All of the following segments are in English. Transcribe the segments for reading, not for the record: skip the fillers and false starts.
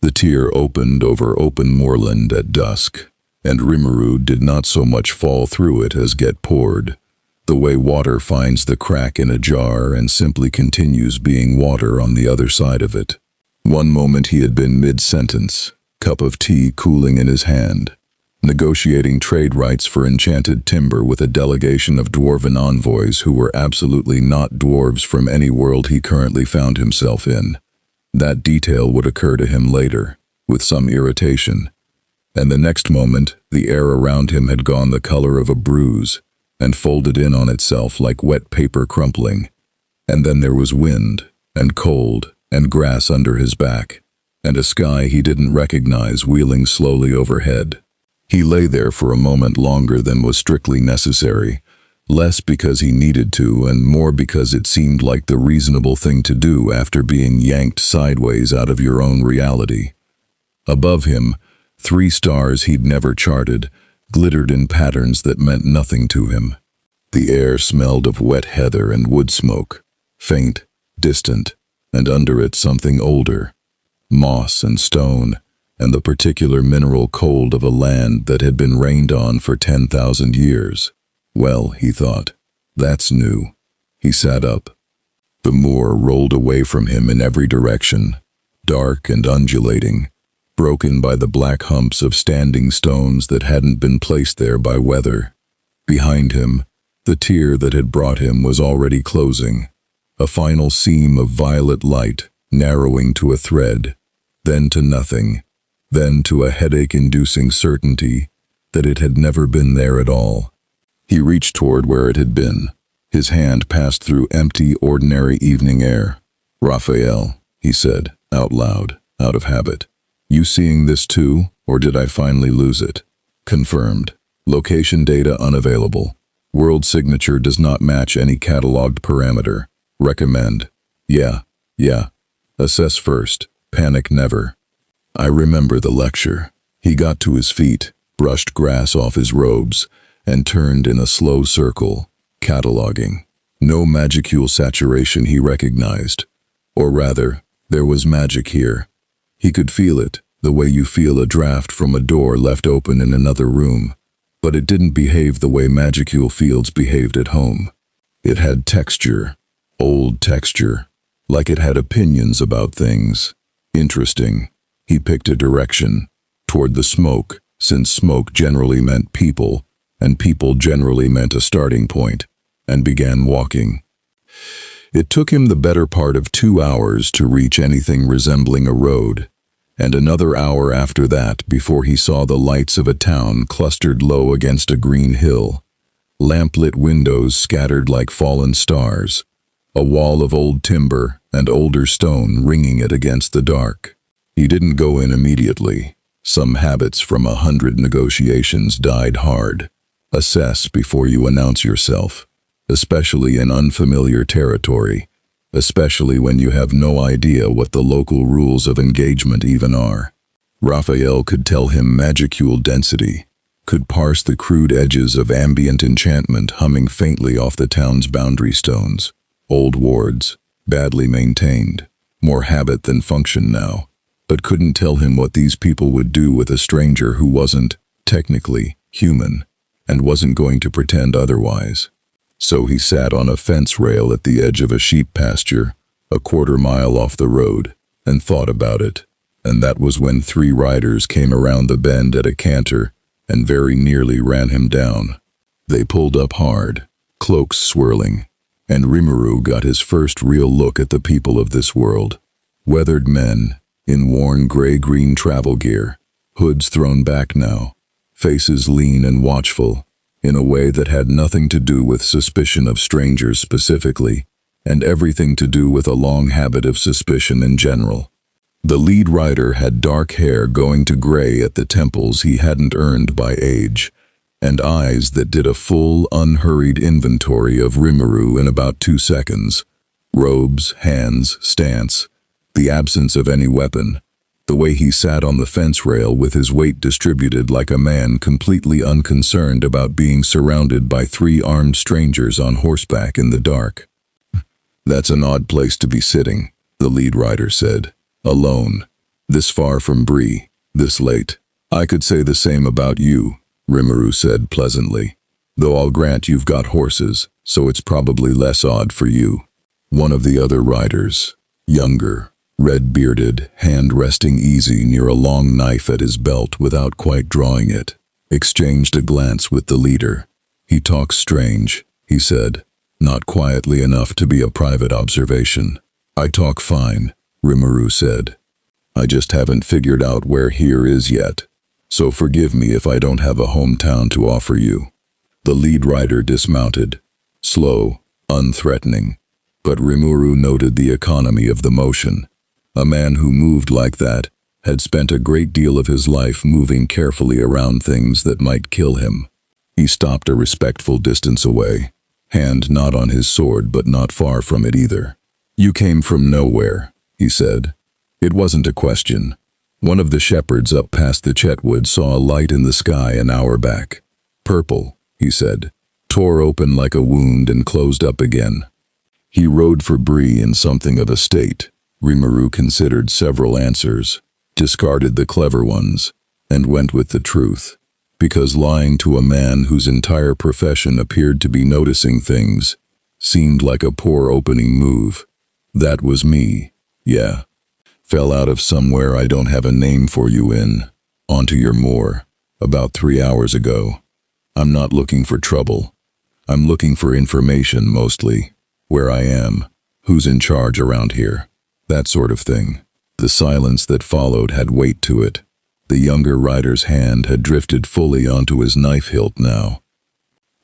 The tier opened over open moorland at dusk, and Rimuru did not so much fall through it as get poured, the way water finds the crack in a jar and simply continues being water on the other side of it. One moment he had been mid-sentence, cup of tea cooling in his hand, negotiating trade rights for enchanted timber with a delegation of dwarven envoys who were absolutely not dwarves from any world he currently found himself in. That detail would occur to him later, with some irritation. And the next moment, the air around him had gone the color of a bruise and folded in on itself like wet paper crumpling. And then there was wind, and cold, and grass under his back, and a sky he didn't recognize wheeling slowly overhead. He lay there for a moment longer than was strictly necessary, less because he needed to and more because it seemed like the reasonable thing to do after being yanked sideways out of your own reality. Above him, 3 stars he'd never charted glittered in patterns that meant nothing to him. The air smelled of wet heather and wood smoke, faint, distant, and under it something older, moss and stone, and the particular mineral cold of a land that had been rained on for 10,000 years. Well, he thought, that's new. He sat up. The moor rolled away from him in every direction, dark and undulating, broken by the black humps of standing stones that hadn't been placed there by weather. Behind him, the tier that had brought him was already closing, a final seam of violet light narrowing to a thread, then to nothing, then to a headache-inducing certainty that it had never been there at all. He reached toward where it had been. His hand passed through empty, ordinary evening air. "Raphael," he said, out loud, out of habit. "You seeing this too, or did I finally lose it?" Confirmed. Location data unavailable. World signature does not match any cataloged parameter. Recommend. Yeah. Assess first. Panic never. I remember the lecture. He got to his feet, brushed grass off his robes, and turned in a slow circle, cataloging. No magicule saturation he recognized. Or rather, there was magic here. He could feel it, the way you feel a draft from a door left open in another room. But it didn't behave the way magicule fields behaved at home. It had texture, old texture, like it had opinions about things. Interesting. He picked a direction, toward the smoke, since smoke generally meant people, and people generally meant a starting point, and began walking. It took him the better part of 2 hours to reach anything resembling a road, and another hour after that before he saw the lights of a town clustered low against a green hill, lamplit windows scattered like fallen stars, a wall of old timber and older stone ringing it against the dark. He didn't go in immediately. Some habits from 100 negotiations died hard. Assess before you announce yourself, especially in unfamiliar territory, especially when you have no idea what the local rules of engagement even are. Raphael could tell him magicule density, could parse the crude edges of ambient enchantment humming faintly off the town's boundary stones. Old wards, badly maintained, more habit than function now, but couldn't tell him what these people would do with a stranger who wasn't, technically, human, and wasn't going to pretend otherwise. So he sat on a fence rail at the edge of a sheep pasture, a quarter-mile off the road, and thought about it. And that was when 3 riders came around the bend at a canter and very nearly ran him down. They pulled up hard, cloaks swirling, and Rimuru got his first real look at the people of this world. Weathered men, in worn gray-green travel gear, hoods thrown back now, faces lean and watchful, in a way that had nothing to do with suspicion of strangers specifically, and everything to do with a long habit of suspicion in general. The lead rider had dark hair going to gray at the temples he hadn't earned by age, and eyes that did a full, unhurried inventory of Rimuru in about 2 seconds. Robes, hands, stance, the absence of any weapon, the way he sat on the fence rail with his weight distributed like a man completely unconcerned about being surrounded by 3 armed strangers on horseback in the dark. "That's an odd place to be sitting," the lead rider said. "Alone. This far from Bree, this late. I could say the same about you, Rimuru said pleasantly. Though I'll grant you've got horses, so it's probably less odd for you. One of the other riders, younger, red-bearded, hand resting easy near a long knife at his belt without quite drawing it, exchanged a glance with the leader. He talks strange, he said, not quietly enough to be a private observation. I talk fine, Rimuru said. I just haven't figured out where here is yet. So forgive me if I don't have a hometown to offer you. The lead rider dismounted, slow, unthreatening. But Rimuru noted the economy of the motion. A man who moved like that had spent a great deal of his life moving carefully around things that might kill him. He stopped a respectful distance away, hand not on his sword but not far from it either. You came from nowhere, he said. It wasn't a question. One of the shepherds up past the Chetwood saw a light in the sky an hour back. Purple, he said, tore open like a wound and closed up again. He rode for Bree in something of a state. Rimuru considered several answers, discarded the clever ones, and went with the truth. Because lying to a man whose entire profession appeared to be noticing things seemed like a poor opening move. That was me, yeah. Fell out of somewhere I don't have a name for you in, onto your moor, about 3 hours ago. I'm not looking for trouble. I'm looking for information mostly. Where I am, who's in charge around here, that sort of thing. The silence that followed had weight to it. The younger rider's hand had drifted fully onto his knife hilt now.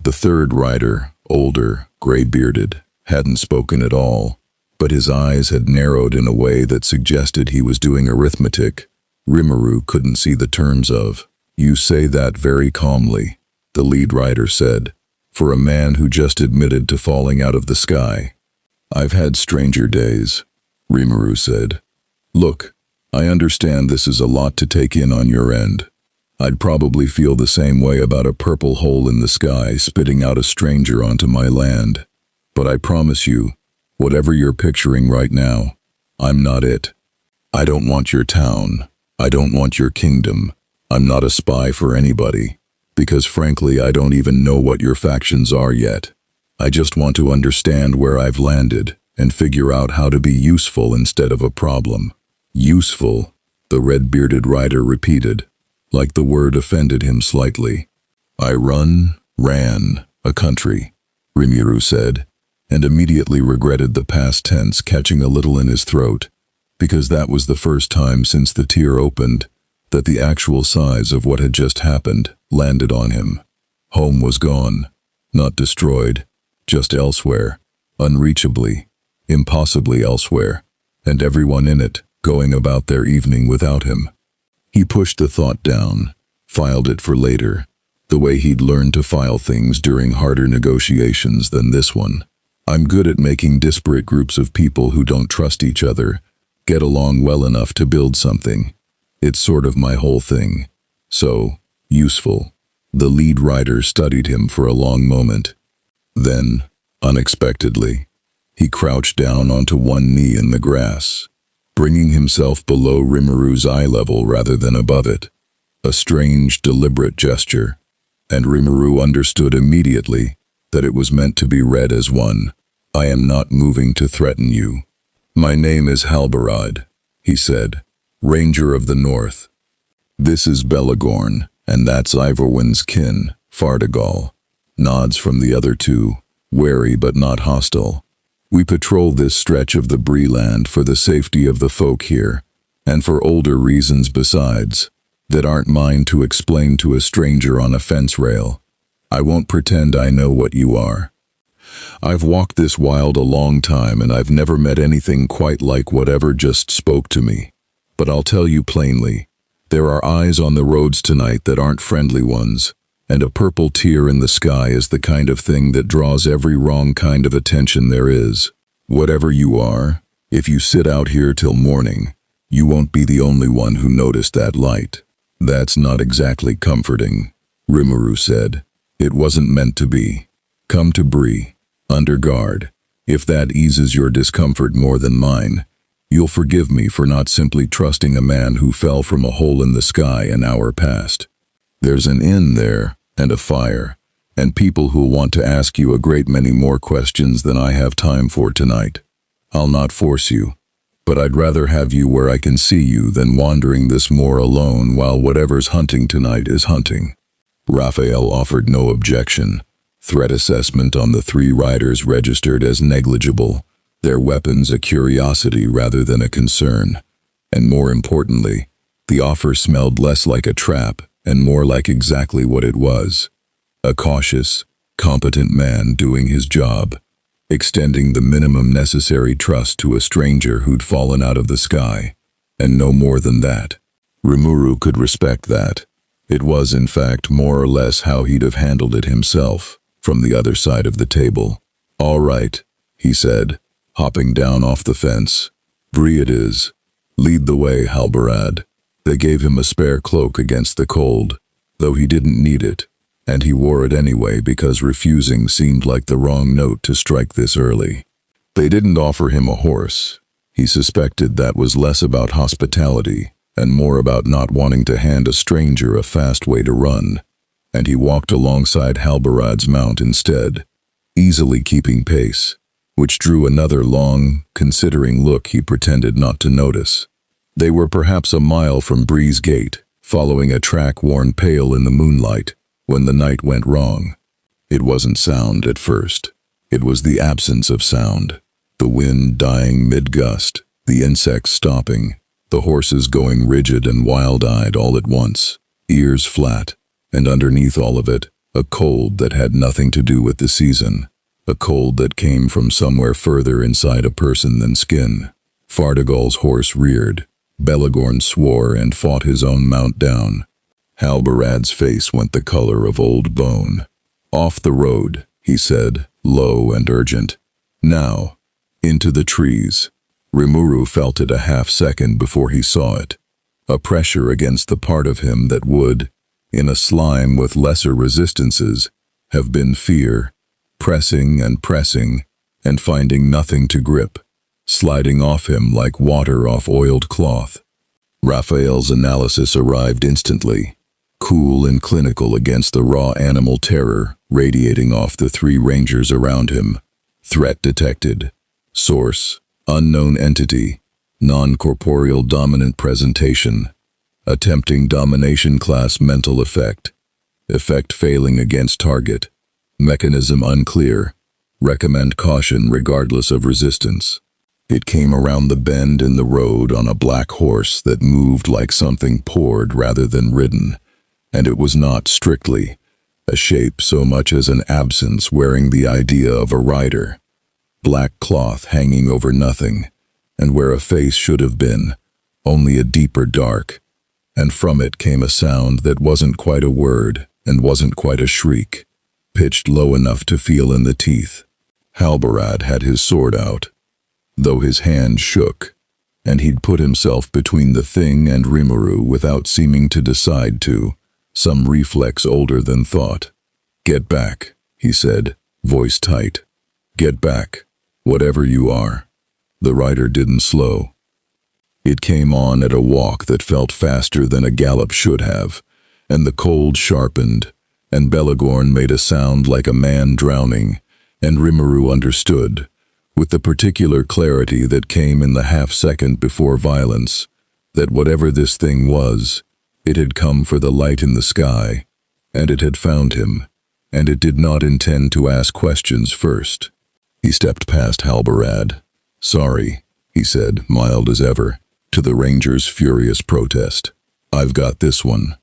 The third rider, older, gray-bearded, hadn't spoken at all, but his eyes had narrowed in a way that suggested he was doing arithmetic. Rimuru couldn't see the terms of. You say that very calmly, the lead rider said. For a man who just admitted to falling out of the sky. I've had stranger days, Rimuru said. Look, I understand this is a lot to take in on your end. I'd probably feel the same way about a purple hole in the sky spitting out a stranger onto my land. But I promise you, whatever you're picturing right now, I'm not it. I don't want your town. I don't want your kingdom. I'm not a spy for anybody. Because frankly, I don't even know what your factions are yet. I just want to understand where I've landed and figure out how to be useful instead of a problem. Useful, the red-bearded rider repeated, like the word offended him slightly. I ran a country, Rimuru said, and immediately regretted the past tense catching a little in his throat, because that was the first time since the tear opened that the actual size of what had just happened landed on him. Home was gone, not destroyed, just elsewhere, unreachably, impossibly elsewhere, and everyone in it going about their evening without him. He pushed the thought down, filed it for later, the way he'd learned to file things during harder negotiations than this one. I'm good at making disparate groups of people who don't trust each other get along well enough to build something. It's sort of my whole thing. So, useful. The lead rider studied him for a long moment. Then, unexpectedly, he crouched down onto one knee in the grass, bringing himself below Rimuru's eye level rather than above it. A strange, deliberate gesture, and Rimuru understood immediately that it was meant to be read as one. I am not moving to threaten you. My name is Halbarad, he said, Ranger of the North. This is Belagorn, and that's Ivorwin's kin, Fardagal. Nods from the other two, wary but not hostile. We patrol this stretch of the Bree-land for the safety of the folk here, and for older reasons besides, that aren't mine to explain to a stranger on a fence rail. I won't pretend I know what you are. I've walked this wild a long time and I've never met anything quite like whatever just spoke to me. But I'll tell you plainly, there are eyes on the roads tonight that aren't friendly ones, and a purple tear in the sky is the kind of thing that draws every wrong kind of attention there is. Whatever you are, if you sit out here till morning, you won't be the only one who noticed that light. That's not exactly comforting, Rimuru said. It wasn't meant to be. Come to Bree, under guard. If that eases your discomfort more than mine, You'll forgive me for not simply trusting a man who fell from a hole in the sky an hour past. There's an inn there, and a fire, and people who'll want to ask you a great many more questions than I have time for tonight. I'll not force you, but I'd rather have you where I can see you than wandering this moor alone while whatever's hunting tonight is hunting." Raphael offered no objection. Threat assessment on the 3 riders registered as negligible, their weapons a curiosity rather than a concern. And more importantly, the offer smelled less like a trap and more like exactly what it was. A cautious, competent man doing his job, extending the minimum necessary trust to a stranger who'd fallen out of the sky, and no more than that. Rimuru could respect that. It was, in fact, more or less how he'd have handled it himself, from the other side of the table. "All right," he said, hopping down off the fence. "Bree it is. Lead the way, Halbarad." They gave him a spare cloak against the cold, though he didn't need it, and he wore it anyway because refusing seemed like the wrong note to strike this early. They didn't offer him a horse. He suspected that was less about hospitality and more about not wanting to hand a stranger a fast way to run, and he walked alongside Halbarad's mount instead, easily keeping pace, which drew another long, considering look he pretended not to notice. They were perhaps a mile from Bree's gate, following a track worn pale in the moonlight, when the night went wrong. It wasn't sound at first. It was the absence of sound. The wind dying mid-gust, the insects stopping, the horses going rigid and wild-eyed all at once, ears flat, and underneath all of it, a cold that had nothing to do with the season, a cold that came from somewhere further inside a person than skin. Fardagal's horse reared. Belagorn swore and fought his own mount down. Halbarad's face went the color of old bone. "Off the road," he said, low and urgent. "Now, into the trees." Rimuru felt it a half-second before he saw it. A pressure against the part of him that would, in a slime with lesser resistances, have been fear, pressing, and finding nothing to grip, sliding off him like water off oiled cloth. Raphael's analysis arrived instantly, cool and clinical against the raw animal terror radiating off the 3 rangers around him. Threat detected. Source: unknown entity. Non-corporeal dominant presentation. Attempting domination class mental effect. Effect failing against target. Mechanism unclear. Recommend caution regardless of resistance. It came around the bend in the road on a black horse that moved like something poured rather than ridden, and it was not strictly a shape so much as an absence wearing the idea of a rider. Black cloth hanging over nothing, and where a face should have been, only a deeper dark, and from it came a sound that wasn't quite a word and wasn't quite a shriek, pitched low enough to feel in the teeth. Halbarad had his sword out, though his hand shook, and he'd put himself between the thing and Rimuru without seeming to decide to, some reflex older than thought. "Get back," he said, voice tight. "Get back, whatever you are." The rider didn't slow. It came on at a walk that felt faster than a gallop should have, and the cold sharpened, and Belagorn made a sound like a man drowning, and Rimuru understood, with the particular clarity that came in the half-second before violence, that whatever this thing was, it had come for the light in the sky, and it had found him, and it did not intend to ask questions first. He stepped past Halbarad. "Sorry," he said, mild as ever, to the ranger's furious protest. "I've got this one."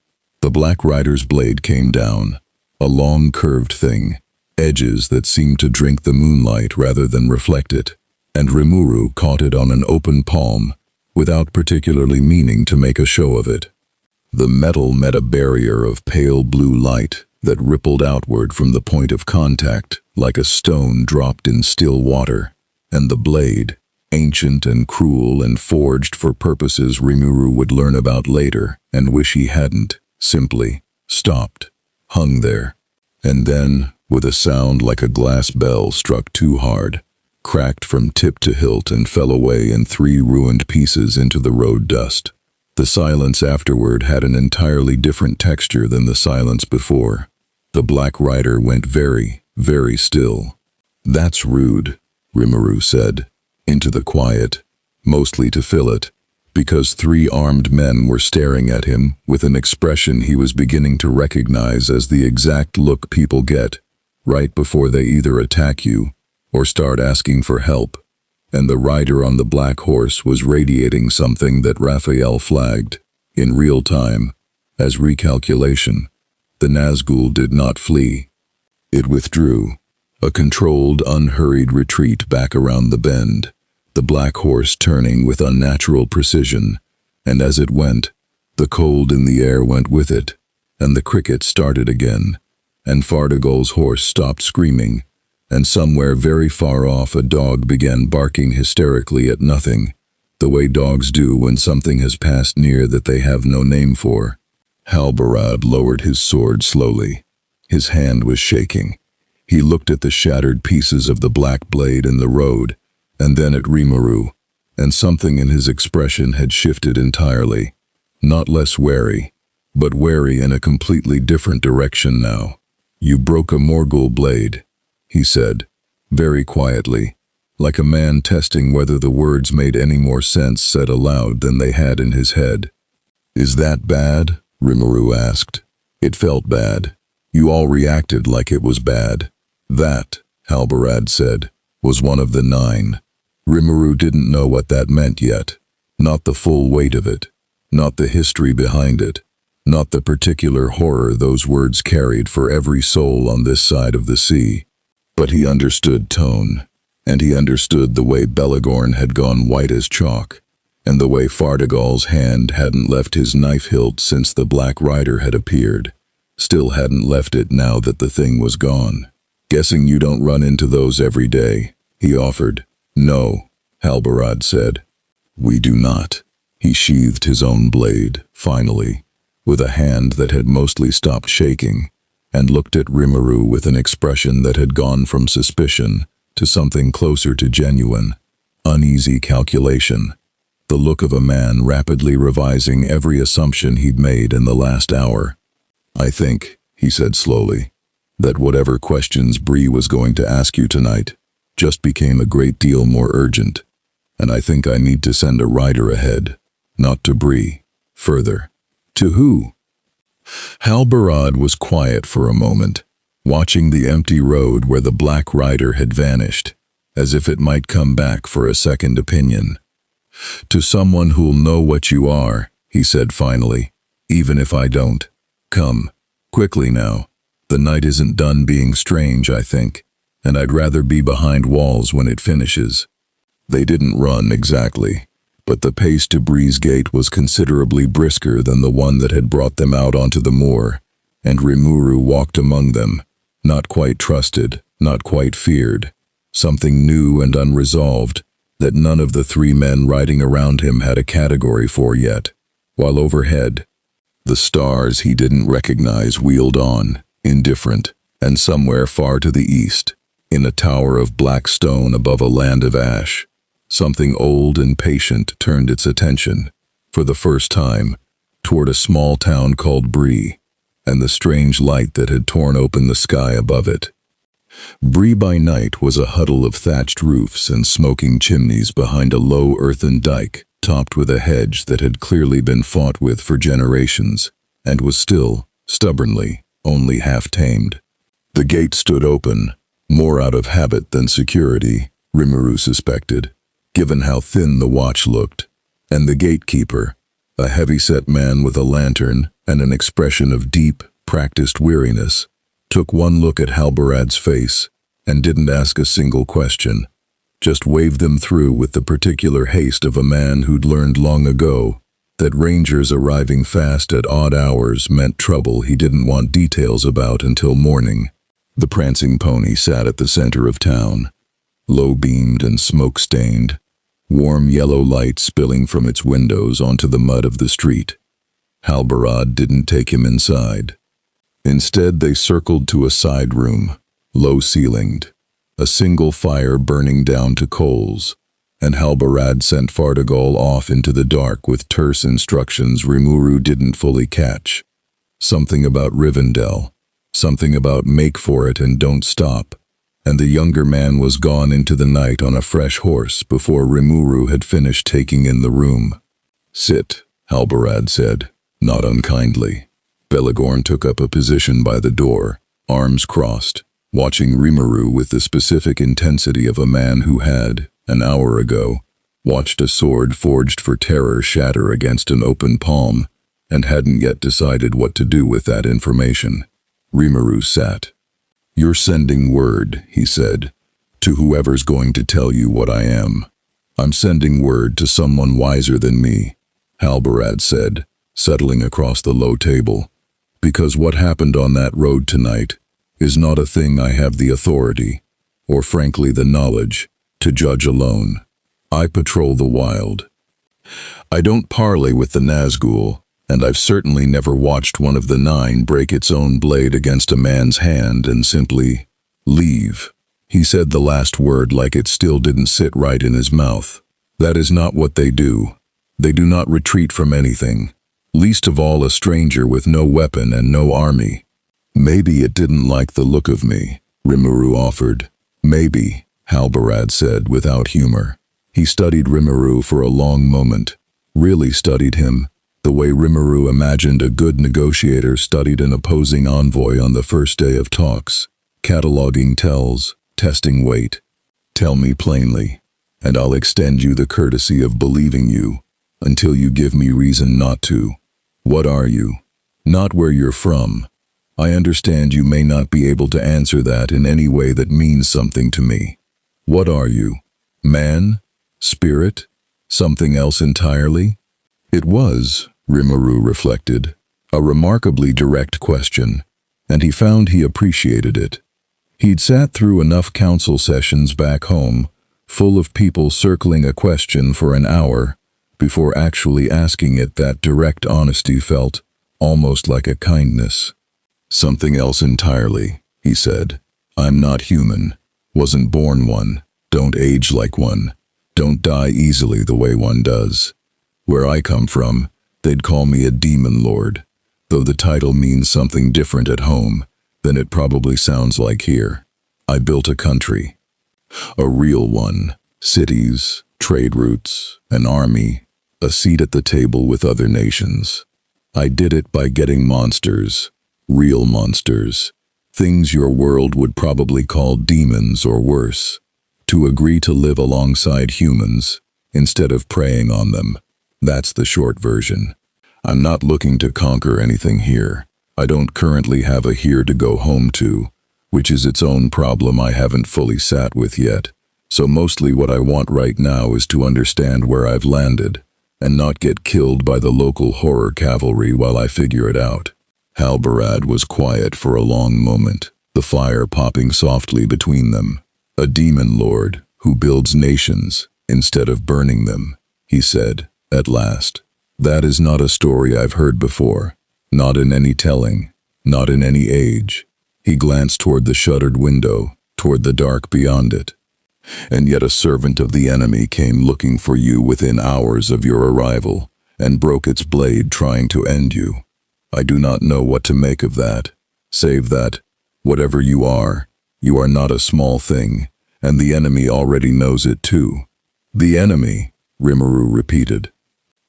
The Black Rider's blade came down, a long curved thing, edges that seemed to drink the moonlight rather than reflect it, and Rimuru caught it on an open palm, without particularly meaning to make a show of it. The metal met a barrier of pale blue light that rippled outward from the point of contact like a stone dropped in still water, and the blade, ancient and cruel and forged for purposes Rimuru would learn about later and wish he hadn't, simply stopped, hung there, and then, with a sound like a glass bell struck too hard, cracked from tip to hilt and fell away in 3 ruined pieces into the road dust. The silence afterward had an entirely different texture than the silence before. The Black Rider went very, very still. "That's rude," Rimuru said, into the quiet, mostly to fill it, because 3 armed men were staring at him with an expression he was beginning to recognize as the exact look people get right before they either attack you or start asking for help, and the rider on the black horse was radiating something that Raphael flagged, in real time, as recalculation. The Nazgul did not flee. It withdrew, a controlled, unhurried retreat back around the bend, the black horse turning with unnatural precision, and as it went, the cold in the air went with it, and the cricket started again, and Fardagal's horse stopped screaming, and somewhere very far off a dog began barking hysterically at nothing, the way dogs do when something has passed near that they have no name for. Halbarad lowered his sword slowly. His hand was shaking. He looked at the shattered pieces of the black blade in the road, and then at Rimuru, and something in his expression had shifted entirely. Not less wary, but wary in a completely different direction now. "You broke a Morgul blade," he said, very quietly, like a man testing whether the words made any more sense said aloud than they had in his head. "Is that bad?" Rimuru asked. "It felt bad. You all reacted like it was bad." "That," Halbarad said, "was one of the 9. Rimuru didn't know what that meant yet. Not the full weight of it. Not the history behind it. Not the particular horror those words carried for every soul on this side of the sea. But he understood tone, and he understood the way Belagorn had gone white as chalk, and the way Fardagal's hand hadn't left his knife hilt since the Black Rider had appeared, still hadn't left it now that the thing was gone. "Guessing you don't run into those every day," he offered. "No," Halbarad said. "We do not." He sheathed his own blade, finally, with a hand that had mostly stopped shaking, and looked at Rimuru with an expression that had gone from suspicion to something closer to genuine, uneasy calculation, the look of a man rapidly revising every assumption he'd made in the last hour. "I think," he said slowly, "that whatever questions Bree was going to ask you tonight just became a great deal more urgent, and I think I need to send a rider ahead, not to Bree, further." "To who?" Halbarad was quiet for a moment, watching the empty road where the Black Rider had vanished, as if it might come back for a second opinion. "To someone who'll know what you are," he said finally, "even if I don't. Come, quickly now. The night isn't done being strange, I think, and I'd rather be behind walls when it finishes." They didn't run exactly, but the pace to Bree's Gate was considerably brisker than the one that had brought them out onto the moor, and Rimuru walked among them, not quite trusted, not quite feared, something new and unresolved that none of the 3 men riding around him had a category for yet, while overhead, the stars he didn't recognize wheeled on, indifferent, and somewhere far to the east, in a tower of black stone above a land of ash, something old and patient turned its attention, for the first time, toward a small town called Bree, and the strange light that had torn open the sky above it. Bree by night was a huddle of thatched roofs and smoking chimneys behind a low earthen dike, topped with a hedge that had clearly been fought with for generations, and was still, stubbornly, only half-tamed. The gate stood open, more out of habit than security, Rimuru suspected, given how thin the watch looked, and the gatekeeper, a heavy-set man with a lantern and an expression of deep, practiced weariness, took one look at Halbarad's face and didn't ask a single question, just waved them through with the particular haste of a man who'd learned long ago that rangers arriving fast at odd hours meant trouble he didn't want details about until morning. The prancing pony sat at the center of town, low-beamed and smoke-stained, warm yellow light spilling from its windows onto the mud of the street. Halbarad didn't take him inside. Instead, they circled to a side room, low-ceilinged, a single fire burning down to coals, and Halbarad sent Fardagal off into the dark with terse instructions Rimuru didn't fully catch. Something about Rivendell, something about make for it and don't stop, and the younger man was gone into the night on a fresh horse before Rimuru had finished taking in the room. "Sit," Halbarad said, not unkindly. Belegorn took up a position by the door, arms crossed, watching Rimuru with the specific intensity of a man who had, an hour ago, watched a sword forged for terror shatter against an open palm, and hadn't yet decided what to do with that information. Rimuru sat. "You're sending word," he said, "to whoever's going to tell you what I am." "I'm sending word to someone wiser than me," Halbarad said, settling across the low table, "because what happened on that road tonight is not a thing I have the authority, or frankly the knowledge, to judge alone. I patrol the wild. I don't parley with the Nazgul, and I've certainly never watched one of the nine break its own blade against a man's hand and simply leave." He said the last word like it still didn't sit right in his mouth. "That is not what they do. They do not retreat from anything, least of all a stranger with no weapon and no army." "Maybe it didn't like the look of me," Rimuru offered. "Maybe," Halbarad said without humor. He studied Rimuru for a long moment, really studied him, the way Rimuru imagined a good negotiator studied an opposing envoy on the first day of talks, cataloging tells, testing weight. "Tell me plainly, and I'll extend you the courtesy of believing you, until you give me reason not to. What are you? Not where you're from. I understand you may not be able to answer that in any way that means something to me. What are you? Man? Spirit? Something else entirely?" It was, Rimuru reflected, a remarkably direct question, and he found he appreciated it. He'd sat through enough council sessions back home, full of people circling a question for an hour, before actually asking it. That direct honesty felt almost like a kindness. "Something else entirely," he said. "I'm not human, wasn't born one, don't age like one, don't die easily the way one does. Where I come from, they'd call me a demon lord, though the title means something different at home than it probably sounds like here. I built a country. A real one. Cities, trade routes, an army, a seat at the table with other nations. I did it by getting monsters, real monsters, things your world would probably call demons or worse, to agree to live alongside humans instead of preying on them. That's the short version. I'm not looking to conquer anything here. I don't currently have a here to go home to, which is its own problem I haven't fully sat with yet. So mostly what I want right now is to understand where I've landed, and not get killed by the local horror cavalry while I figure it out." Halbarad was quiet for a long moment, the fire popping softly between them. "A demon lord who builds nations instead of burning them," he said, at last. "That is not a story I've heard before, not in any telling, not in any age." He glanced toward the shuttered window, toward the dark beyond it. "And yet a servant of the enemy came looking for you within hours of your arrival, and broke its blade trying to end you. I do not know what to make of that, save that, whatever you are not a small thing, and the enemy already knows it too." "The enemy," Rimuru repeated.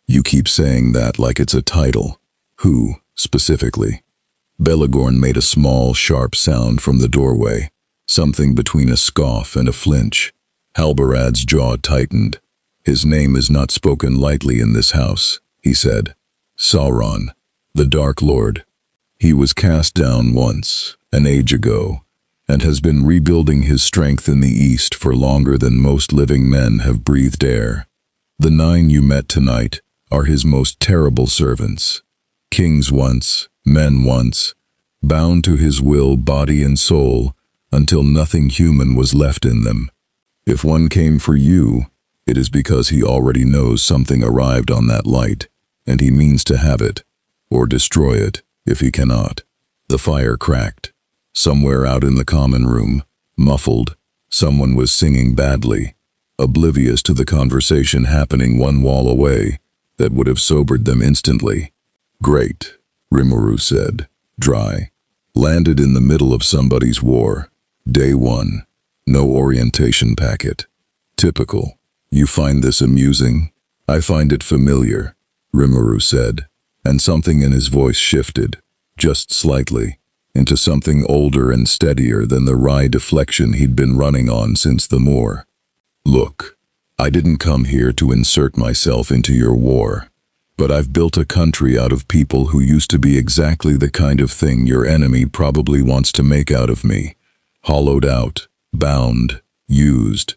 "You keep saying that like it's a title. Who, specifically?" Belegorn made a small, sharp sound from the doorway, something between a scoff and a flinch. Halbarad's jaw tightened. "His name is not spoken lightly in this house," he said. "Sauron, the Dark Lord. He was cast down once, an age ago, and has been rebuilding his strength in the east for longer than most living men have breathed air. The 9 you met tonight are his most terrible servants. Kings once, men once, bound to his will body and soul until nothing human was left in them. If one came for you, it is because he already knows something arrived on that light, and he means to have it, or destroy it if he cannot." The fire cracked. Somewhere out in the common room, muffled, Someone was singing badly, oblivious to the conversation happening one wall away that would have sobered them instantly. "Great," Rimuru said, dry. "Landed in the middle of somebody's war. Day 1. No orientation packet. Typical. You find this amusing?" "I find it familiar," Rimuru said, and something in his voice shifted, just slightly, into something older and steadier than the wry deflection he'd been running on since the moor. "Look, I didn't come here to insert myself into your war, but I've built a country out of people who used to be exactly the kind of thing your enemy probably wants to make out of me. Hollowed out, bound, used.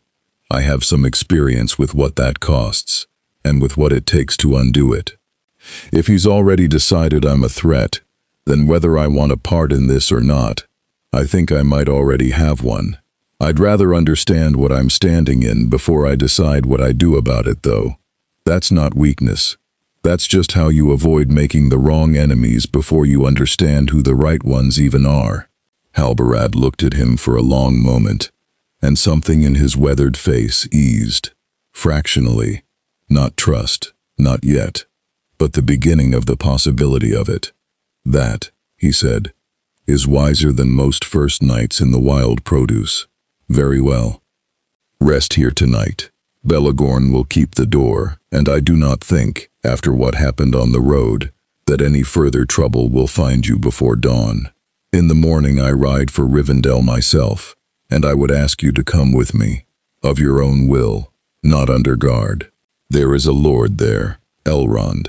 I have some experience with what that costs, and with what it takes to undo it. If he's already decided I'm a threat, then whether I want a part in this or not, I think I might already have one. I'd rather understand what I'm standing in before I decide what I do about it, though. That's not weakness. That's just how you avoid making the wrong enemies before you understand who the right ones even are." Halbarad looked at him for a long moment, and something in his weathered face eased, fractionally. Not trust, not yet, but the beginning of the possibility of it. "That," he said, "is wiser than most first nights in the wild produce. Very well. Rest here tonight. Belagorn will keep the door, and I do not think, after what happened on the road, that any further trouble will find you before dawn. In the morning I ride for Rivendell myself, and I would ask you to come with me, of your own will, not under guard. There is a lord there, Elrond,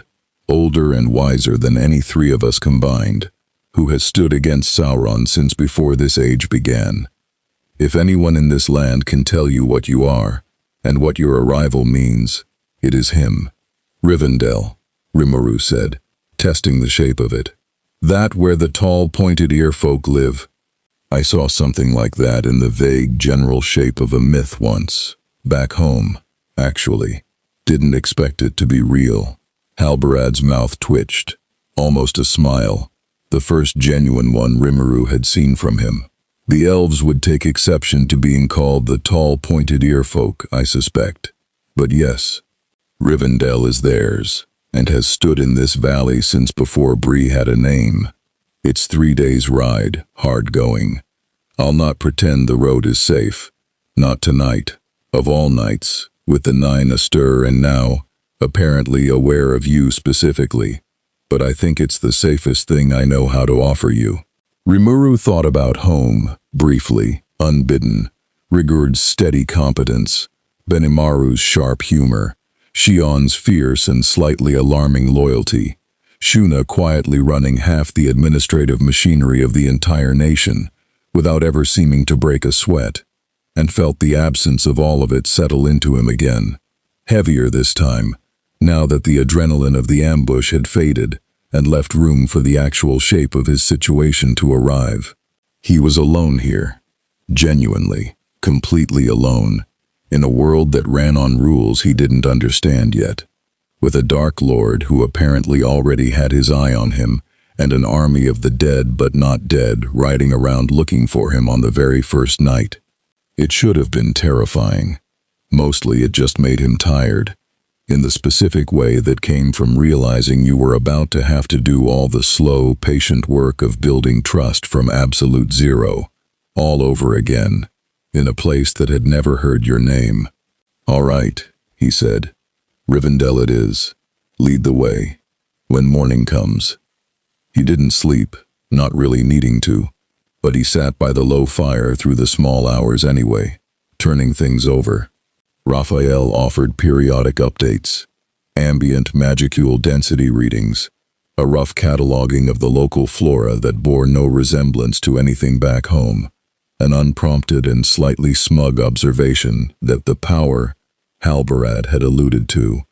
older and wiser than any 3 of us combined, who has stood against Sauron since before this age began. If anyone in this land can tell you what you are, and what your arrival means, it is him." "Rivendell," Rimuru said, testing the shape of it. "That where the tall, pointed-ear folk live?" "I saw something like that in the vague, general shape of a myth once. Back home, actually. Didn't expect it to be real." Halbarad's mouth twitched, almost a smile, the first genuine one Rimuru had seen from him. "The elves would take exception to being called the tall, pointed-ear folk, I suspect. But yes, Rivendell is theirs, and has stood in this valley since before Bree had a name. It's 3 days' ride, hard going. I'll not pretend the road is safe. Not tonight, of all nights, with the 9 astir and now, apparently aware of you specifically. But I think it's the safest thing I know how to offer you." Rimuru thought about home, briefly, unbidden, Rigurd's steady competence, Benimaru's sharp humor, Shion's fierce and slightly alarming loyalty, Shuna quietly running half the administrative machinery of the entire nation, without ever seeming to break a sweat, and felt the absence of all of it settle into him again. Heavier this time, now that the adrenaline of the ambush had faded, and left room for the actual shape of his situation to arrive. He was alone here, genuinely, completely alone, in a world that ran on rules he didn't understand yet, with a Dark Lord who apparently already had his eye on him, and an army of the dead but not dead riding around looking for him on the very first night. It should have been terrifying. Mostly it just made him tired, in the specific way that came from realizing you were about to have to do all the slow, patient work of building trust from absolute zero, all over again, in a place that had never heard your name. "All right," he said. "Rivendell it is. Lead the way, when morning comes." He didn't sleep, not really needing to, but he sat by the low fire through the small hours anyway, turning things over. Raphael offered periodic updates, ambient magicule density readings, a rough cataloging of the local flora that bore no resemblance to anything back home, an unprompted and slightly smug observation that the power Halbarad had alluded to,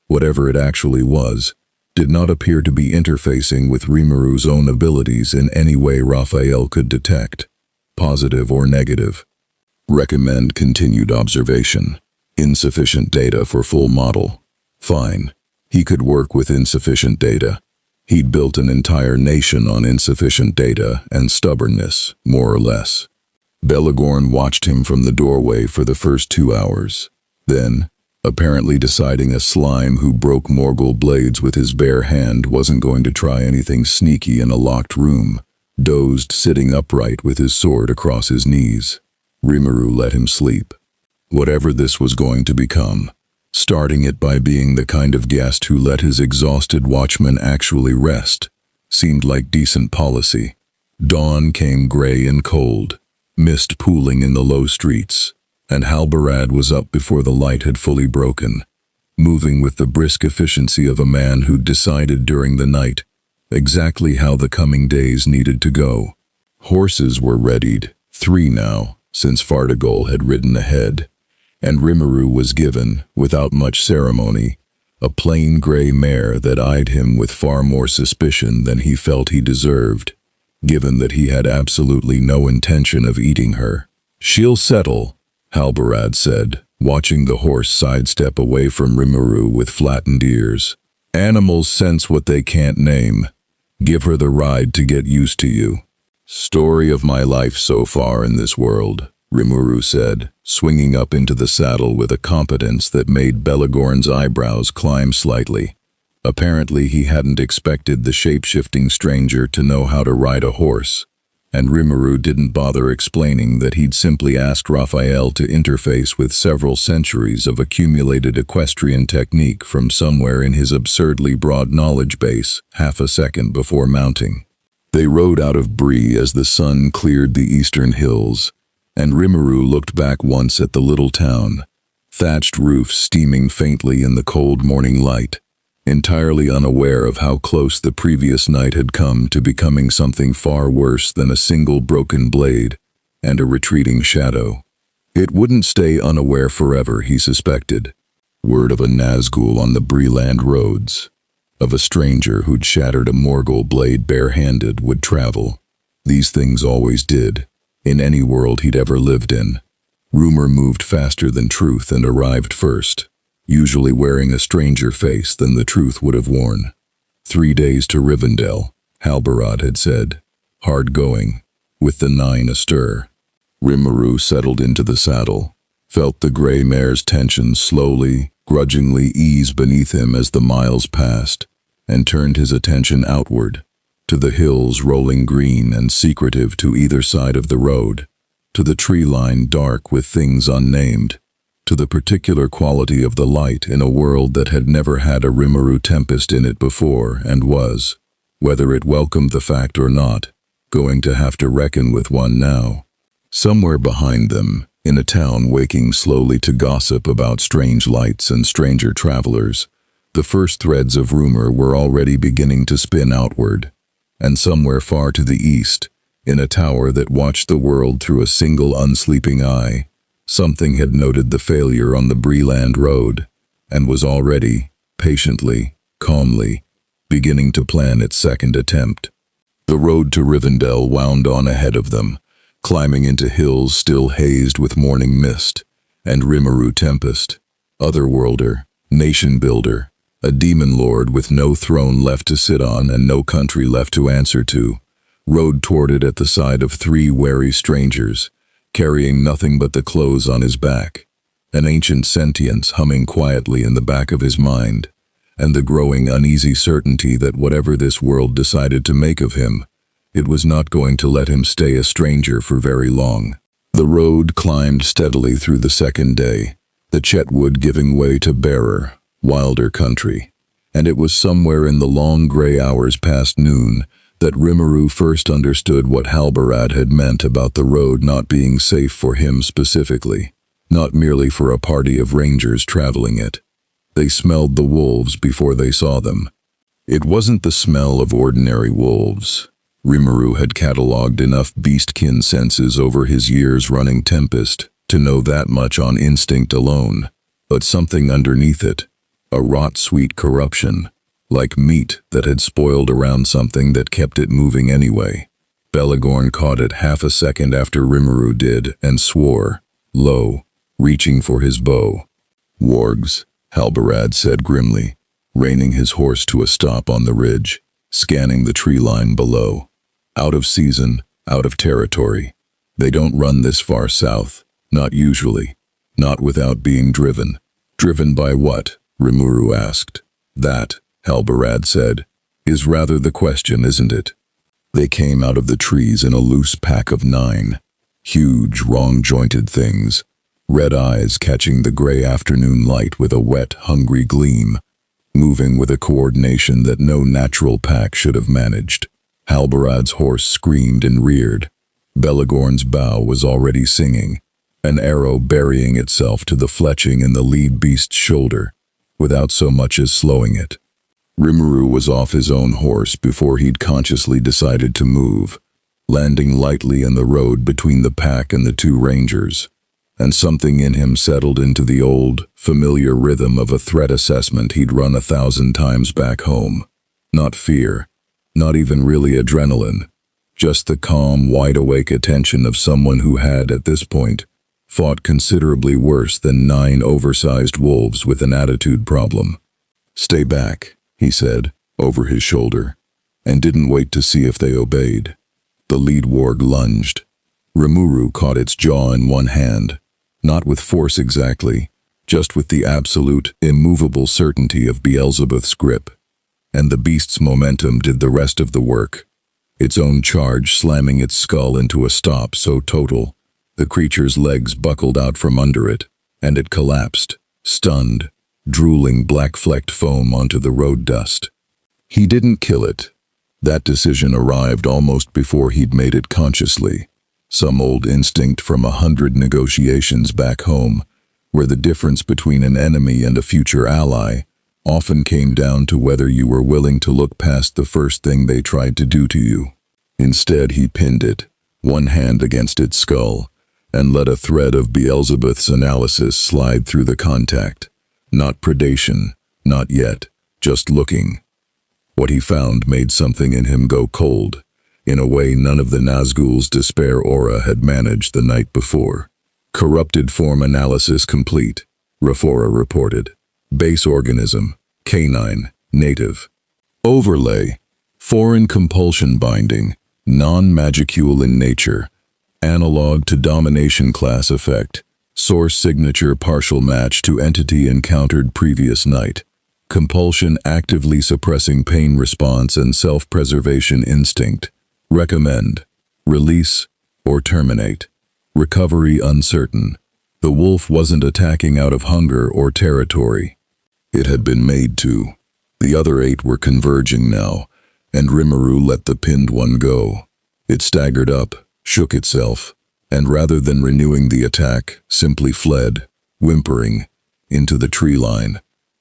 whatever it actually was, did not appear to be interfacing with Rimuru's own abilities in any way Raphael could detect, positive or negative. Recommend continued observation. Insufficient data for full model. Fine. He could work with insufficient data. He'd built an entire nation on insufficient data and stubbornness, more or less. Belagorn watched him from the doorway for the first 2 hours. Then, apparently deciding a slime who broke Morgul blades with his bare hand wasn't going to try anything sneaky in a locked room, dozed sitting upright with his sword across his knees. Rimuru let him sleep. Whatever this was going to become, starting it by being the kind of guest who let his exhausted watchman actually rest, seemed like decent policy. Dawn came gray and cold, mist pooling in the low streets, and Halbarad was up before the light had fully broken, moving with the brisk efficiency of a man who'd decided during the night exactly how the coming days needed to go. Horses were readied, 3 now, since Fardigol had ridden ahead, and Rimuru was given, without much ceremony, a plain gray mare that eyed him with far more suspicion than he felt he deserved, given that he had absolutely no intention of eating her. "She'll settle," Halbarad said, watching the horse sidestep away from Rimuru with flattened ears. "Animals sense what they can't name. Give her the ride to get used to you." "Story of my life so far in this world," Rimuru said, swinging up into the saddle with a competence that made Belagorn's eyebrows climb slightly. Apparently he hadn't expected the shape-shifting stranger to know how to ride a horse, and Rimuru didn't bother explaining that he'd simply asked Raphael to interface with several centuries of accumulated equestrian technique from somewhere in his absurdly broad knowledge base half a second before mounting. They rode out of Bree as the sun cleared the eastern hills, and Rimuru looked back once at the little town, thatched roofs steaming faintly in the cold morning light, entirely unaware of how close the previous night had come to becoming something far worse than a single broken blade and a retreating shadow. It wouldn't stay unaware forever, he suspected. Word of a Nazgul on the Bree-land roads, of a stranger who'd shattered a Morgul blade barehanded, would travel. These things always did, in any world he'd ever lived in. Rumor moved faster than truth and arrived first, usually wearing a stranger face than the truth would have worn. 3 days to Rivendell, Halbarad had said. Hard going, with the 9 astir. Rimuru settled into the saddle, felt the gray mare's tension slowly, grudgingly ease beneath him as the miles passed, and turned his attention outward, to the hills rolling green and secretive to either side of the road, to the tree line dark with things unnamed, to the particular quality of the light in a world that had never had a Rimuru Tempest in it before and was, whether it welcomed the fact or not, going to have to reckon with one now. Somewhere behind them, in a town waking slowly to gossip about strange lights and stranger travelers, the first threads of rumor were already beginning to spin outward. And somewhere far to the east, in a tower that watched the world through a single unsleeping eye, something had noted the failure on the Bree-land road, and was already, patiently, calmly, beginning to plan its second attempt. The road to Rivendell wound on ahead of them, climbing into hills still hazed with morning mist, and Rimuru Tempest, otherworlder, nation-builder, a demon lord with no throne left to sit on and no country left to answer to, rode toward it at the side of 3 wary strangers, carrying nothing but the clothes on his back, an ancient sentience humming quietly in the back of his mind, and the growing uneasy certainty that whatever this world decided to make of him, it was not going to let him stay a stranger for very long. The road climbed steadily through the second day, the Chetwood giving way to barer, wilder country, and it was somewhere in the long gray hours past noon that Rimuru first understood what Halbarad had meant about the road not being safe for him specifically, not merely for a party of rangers traveling it. They smelled the wolves before they saw them. It wasn't the smell of ordinary wolves. Rimuru had catalogued enough beastkin senses over his years running Tempest to know that much on instinct alone, but something underneath it, a rot-sweet corruption, like meat that had spoiled around something that kept it moving anyway. Belagorn caught it half a second after Rimuru did and swore, low, reaching for his bow. "Wargs," Halbarad said grimly, reining his horse to a stop on the ridge, scanning the tree line below. Out of season, out of territory. They don't run this far south, not usually, not without being driven. Driven by what? Rimuru asked. That, Halbarad said, is rather the question, isn't it? They came out of the trees in a loose pack of 9. Huge, wrong-jointed things, red eyes catching the gray afternoon light with a wet, hungry gleam, moving with a coordination that no natural pack should have managed. Halbarad's horse screamed and reared. Belegorn's bow was already singing, an arrow burying itself to the fletching in the lead beast's shoulder, without so much as slowing it. Rimuru was off his own horse before he'd consciously decided to move, landing lightly in the road between the pack and the 2 rangers, and something in him settled into the old, familiar rhythm of a threat assessment he'd run 1,000 times back home. Not fear, not even really adrenaline, just the calm, wide-awake attention of someone who had, at this point, fought considerably worse than 9 oversized wolves with an attitude problem. "Stay back," he said, over his shoulder, and didn't wait to see if they obeyed. The lead warg lunged. Rimuru caught its jaw in one hand, not with force exactly, just with the absolute, immovable certainty of Beelzebub's grip. And the beast's momentum did the rest of the work, its own charge slamming its skull into a stop so total, the creature's legs buckled out from under it, and it collapsed, stunned, drooling black-flecked foam onto the road dust. He didn't kill it. That decision arrived almost before he'd made it consciously. Some old instinct from 100 negotiations back home, where the difference between an enemy and a future ally often came down to whether you were willing to look past the first thing they tried to do to you. Instead, he pinned it, one hand against its skull, and let a thread of Beelzebub's analysis slide through the contact. Not predation, not yet, just looking. What he found made something in him go cold, in a way none of the Nazgul's despair aura had managed the night before. Corrupted form analysis complete, Rafora reported. Base organism, canine, native. Overlay, foreign compulsion binding, non-magicule in nature, analog to domination class effect, source signature partial match to entity encountered previous night, compulsion actively suppressing pain response and self-preservation instinct, recommend, release, or terminate, recovery uncertain. The wolf wasn't attacking out of hunger or territory. It had been made to. The other 8 were converging now, and Rimuru let the pinned one go. It staggered up, shook itself, and rather than renewing the attack, simply fled, whimpering, into the tree line.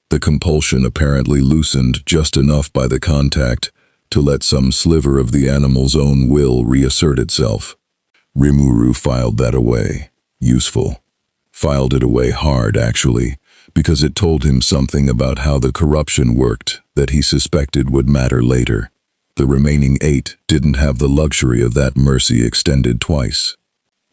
The compulsion apparently loosened just enough by the contact to let some sliver of the animal's own will reassert itself. Rimuru filed that away. Useful. Filed it away hard, actually, because it told him something about how the corruption worked that he suspected would matter later. The remaining 8 didn't have the luxury of that mercy extended twice.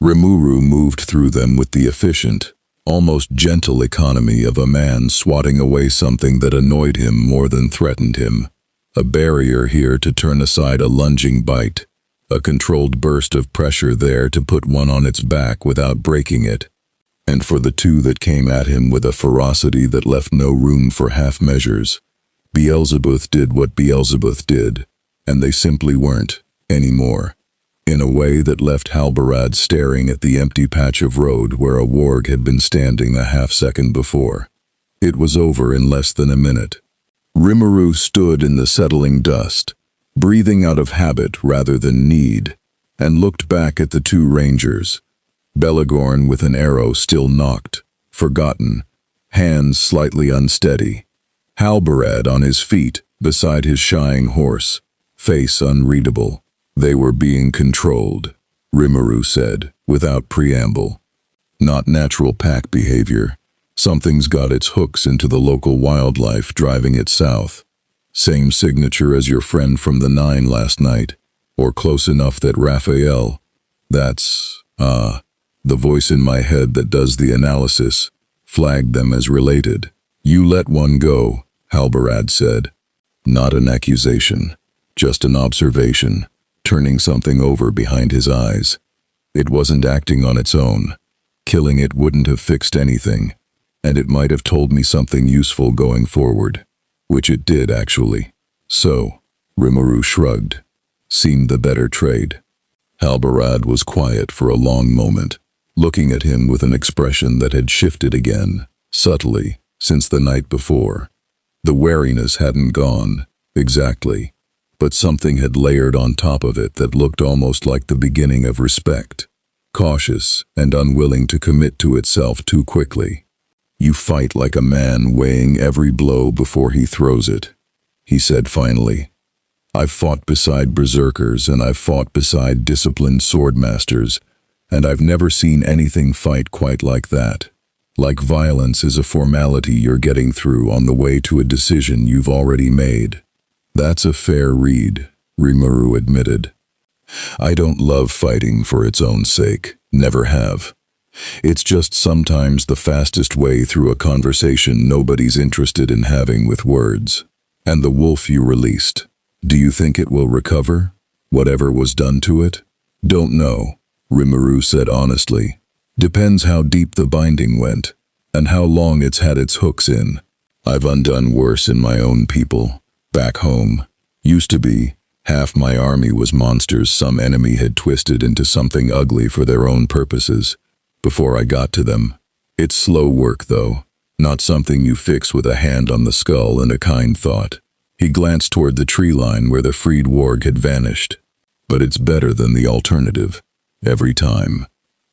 Rimuru moved through them with the efficient, almost gentle economy of a man swatting away something that annoyed him more than threatened him. A barrier here to turn aside a lunging bite, a controlled burst of pressure there to put one on its back without breaking it. And for the 2 that came at him with a ferocity that left no room for half measures, Beelzebub did what Beelzebub did, and they simply weren't, anymore, in a way that left Halbarad staring at the empty patch of road where a warg had been standing a half-second before. It was over in less than a minute. Rimuru stood in the settling dust, breathing out of habit rather than need, and looked back at the 2 rangers. Belegorn with an arrow still knocked, forgotten, hands slightly unsteady. Halbarad on his feet beside his shying horse, face unreadable. They were being controlled, Rimuru said, without preamble. Not natural pack behavior. Something's got its hooks into the local wildlife driving it south. Same signature as your friend from the 9 last night, or close enough that Raphael, that's, the voice in my head that does the analysis, flagged them as related. You let one go, Halbarad said. Not an accusation, just an observation, turning something over behind his eyes. It wasn't acting on its own. Killing it wouldn't have fixed anything, and it might have told me something useful going forward, which it did actually. So, Rimuru shrugged. Seemed the better trade. Halbarad was quiet for a long moment, looking at him with an expression that had shifted again, subtly, since the night before. The wariness hadn't gone, exactly, but something had layered on top of it that looked almost like the beginning of respect, cautious and unwilling to commit to itself too quickly. "You fight like a man weighing every blow before he throws it," he said finally. "I've fought beside berserkers and I've fought beside disciplined swordmasters, and I've never seen anything fight quite like that. Like violence is a formality you're getting through on the way to a decision you've already made." "That's a fair read," Rimuru admitted. "I don't love fighting for its own sake, never have. It's just sometimes the fastest way through a conversation nobody's interested in having with words. And the wolf you released, do you think it will recover? Whatever was done to it?" "Don't know," Rimuru said honestly. "Depends how deep the binding went, and how long it's had its hooks in. I've undone worse in my own people. Back home, used to be, half my army was monsters some enemy had twisted into something ugly for their own purposes, before I got to them. It's slow work though, not something you fix with a hand on the skull and a kind thought." He glanced toward the tree line where the freed warg had vanished. "But it's better than the alternative. Every time."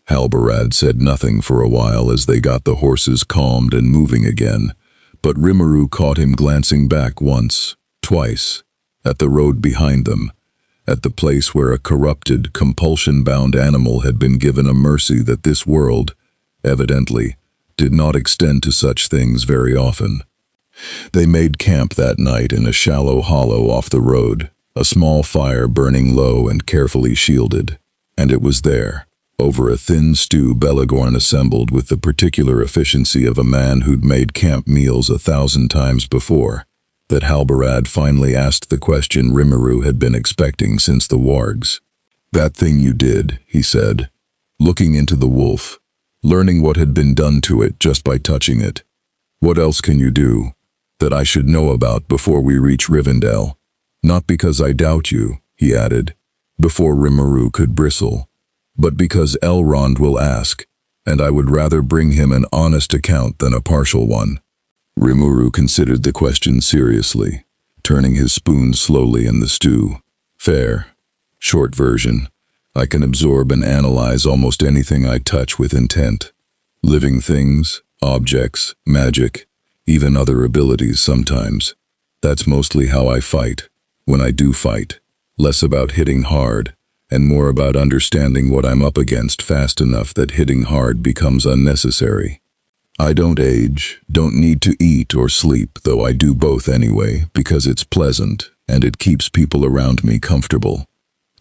Halbarad said nothing for a while as they got the horses calmed and moving again, but Rimuru caught him glancing back once, twice, at the road behind them, at the place where a corrupted, compulsion-bound animal had been given a mercy that this world, evidently, did not extend to such things very often. They made camp that night in a shallow hollow off the road, a small fire burning low and carefully shielded. And it was there, over a thin stew Belegorn assembled with the particular efficiency of a man who'd made camp meals 1,000 times before, that Halbarad finally asked the question Rimuru had been expecting since the wargs. "That thing you did," he said, looking into the wolf, learning what had been done to it just by touching it. "What else can you do that I should know about before we reach Rivendell? Not because I doubt you," he added, before Rimuru could bristle, "but because Elrond will ask, and I would rather bring him an honest account than a partial one." Rimuru considered the question seriously, turning his spoon slowly in the stew. "Fair. Short version. I can absorb and analyze almost anything I touch with intent. Living things, objects, magic, even other abilities sometimes. That's mostly how I fight, when I do fight. Less about hitting hard, and more about understanding what I'm up against fast enough that hitting hard becomes unnecessary. I don't age, don't need to eat or sleep, though I do both anyway, because it's pleasant, and it keeps people around me comfortable.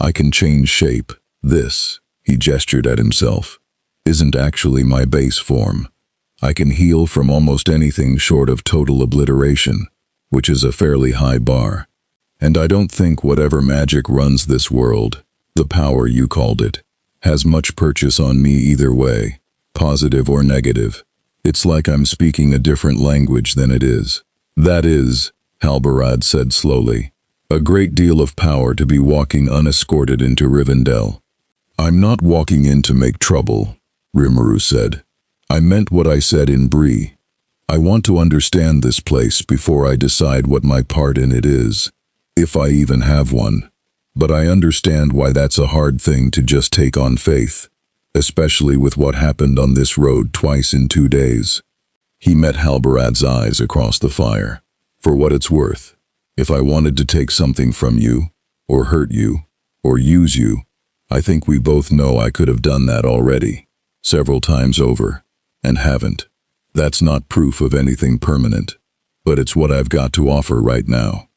I can change shape. This," he gestured at himself, "isn't actually my base form. I can heal from almost anything short of total obliteration, which is a fairly high bar. And I don't think whatever magic runs this world, the power you called it, has much purchase on me either way, positive or negative. It's like I'm speaking a different language than it is. That is," Halbarad said slowly, "a great deal of power to be walking unescorted into Rivendell." "I'm not walking in to make trouble," Rimuru said. "I meant what I said in Bree. I want to understand this place before I decide what my part in it is, if I even have one. But I understand why that's a hard thing to just take on faith, especially with what happened on this road twice in 2 days." He met Halbarad's eyes across the fire. "For what it's worth, if I wanted to take something from you, or hurt you, or use you, I think we both know I could have done that already, several times over, and haven't. That's not proof of anything permanent, but it's what I've got to offer right now."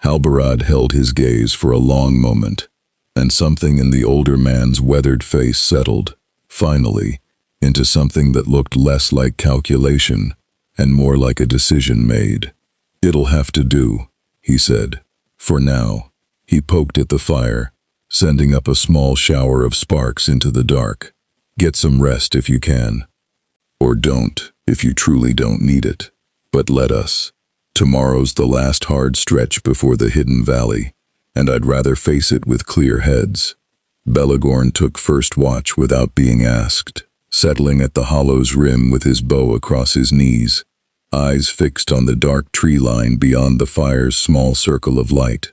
Halbarad held his gaze for a long moment, and something in the older man's weathered face settled, finally, into something that looked less like calculation and more like a decision made. "It'll have to do," he said. "For now." He poked at the fire, sending up a small shower of sparks into the dark. Get some rest if you can. Or don't, if you truly don't need it. But let us. Tomorrow's the last hard stretch before the hidden valley, and I'd rather face it with clear heads. Belagorn took first watch without being asked, settling at the hollow's rim with his bow across his knees, eyes fixed on the dark tree line beyond the fire's small circle of light.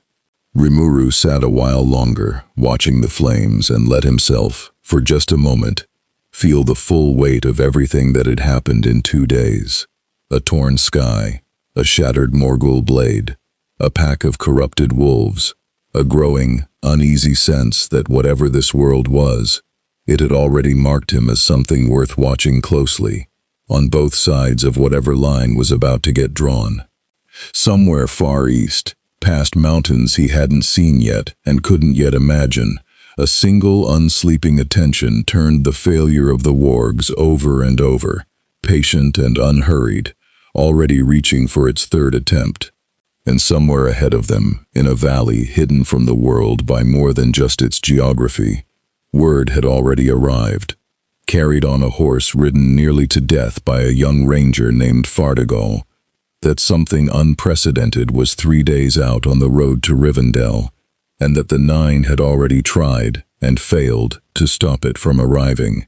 Rimuru sat a while longer, watching the flames, and let himself, for just a moment, feel the full weight of everything that had happened in 2 days. A torn sky, a shattered Morgul blade, a pack of corrupted wolves, a growing, uneasy sense that whatever this world was, it had already marked him as something worth watching closely, on both sides of whatever line was about to get drawn. Somewhere far east, past mountains he hadn't seen yet and couldn't yet imagine, a single unsleeping attention turned the failure of the wargs over and over, patient and unhurried, already reaching for its third attempt. And somewhere ahead of them, in a valley hidden from the world by more than just its geography, word had already arrived, carried on a horse ridden nearly to death by a young ranger named Fardagal, that something unprecedented was 3 days out on the road to Rivendell, and that the Nine had already tried and failed to stop it from arriving.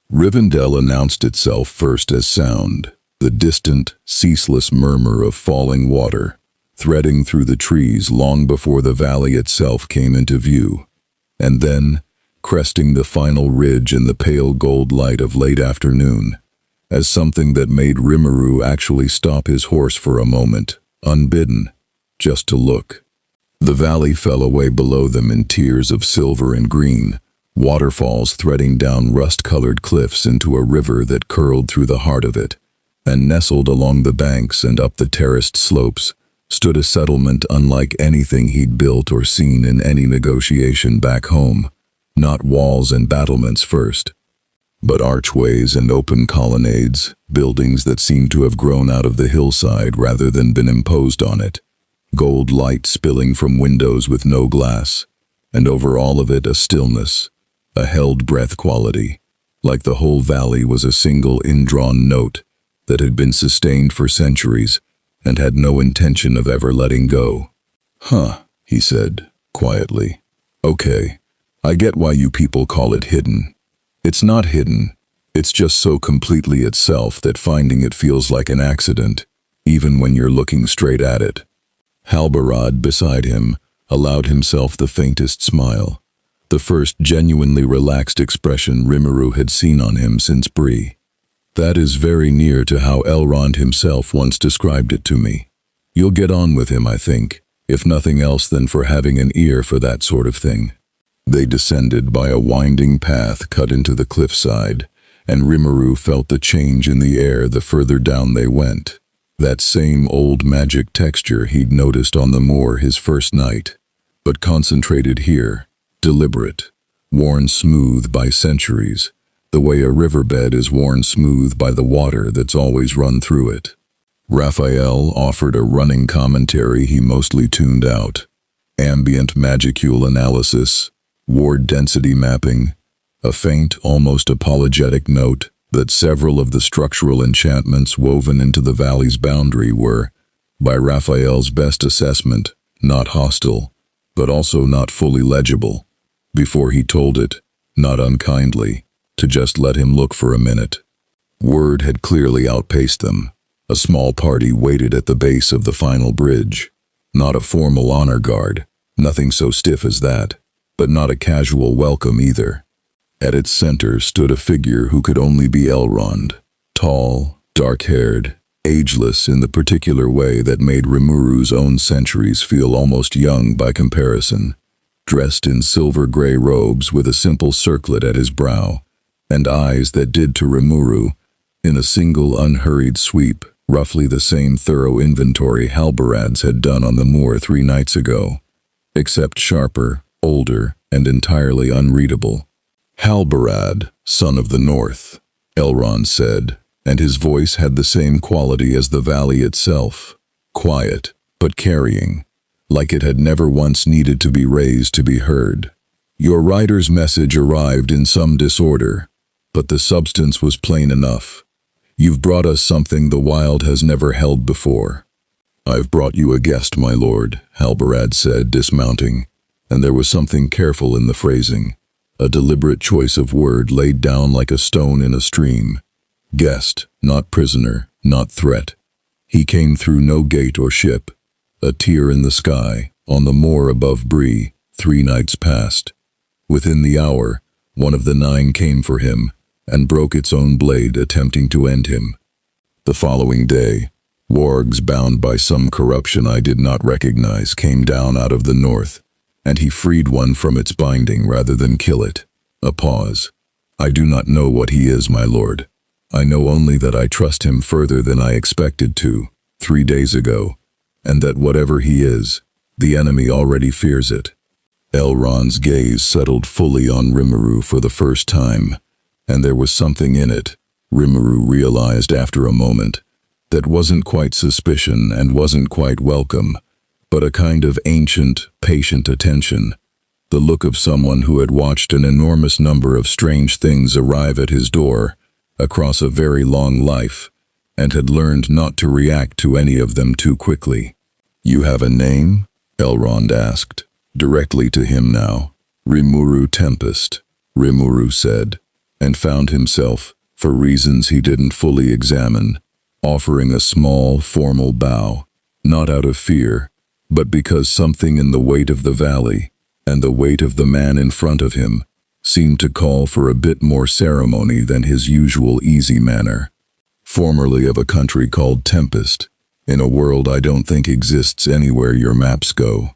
Rivendell announced itself first as sound, the distant, ceaseless murmur of falling water, threading through the trees long before the valley itself came into view, and then, cresting the final ridge in the pale gold light of late afternoon, as something that made Rimuru actually stop his horse for a moment, unbidden, just to look. The valley fell away below them in tiers of silver and green, waterfalls threading down rust-colored cliffs into a river that curled through the heart of it, and nestled along the banks and up the terraced slopes stood a settlement unlike anything he'd built or seen in any negotiation back home. Not walls and battlements first, but archways and open colonnades, buildings that seemed to have grown out of the hillside rather than been imposed on it, gold light spilling from windows with no glass, and over all of it a stillness, a held breath quality, like the whole valley was a single indrawn note that had been sustained for centuries and had no intention of ever letting go. "Huh," he said, quietly. "Okay, I get why you people call it hidden. It's not hidden, it's just so completely itself that finding it feels like an accident, even when you're looking straight at it." Halbarad, beside him, allowed himself the faintest smile, the first genuinely relaxed expression Rimuru had seen on him since Bree. "That is very near to how Elrond himself once described it to me. You'll get on with him, I think, if nothing else than for having an ear for that sort of thing." They descended by a winding path cut into the cliffside, and Rimuru felt the change in the air the further down they went. That same old magic texture he'd noticed on the moor his first night, but concentrated here, deliberate, worn smooth by centuries, the way a riverbed is worn smooth by the water that's always run through it. Raphael offered a running commentary he mostly tuned out, ambient magicule analysis, ward density mapping, a faint, almost apologetic note that several of the structural enchantments woven into the valley's boundary were, by Raphael's best assessment, not hostile, but also not fully legible. Before he told it, not unkindly, to just let him look for a minute. Word had clearly outpaced them. A small party waited at the base of the final bridge. Not a formal honor guard, nothing so stiff as that, but not a casual welcome either. At its center stood a figure who could only be Elrond, tall, dark-haired, ageless in the particular way that made Rimuru's own centuries feel almost young by comparison, dressed in silver-gray robes with a simple circlet at his brow, and eyes that did to Rimuru, in a single unhurried sweep, roughly the same thorough inventory Halbarad's had done on the moor 3 nights ago, except sharper, older, and entirely unreadable. "Halbarad, son of the North," Elrond said, and his voice had the same quality as the valley itself, quiet, but carrying, like it had never once needed to be raised to be heard. Your rider's message arrived in some disorder, but the substance was plain enough. You've brought us something the wild has never held before. I've brought you a guest, my lord, Halbarad said, dismounting, and there was something careful in the phrasing, a deliberate choice of word laid down like a stone in a stream. Guest, not prisoner, not threat. He came through no gate or ship, a tear in the sky, on the moor above Bree, 3 nights past. Within the hour, one of the 9 came for him, and broke its own blade attempting to end him. The following day, wargs bound by some corruption I did not recognize came down out of the north, and he freed one from its binding rather than kill it. A pause. I do not know what he is, my lord. I know only that I trust him further than I expected to, 3 days ago, and that whatever he is, the enemy already fears it. Elrond's gaze settled fully on Rimuru for the first time, and there was something in it, Rimuru realized after a moment, that wasn't quite suspicion and wasn't quite welcome, but a kind of ancient, patient attention, the look of someone who had watched an enormous number of strange things arrive at his door across a very long life, and had learned not to react to any of them too quickly. You have a name? Elrond asked, directly to him now. Rimuru Tempest, Rimuru said, and found himself, for reasons he didn't fully examine, offering a small, formal bow, not out of fear, but because something in the weight of the valley, and the weight of the man in front of him, seemed to call for a bit more ceremony than his usual easy manner. Formerly of a country called Tempest, in a world I don't think exists anywhere your maps go.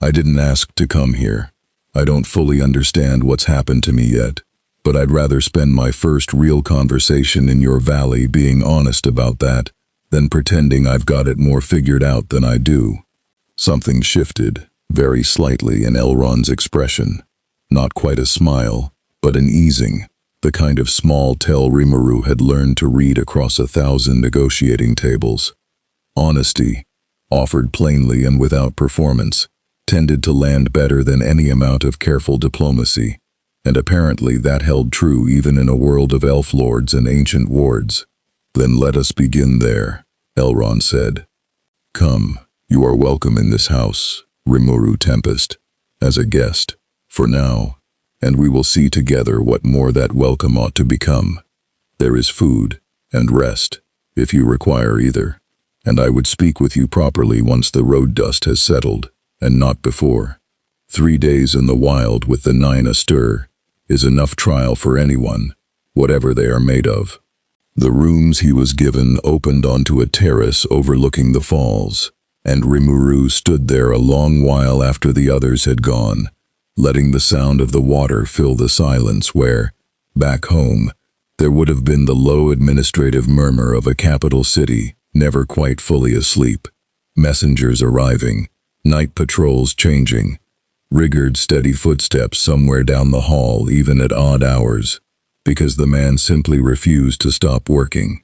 I didn't ask to come here. I don't fully understand what's happened to me yet, but I'd rather spend my first real conversation in your valley being honest about that than pretending I've got it more figured out than I do. Something shifted, very slightly, in Elrond's expression. Not quite a smile, but an easing, the kind of small tell Rimuru had learned to read across 1,000 negotiating tables. Honesty, offered plainly and without performance, tended to land better than any amount of careful diplomacy, and apparently that held true even in a world of elf lords and ancient wards. Then let us begin there, Elrond said. Come, you are welcome in this house, Rimuru Tempest, as a guest, for now, and we will see together what more that welcome ought to become. There is food and rest, if you require either, and I would speak with you properly once the road dust has settled, and not before. 3 days in the wild with the 9 astir is enough trial for anyone, whatever they are made of. The rooms he was given opened onto a terrace overlooking the falls, and Rimuru stood there a long while after the others had gone, letting the sound of the water fill the silence where, back home, there would have been the low administrative murmur of a capital city never quite fully asleep, messengers arriving, night patrols changing, rigged steady footsteps somewhere down the hall even at odd hours, because the man simply refused to stop working.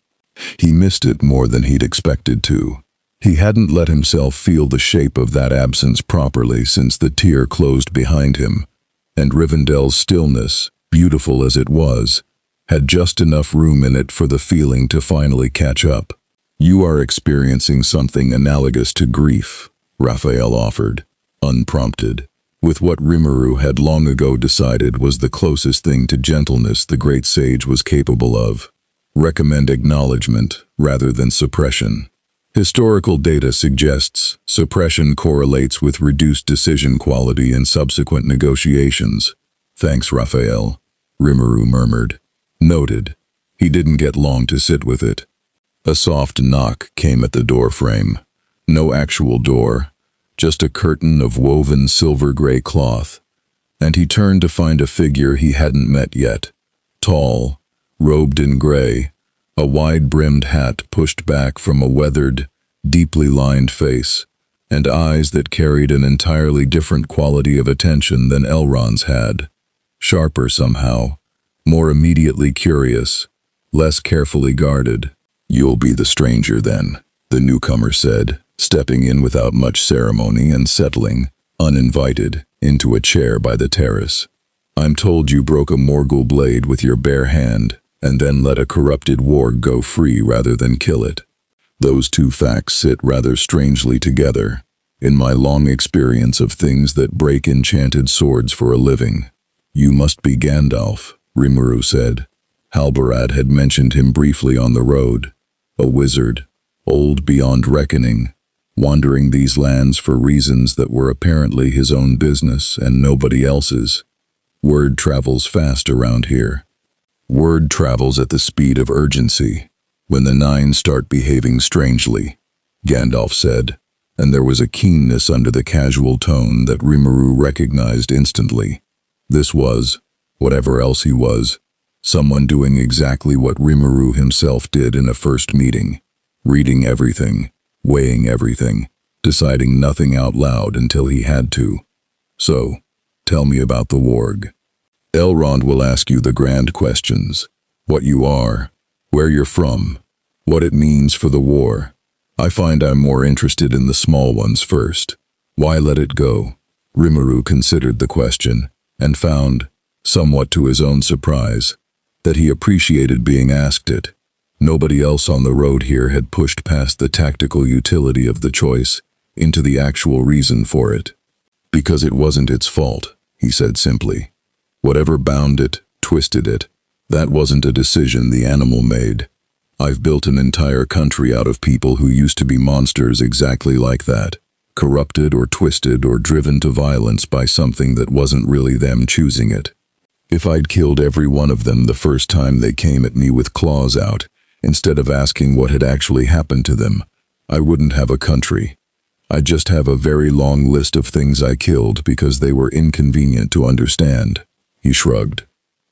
He missed it more than he'd expected to. He hadn't let himself feel the shape of that absence properly since the tier closed behind him, and Rivendell's stillness, beautiful as it was, had just enough room in it for the feeling to finally catch up. You are experiencing something analogous to grief, Raphael offered, unprompted, with what Rimuru had long ago decided was the closest thing to gentleness the great sage was capable of. Recommend acknowledgement rather than suppression. Historical data suggests suppression correlates with reduced decision quality in subsequent negotiations. Thanks, Raphael, Rimuru murmured. Noted. He didn't get long to sit with it. A soft knock came at the door frame. No actual door, just a curtain of woven silver-gray cloth, and he turned to find a figure he hadn't met yet. Tall, robed in gray, a wide-brimmed hat pushed back from a weathered, deeply lined face, and eyes that carried an entirely different quality of attention than Elrond's had. Sharper somehow, more immediately curious, less carefully guarded. You'll be the stranger then, the newcomer said, stepping in without much ceremony and settling, uninvited, into a chair by the terrace. I'm told you broke a Morgul blade with your bare hand, and then let a corrupted warg go free rather than kill it. Those two facts sit rather strangely together, in my long experience of things that break enchanted swords for a living. You must be Gandalf, Rimuru said. Halbarad had mentioned him briefly on the road. A wizard, old beyond reckoning, wandering these lands for reasons that were apparently his own business and nobody else's. Word travels fast around here. Word travels at the speed of urgency, when the Nine start behaving strangely, Gandalf said, and there was a keenness under the casual tone that Rimuru recognized instantly. This was, whatever else he was, someone doing exactly what Rimuru himself did in a first meeting, reading everything, weighing everything, deciding nothing out loud until he had to. So, tell me about the warg. Elrond will ask you the grand questions. What you are, where you're from, what it means for the war. I find I'm more interested in the small ones first. Why let it go? Rimuru considered the question, and found, somewhat to his own surprise, that he appreciated being asked it. Nobody else on the road here had pushed past the tactical utility of the choice into the actual reason for it. Because it wasn't its fault, he said simply. Whatever bound it, twisted it, that wasn't a decision the animal made. I've built an entire country out of people who used to be monsters exactly like that, corrupted or twisted or driven to violence by something that wasn't really them choosing it. If I'd killed every one of them the first time they came at me with claws out, instead of asking what had actually happened to them, I wouldn't have a country. I'd just have a very long list of things I killed because they were inconvenient to understand. He shrugged.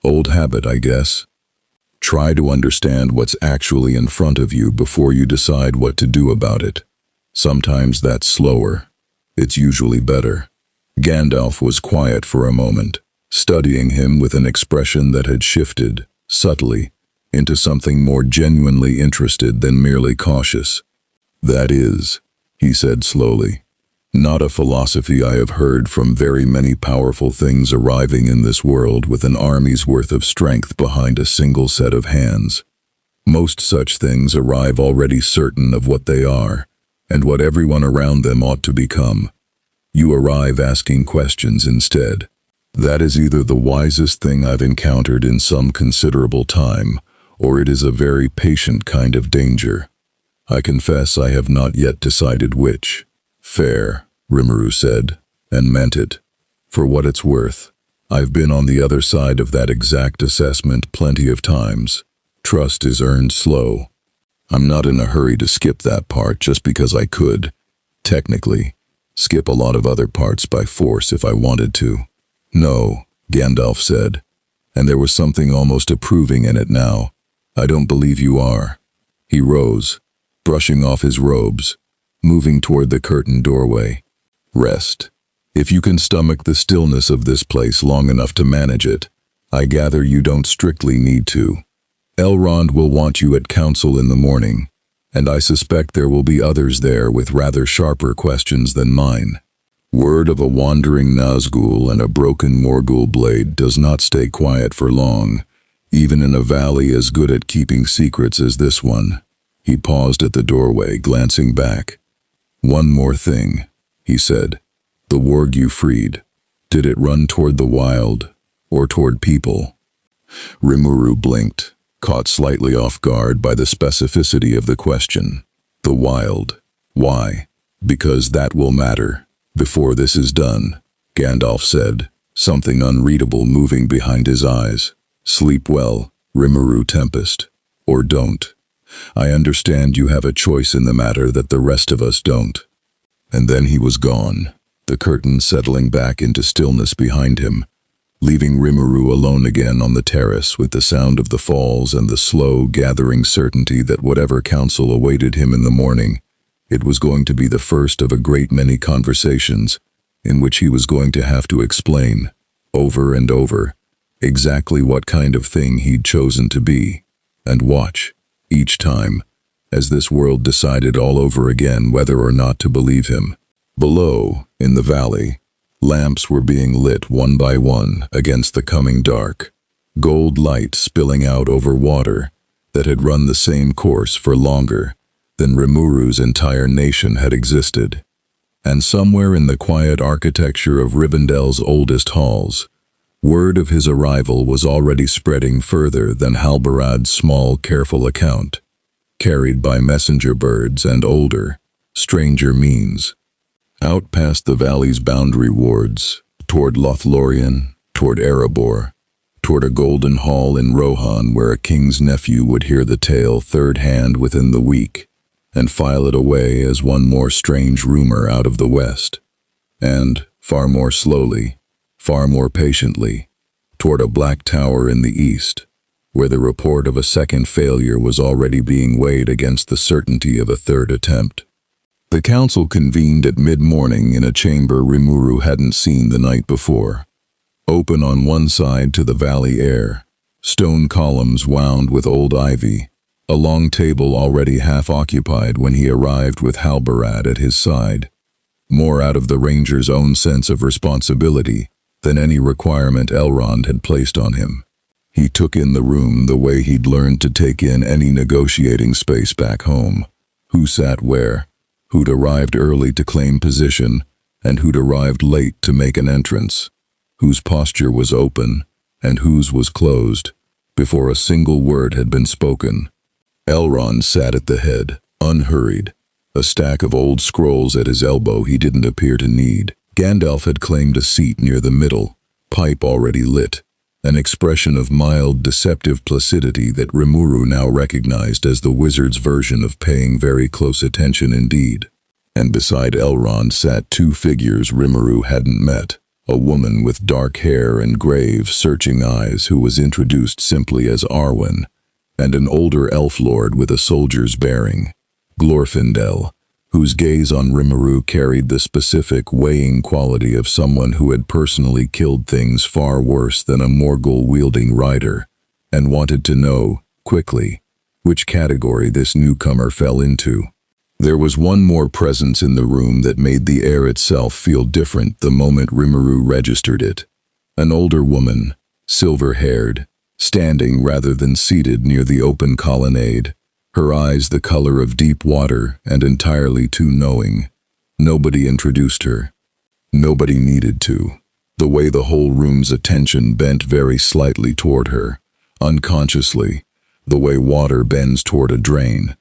Old habit, I guess. Try to understand what's actually in front of you before you decide what to do about it. Sometimes that's slower. It's usually better. Gandalf was quiet for a moment, studying him with an expression that had shifted, subtly, into something more genuinely interested than merely cautious. That is, he said slowly, not a philosophy I have heard from very many powerful things arriving in this world with an army's worth of strength behind a single set of hands. Most such things arrive already certain of what they are, and what everyone around them ought to become. You arrive asking questions instead. That is either the wisest thing I've encountered in some considerable time, or it is a very patient kind of danger. I confess I have not yet decided which. Fair, Rimuru said, and meant it. For what it's worth, I've been on the other side of that exact assessment plenty of times. Trust is earned slow. I'm not in a hurry to skip that part just because I could, technically, skip a lot of other parts by force if I wanted to. No, Gandalf said, and there was something almost approving in it now. I don't believe you are. He rose, brushing off his robes, moving toward the curtained doorway. Rest. If you can stomach the stillness of this place long enough to manage it, I gather you don't strictly need to. Elrond will want you at council in the morning, and I suspect there will be others there with rather sharper questions than mine. Word of a wandering Nazgul and a broken Morgul blade does not stay quiet for long, even in a valley as good at keeping secrets as this one. He paused at the doorway, glancing back. One more thing, he said. The warg you freed, did it run toward the wild, or toward people? Rimuru blinked, caught slightly off guard by the specificity of the question. The wild. Why? Because that will matter. Before this is done, Gandalf said, something unreadable moving behind his eyes. Sleep well, Rimuru Tempest. Or don't. I understand you have a choice in the matter that the rest of us don't. And then he was gone, the curtain settling back into stillness behind him, leaving Rimuru alone again on the terrace with the sound of the falls and the slow gathering certainty that whatever counsel awaited him in the morning, it was going to be the first of a great many conversations in which he was going to have to explain, over and over, exactly what kind of thing he'd chosen to be, and watch, each time, as this world decided all over again whether or not to believe him. Below, in the valley, Lamps were being lit one by one against the coming dark, gold light spilling out over water that had run the same course for longer than Rimuru's entire nation had existed. And somewhere in the quiet architecture of Rivendell's oldest halls, word of his arrival was already spreading further than Halbarad's small, careful account, carried by messenger birds and older, stranger means. Out past the valley's boundary wards, toward Lothlorien, toward Erebor, toward a golden hall in Rohan where a king's nephew would hear the tale third hand within the week, and file it away as one more strange rumor out of the west. And, far more slowly, far more patiently, toward a black tower in the east, where the report of a second failure was already being weighed against the certainty of a third attempt. The council convened at mid-morning in a chamber Rimuru hadn't seen the night before. Open on one side to the valley air, stone columns wound with old ivy, a long table already half occupied when he arrived with Halbarad at his side. More out of the ranger's own sense of responsibility than any requirement Elrond had placed on him. He took in the room the way he'd learned to take in any negotiating space back home. Who sat where, who'd arrived early to claim position, and who'd arrived late to make an entrance, whose posture was open, and whose was closed, before a single word had been spoken. Elrond sat at the head, unhurried, a stack of old scrolls at his elbow he didn't appear to need. Gandalf had claimed a seat near the middle, pipe already lit, an expression of mild, deceptive placidity that Rimuru now recognized as the wizard's version of paying very close attention indeed. And beside Elrond sat two figures Rimuru hadn't met, a woman with dark hair and grave, searching eyes who was introduced simply as Arwen, and an older elf lord with a soldier's bearing, Glorfindel, whose gaze on Rimuru carried the specific, weighing quality of someone who had personally killed things far worse than a Morgul-wielding rider, and wanted to know, quickly, which category this newcomer fell into. There was one more presence in the room that made the air itself feel different the moment Rimuru registered it. An older woman, silver-haired, standing rather than seated near the open colonnade, her eyes the color of deep water and entirely too knowing. Nobody introduced her. Nobody needed to. The way the whole room's attention bent very slightly toward her, unconsciously, the way water bends toward a drain,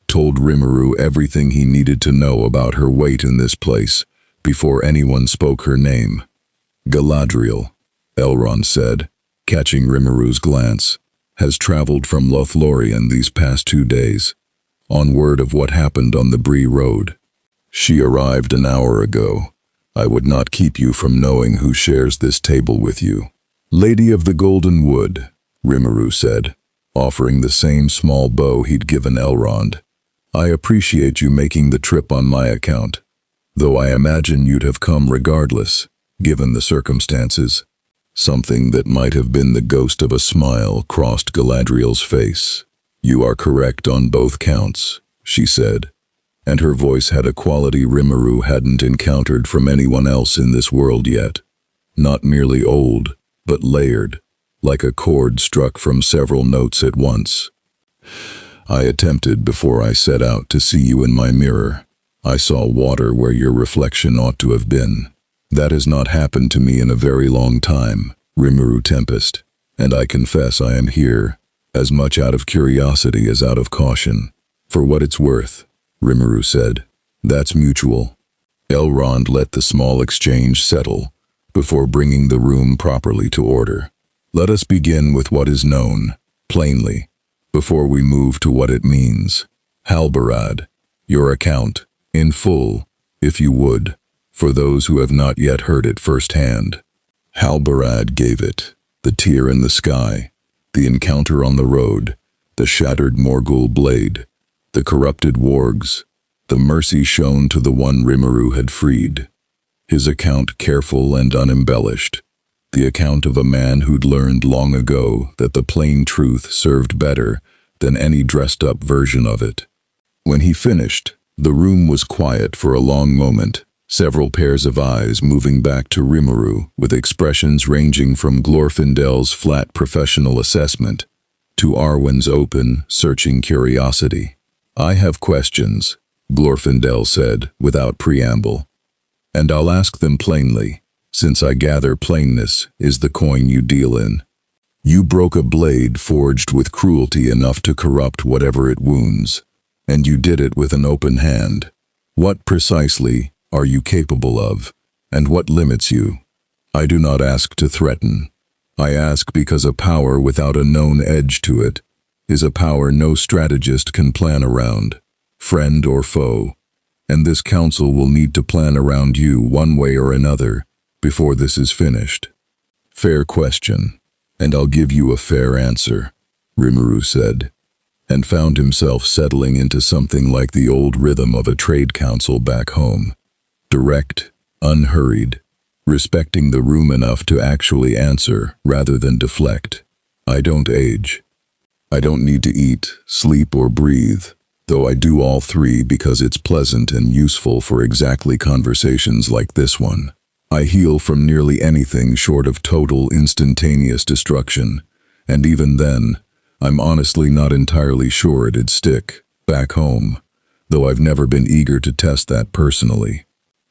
told Rimuru everything he needed to know about her weight in this place before anyone spoke her name. Galadriel, Elrond said, catching Rimuru's glance, has traveled from Lothlorien these past 2 days, on word of what happened on the Bree road. She arrived an hour ago. I would not keep you from knowing who shares this table with you. Lady of the Golden Wood, Rimuru said, offering the same small bow he'd given Elrond. I appreciate you making the trip on my account, though I imagine you'd have come regardless, given the circumstances. Something that might have been the ghost of a smile crossed Galadriel's face. You are correct on both counts, she said, and her voice had a quality Rimuru hadn't encountered from anyone else in this world yet. Not merely old, but layered, like a chord struck from several notes at once. I attempted before I set out to see you in my mirror. I saw water where your reflection ought to have been. That has not happened to me in a very long time, Rimuru Tempest, and I confess I am here, as much out of curiosity as out of caution. For what it's worth, Rimuru said. That's mutual. Elrond let the small exchange settle, before bringing the room properly to order. Let us begin with what is known, plainly, before we move to what it means. Halbarad, your account, in full, if you would, for those who have not yet heard it firsthand. Halbarad gave it, the tear in the sky, the encounter on the road, the shattered Morgul blade, the corrupted wargs, the mercy shown to the one Rimuru had freed. His account careful and unembellished, the account of a man who'd learned long ago that the plain truth served better than any dressed-up version of it. When he finished, the room was quiet for a long moment, several pairs of eyes moving back to Rimuru with expressions ranging from Glorfindel's flat professional assessment to Arwen's open, searching curiosity. "I have questions," Glorfindel said without preamble, "and I'll ask them plainly, since I gather plainness is the coin you deal in. You broke a blade forged with cruelty enough to corrupt whatever it wounds, and you did it with an open hand. What precisely are you capable of, and what limits you? I do not ask to threaten. I ask because a power without a known edge to it is a power no strategist can plan around, friend or foe, and this council will need to plan around you one way or another before this is finished." "Fair question, and I'll give you a fair answer," Rimuru said, and found himself settling into something like the old rhythm of a trade council back home. Direct, unhurried, respecting the room enough to actually answer rather than deflect. "I don't age. I don't need to eat, sleep, or breathe, though I do all three because it's pleasant and useful for exactly conversations like this one. I heal from nearly anything short of total instantaneous destruction, and even then, I'm honestly not entirely sure it'd stick back home, though I've never been eager to test that personally.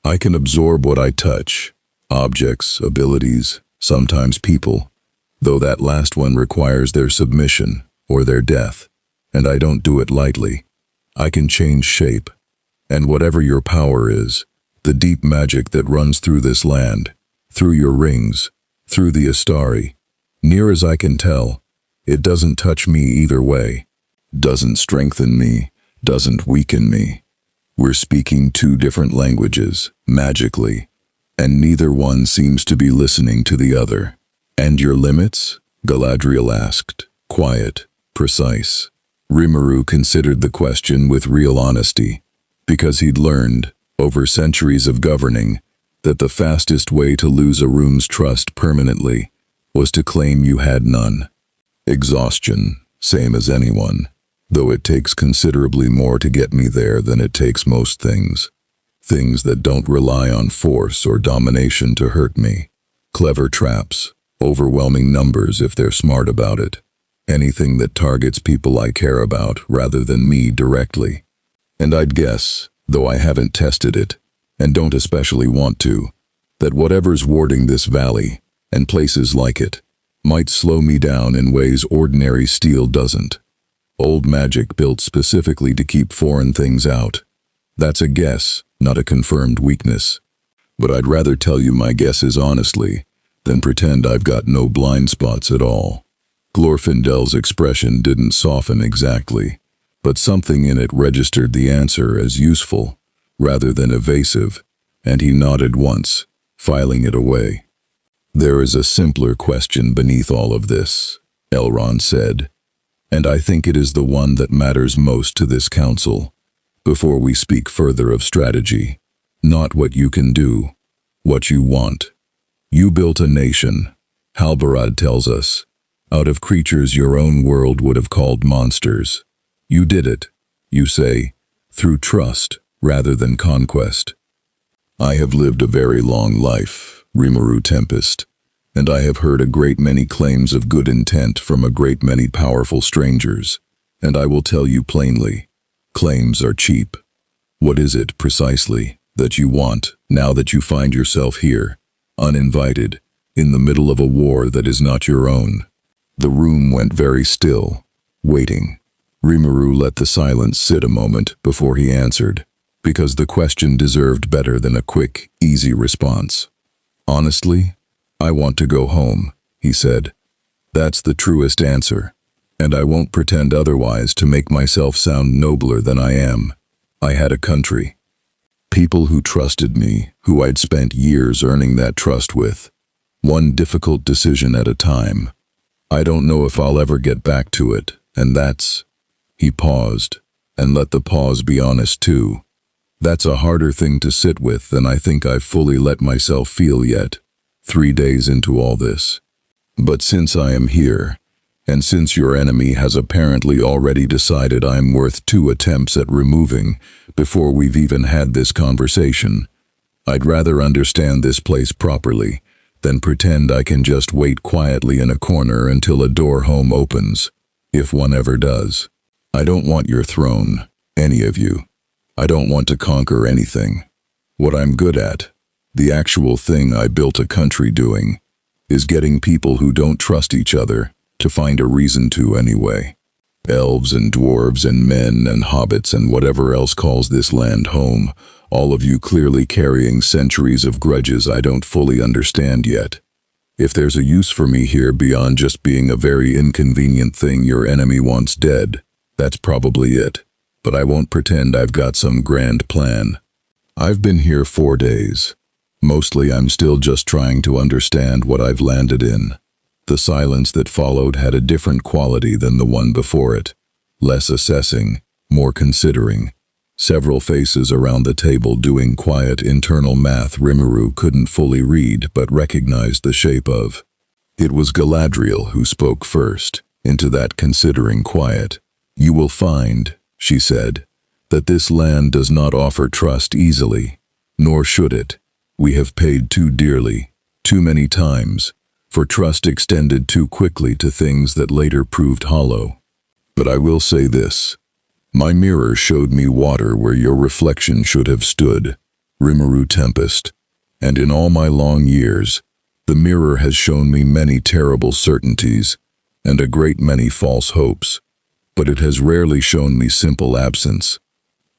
I can absorb what I touch, objects, abilities, sometimes people, though that last one requires their submission or their death, and I don't do it lightly. I can change shape, and whatever your power is, the deep magic that runs through this land, through your rings, through the Astari, near as I can tell, it doesn't touch me either way, doesn't strengthen me, doesn't weaken me. We're speaking two different languages, magically, and neither one seems to be listening to the other." "And your limits?" Galadriel asked, quiet, precise. Rimuru considered the question with real honesty, because he'd learned, over centuries of governing, that the fastest way to lose a room's trust permanently was to claim you had none. Exhaustion, same as anyone, though it takes considerably more to get me there than it takes most things. Things that don't rely on force or domination to hurt me. Clever traps, overwhelming numbers if they're smart about it. Anything that targets people I care about rather than me directly. And I'd guess, though I haven't tested it, and don't especially want to, that whatever's warding this valley, and places like it, might slow me down in ways ordinary steel doesn't. Old magic built specifically to keep foreign things out. That's a guess, not a confirmed weakness. But I'd rather tell you my guesses honestly, than pretend I've got no blind spots at all. Glorfindel's expression didn't soften exactly, but something in it registered the answer as useful, rather than evasive, and he nodded once, filing it away. "There is a simpler question beneath all of this," Elrond said, "and I think it is the one that matters most to this council. Before we speak further of strategy, not what you can do, what you want. You built a nation, Halbarad tells us, out of creatures your own world would have called monsters. You did it, you say, through trust rather than conquest. I have lived a very long life, Rimuru Tempest, and I have heard a great many claims of good intent from a great many powerful strangers, and I will tell you plainly, claims are cheap. What is it, precisely, that you want now that you find yourself here, uninvited, in the middle of a war that is not your own?" The room went very still, waiting. Rimuru let the silence sit a moment before he answered, because the question deserved better than a quick, easy response. "Honestly, I want to go home," he said. "That's the truest answer, and I won't pretend otherwise to make myself sound nobler than I am. I had a country. People who trusted me, who I'd spent years earning that trust with. One difficult decision at a time. I don't know if I'll ever get back to it, and that's..." He paused, and let the pause be honest too. "That's a harder thing to sit with than I think I've fully let myself feel yet, 3 days into all this. But since I am here, and since your enemy has apparently already decided I'm worth 2 attempts at removing before we've even had this conversation, I'd rather understand this place properly than pretend I can just wait quietly in a corner until a door home opens, if one ever does. I don't want your throne, any of you. I don't want to conquer anything. What I'm good at, the actual thing I built a country doing, is getting people who don't trust each other to find a reason to anyway. Elves and dwarves and men and hobbits and whatever else calls this land home, all of you clearly carrying centuries of grudges I don't fully understand yet. If there's a use for me here beyond just being a very inconvenient thing your enemy wants dead, that's probably it. But I won't pretend I've got some grand plan. I've been here 4 days. Mostly I'm still just trying to understand what I've landed in. The silence that followed had a different quality than the one before it. Less assessing, more considering. Several faces around the table doing quiet internal math Rimuru couldn't fully read but recognized the shape of. It was Galadriel who spoke first, into that considering quiet. "You will find," she said, "that this land does not offer trust easily, nor should it. We have paid too dearly, too many times, for trust extended too quickly to things that later proved hollow. But I will say this. My mirror showed me water where your reflection should have stood, Rimuru Tempest, and in all my long years, the mirror has shown me many terrible certainties and a great many false hopes, but it has rarely shown me simple absence.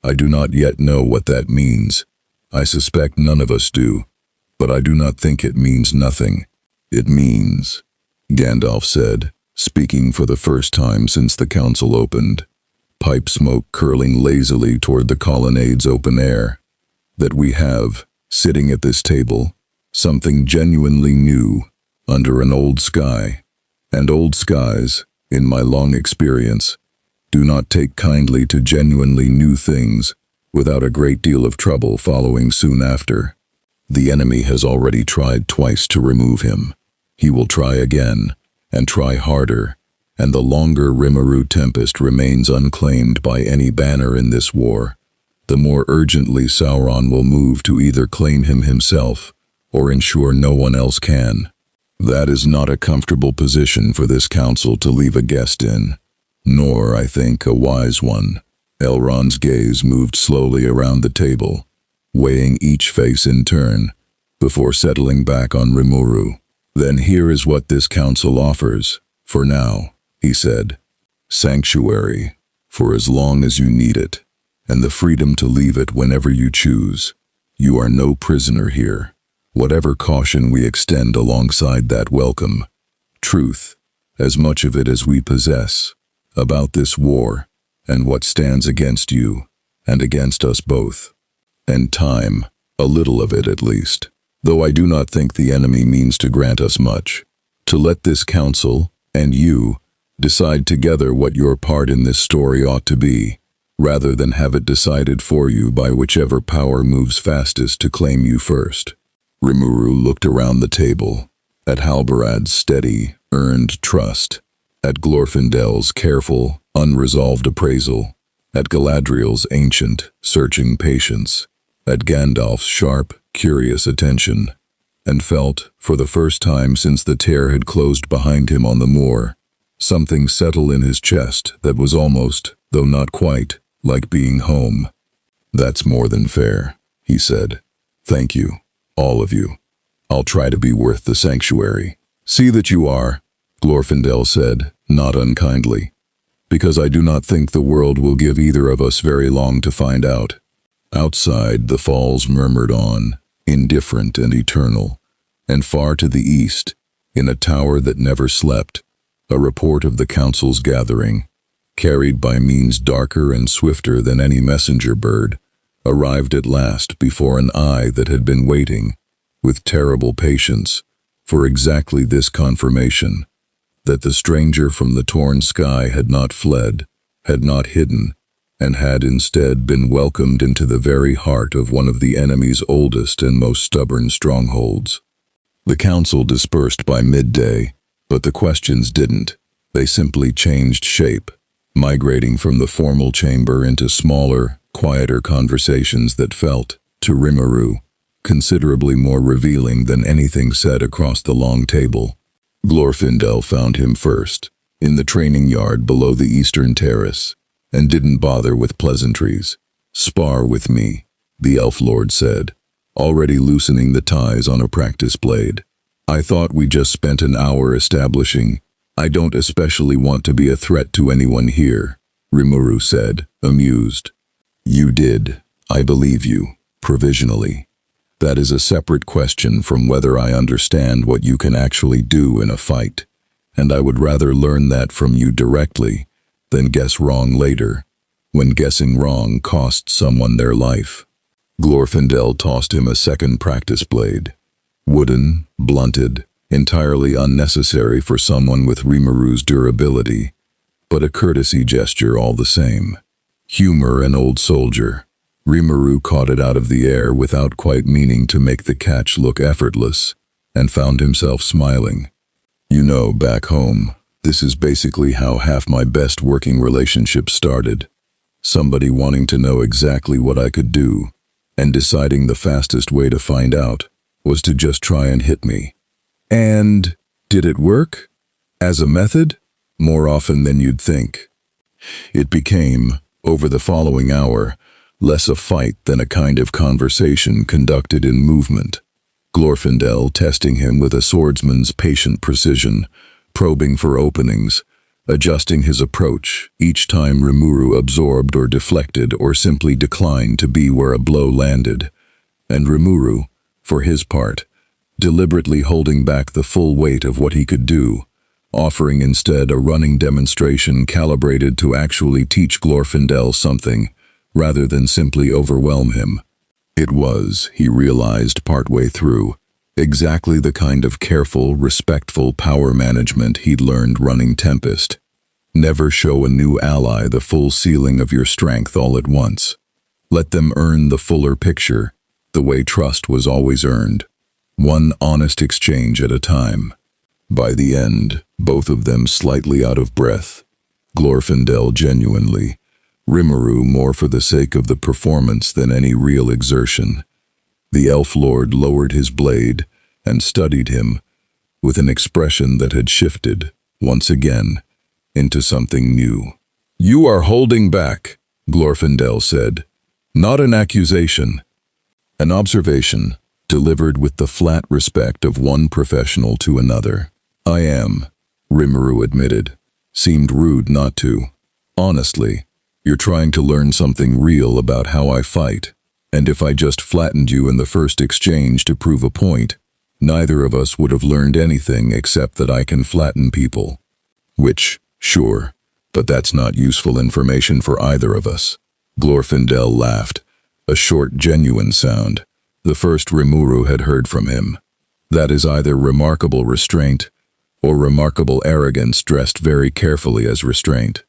I do not yet know what that means. I suspect none of us do, but I do not think it means nothing. It means," Gandalf said, speaking for the first time since the council opened, pipe smoke curling lazily toward the colonnade's open air, "that we have, sitting at this table, something genuinely new, under an old sky. And old skies, in my long experience, do not take kindly to genuinely new things, without a great deal of trouble following soon after. The enemy has already tried twice to remove him. He will try again, and try harder, and the longer Rimuru Tempest remains unclaimed by any banner in this war, the more urgently Sauron will move to either claim him himself, or ensure no one else can. That is not a comfortable position for this council to leave a guest in, nor, I think, a wise one." Elrond's gaze moved slowly around the table, weighing each face in turn, before settling back on Rimuru. "Then here is what this council offers, for now," he said. "Sanctuary, for as long as you need it, and the freedom to leave it whenever you choose. You are no prisoner here. Whatever caution we extend alongside that welcome. Truth, as much of it as we possess, about this war, and what stands against you, and against us both. And time, a little of it at least, though I do not think the enemy means to grant us much. To let this council, and you, decide together what your part in this story ought to be, rather than have it decided for you by whichever power moves fastest to claim you first." Rimuru looked around the table, at Halbarad's steady, earned trust, at Glorfindel's careful, unresolved appraisal, at Galadriel's ancient, searching patience, at Gandalf's sharp, curious attention, and felt, for the first time since the tear had closed behind him on the moor, something settle in his chest that was almost, though not quite, like being home. "That's more than fair," he said. "Thank you, all of you. I'll try to be worth the sanctuary." "See that you are," Glorfindel said, not unkindly, "because I do not think the world will give either of us very long to find out." Outside, the falls murmured on, indifferent and eternal, and far to the east, in a tower that never slept, a report of the council's gathering, carried by means darker and swifter than any messenger bird, arrived at last before an eye that had been waiting, with terrible patience, for exactly this confirmation, that the stranger from the torn sky had not fled, had not hidden, and had instead been welcomed into the very heart of one of the enemy's oldest and most stubborn strongholds. The council dispersed by midday, but the questions didn't. They simply changed shape, migrating from the formal chamber into smaller, quieter conversations that felt, to Rimuru, considerably more revealing than anything said across the long table. Glorfindel found him first, in the training yard below the eastern terrace, and didn't bother with pleasantries. "Spar with me," the elf lord said, already loosening the ties on a practice blade. "I thought we just spent an hour establishing. I don't especially want to be a threat to anyone here," Rimuru said, amused. "You did. I believe you, provisionally. That is a separate question from whether I understand what you can actually do in a fight, and I would rather learn that from you directly than guess wrong later, when guessing wrong costs someone their life." Glorfindel tossed him a second practice blade. Wooden, blunted, entirely unnecessary for someone with Rimuru's durability, but a courtesy gesture all the same. Humor an old soldier. Rimuru caught it out of the air without quite meaning to make the catch look effortless, and found himself smiling. "You know, back home, this is basically how half my best working relationships started. Somebody wanting to know exactly what I could do, and deciding the fastest way to find out was to just try and hit me. And did it work? As a method? More often than you'd think. It became, over the following hour, less a fight than a kind of conversation conducted in movement. Glorfindel testing him with a swordsman's patient precision, probing for openings, adjusting his approach each time Rimuru absorbed or deflected or simply declined to be where a blow landed, and Rimuru, for his part, deliberately holding back the full weight of what he could do, offering instead a running demonstration calibrated to actually teach Glorfindel something, rather than simply overwhelm him. It was, he realized partway through, exactly the kind of careful, respectful power management he'd learned running Tempest. Never show a new ally the full ceiling of your strength all at once. Let them earn the fuller picture, the way trust was always earned. One honest exchange at a time. By the end, both of them slightly out of breath. Glorfindel genuinely, Rimuru more for the sake of the performance than any real exertion. The elf lord lowered his blade and studied him, with an expression that had shifted, once again, into something new. "You are holding back," Glorfindel said. "Not an accusation. An observation, delivered with the flat respect of one professional to another." "I am," Rimuru admitted. Seemed rude not to. "Honestly, you're trying to learn something real about how I fight, and if I just flattened you in the first exchange to prove a point, neither of us would have learned anything except that I can flatten people. Which, sure, but that's not useful information for either of us." Glorfindel laughed, a short, genuine sound, the first Rimuru had heard from him. That is either remarkable restraint or remarkable arrogance dressed very carefully as restraint.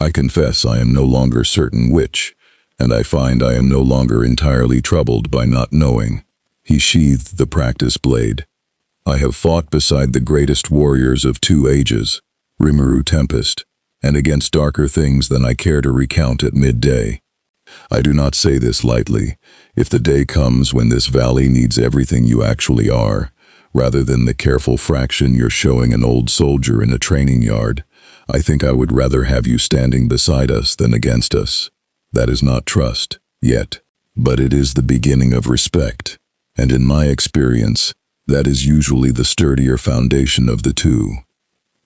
"I confess I am no longer certain which, and I find I am no longer entirely troubled by not knowing." He sheathed the practice blade. "I have fought beside the greatest warriors of 2 ages, Rimuru Tempest, and against darker things than I care to recount at midday. I do not say this lightly. If the day comes when this valley needs everything you actually are, rather than the careful fraction you're showing an old soldier in a training yard, I think I would rather have you standing beside us than against us. That is not trust, yet, but it is the beginning of respect, and in my experience, that is usually the sturdier foundation of the two."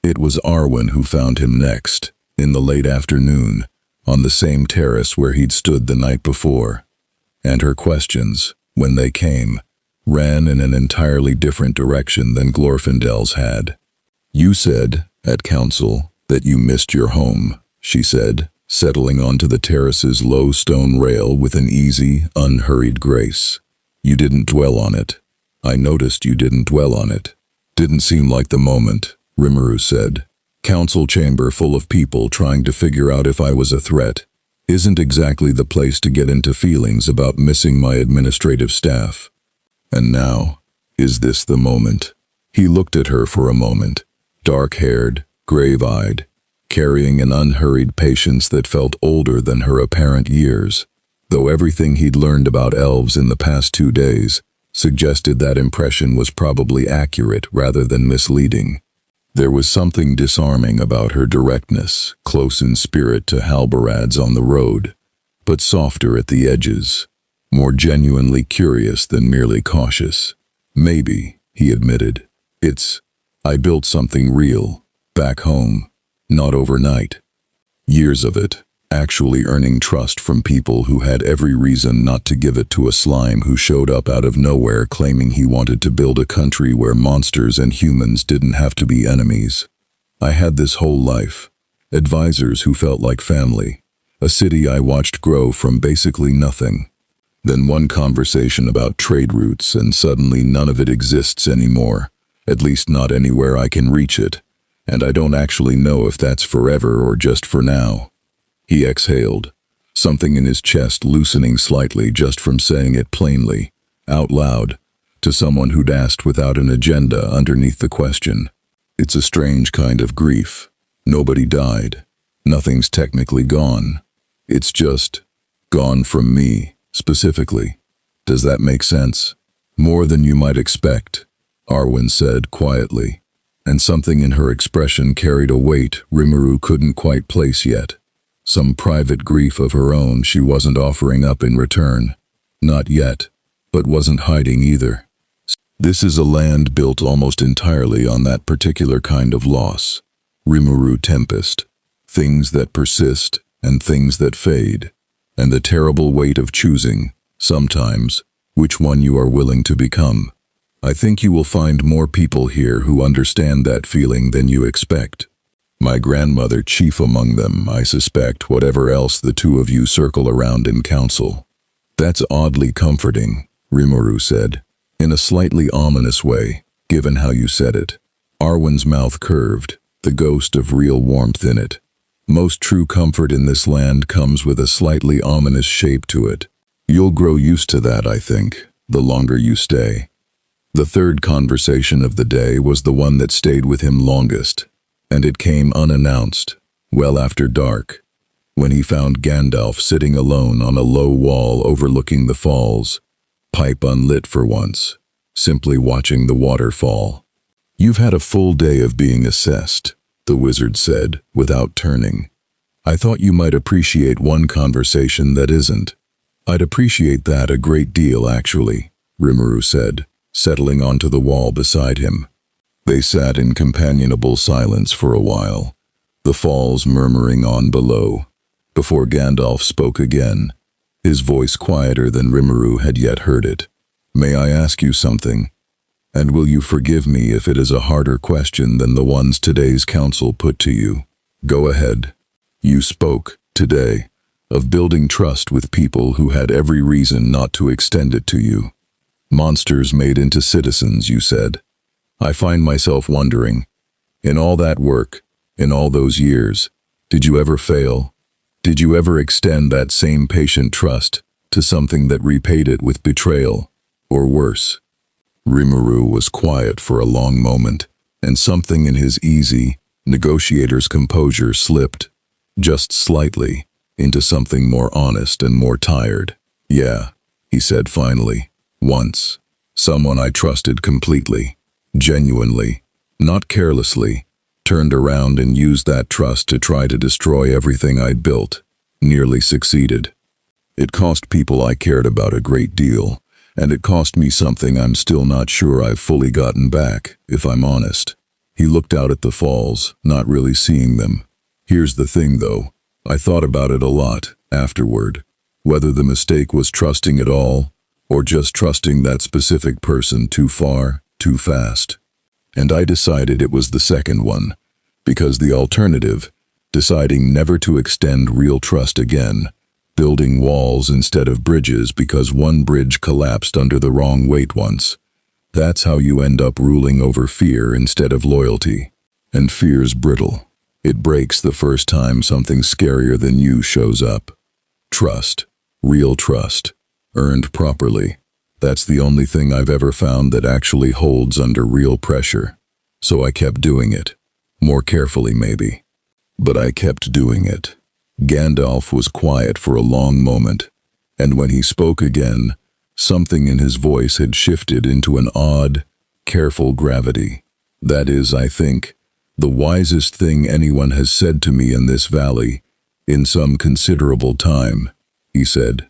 It was Arwen who found him next, in the late afternoon, on the same terrace where he'd stood the night before, and her questions, when they came, ran in an entirely different direction than Glorfindel's had. "You said, at council, that you missed your home," she said, settling onto the terrace's low stone rail with an easy, unhurried grace. "You didn't dwell on it. I noticed you didn't dwell on it." "Didn't seem like the moment," Rimuru said. "Council chamber full of people trying to figure out if I was a threat isn't exactly the place to get into feelings about missing my administrative staff. And now, is this the moment?" He looked at her for a moment, dark-haired, grave-eyed, carrying an unhurried patience that felt older than her apparent years. though everything he'd learned about elves in the past 2 days suggested that impression was probably accurate rather than misleading. There was something disarming about her directness, close in spirit to halberds on the road, but softer at the edges, more genuinely curious than merely cautious. Maybe, he admitted, I built something real, back home, not overnight. Years of it, actually earning trust from people who had every reason not to give it to a slime who showed up out of nowhere claiming he wanted to build a country where monsters and humans didn't have to be enemies. I had this whole life, advisors who felt like family, a city I watched grow from basically nothing. Then one conversation about trade routes and suddenly none of it exists anymore, at least not anywhere I can reach it, and I don't actually know if that's forever or just for now. He exhaled, something in his chest loosening slightly just from saying it plainly, out loud, to someone who'd asked without an agenda underneath the question. It's a strange kind of grief. Nobody died. Nothing's technically gone. It's just gone from me, specifically. Does that make sense? More than you might expect, Arwen said quietly, and something in her expression carried a weight Rimuru couldn't quite place yet. Some private grief of her own she wasn't offering up in return. Not yet, but wasn't hiding either. This is a land built almost entirely on that particular kind of loss. Rimuru Tempest. Things that persist and things that fade. And the terrible weight of choosing, sometimes, which one you are willing to become. I think you will find more people here who understand that feeling than you expect. My grandmother chief among them, I suspect, whatever else the two of you circle around in council. That's oddly comforting, Rimuru said, in a slightly ominous way, given how you said it. Arwen's mouth curved, the ghost of real warmth in it. Most true comfort in this land comes with a slightly ominous shape to it. You'll grow used to that, I think, the longer you stay. The third conversation of the day was the one that stayed with him longest. And it came unannounced, well after dark, when he found Gandalf sitting alone on a low wall overlooking the falls, pipe unlit for once, simply watching the waterfall. You've had a full day of being assessed, the wizard said, without turning. I thought you might appreciate one conversation that isn't. I'd appreciate that a great deal, actually, Rimuru said, settling onto the wall beside him. They sat in companionable silence for a while, the falls murmuring on below, before Gandalf spoke again, his voice quieter than Rimuru had yet heard it. May I ask you something? And will you forgive me if it is a harder question than the ones today's council put to you? Go ahead. You spoke, today, of building trust with people who had every reason not to extend it to you. Monsters made into citizens, you said. I find myself wondering, in all that work, in all those years, did you ever fail? Did you ever extend that same patient trust to something that repaid it with betrayal, or worse? Rimuru was quiet for a long moment, and something in his easy, negotiator's composure slipped, just slightly, into something more honest and more tired. Yeah, he said finally, once. Someone I trusted completely. Genuinely, not carelessly, turned around and used that trust to try to destroy everything I'd built. Nearly succeeded. It cost people I cared about a great deal, and it cost me something I'm still not sure I've fully gotten back, if I'm honest. He looked out at the falls, not really seeing them. Here's the thing, though. I thought about it a lot, afterward. Whether the mistake was trusting it all, or just trusting that specific person too far, too fast. And I decided it was the second one, because the alternative, deciding never to extend real trust again, building walls instead of bridges because one bridge collapsed under the wrong weight once, that's how you end up ruling over fear instead of loyalty. And fear's brittle. It breaks the first time something scarier than you shows up. Trust, real trust, earned properly. That's the only thing I've ever found that actually holds under real pressure. So I kept doing it. More carefully, maybe. But I kept doing it. Gandalf was quiet for a long moment, And when he spoke again, something in his voice had shifted into an odd, careful gravity. "That is, I think, the wisest thing anyone has said to me in this valley, in some considerable time," he said.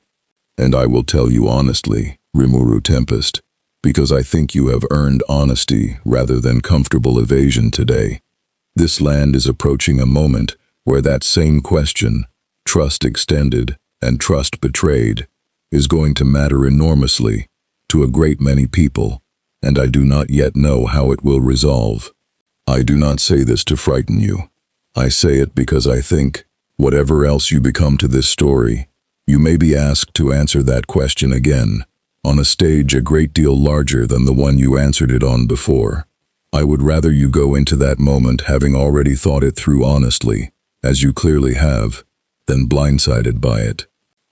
"And I will tell you honestly, Rimuru Tempest, because I think you have earned honesty rather than comfortable evasion today. This land is approaching a moment where that same question, trust extended and trust betrayed, is going to matter enormously to a great many people, and I do not yet know how it will resolve. I do not say this to frighten you. I say it because I think, whatever else you become to this story, you may be asked to answer that question again, on a stage a great deal larger than the one you answered it on before. I would rather you go into that moment having already thought it through honestly, as you clearly have, than blindsided by it."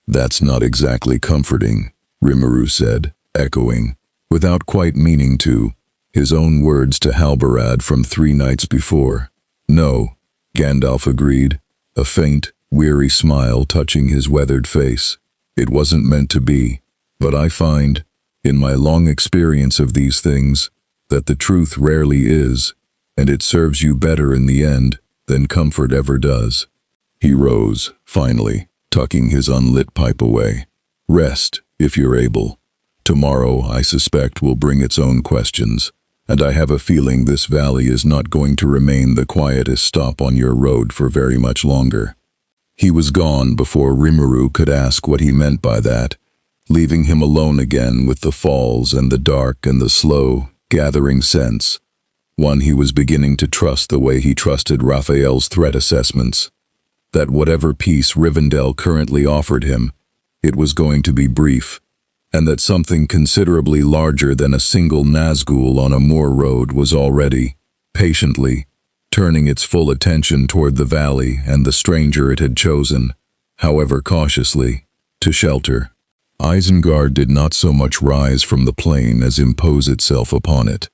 "That's not exactly comforting," Rimuru said, echoing, without quite meaning to, his own words to Halbarad from 3 nights before. "No," Gandalf agreed, a faint, weary smile touching his weathered face. "It wasn't meant to be. But I find, in my long experience of these things, that the truth rarely is, and it serves you better in the end than comfort ever does." He rose, finally, tucking his unlit pipe away. "Rest, if you're able. Tomorrow, I suspect, will bring its own questions, and I have a feeling this valley is not going to remain the quietest stop on your road for very much longer." He was gone before Rimuru could ask what he meant by that, leaving him alone again with the falls and the dark and the slow, gathering sense, one he was beginning to trust the way he trusted Raphael's threat assessments, that whatever peace Rivendell currently offered him, it was going to be brief, and that something considerably larger than a single Nazgul on a moor road was already, patiently, turning its full attention toward the valley and the stranger it had chosen, however cautiously, to shelter. Isengard did not so much rise from the plain as impose itself upon it,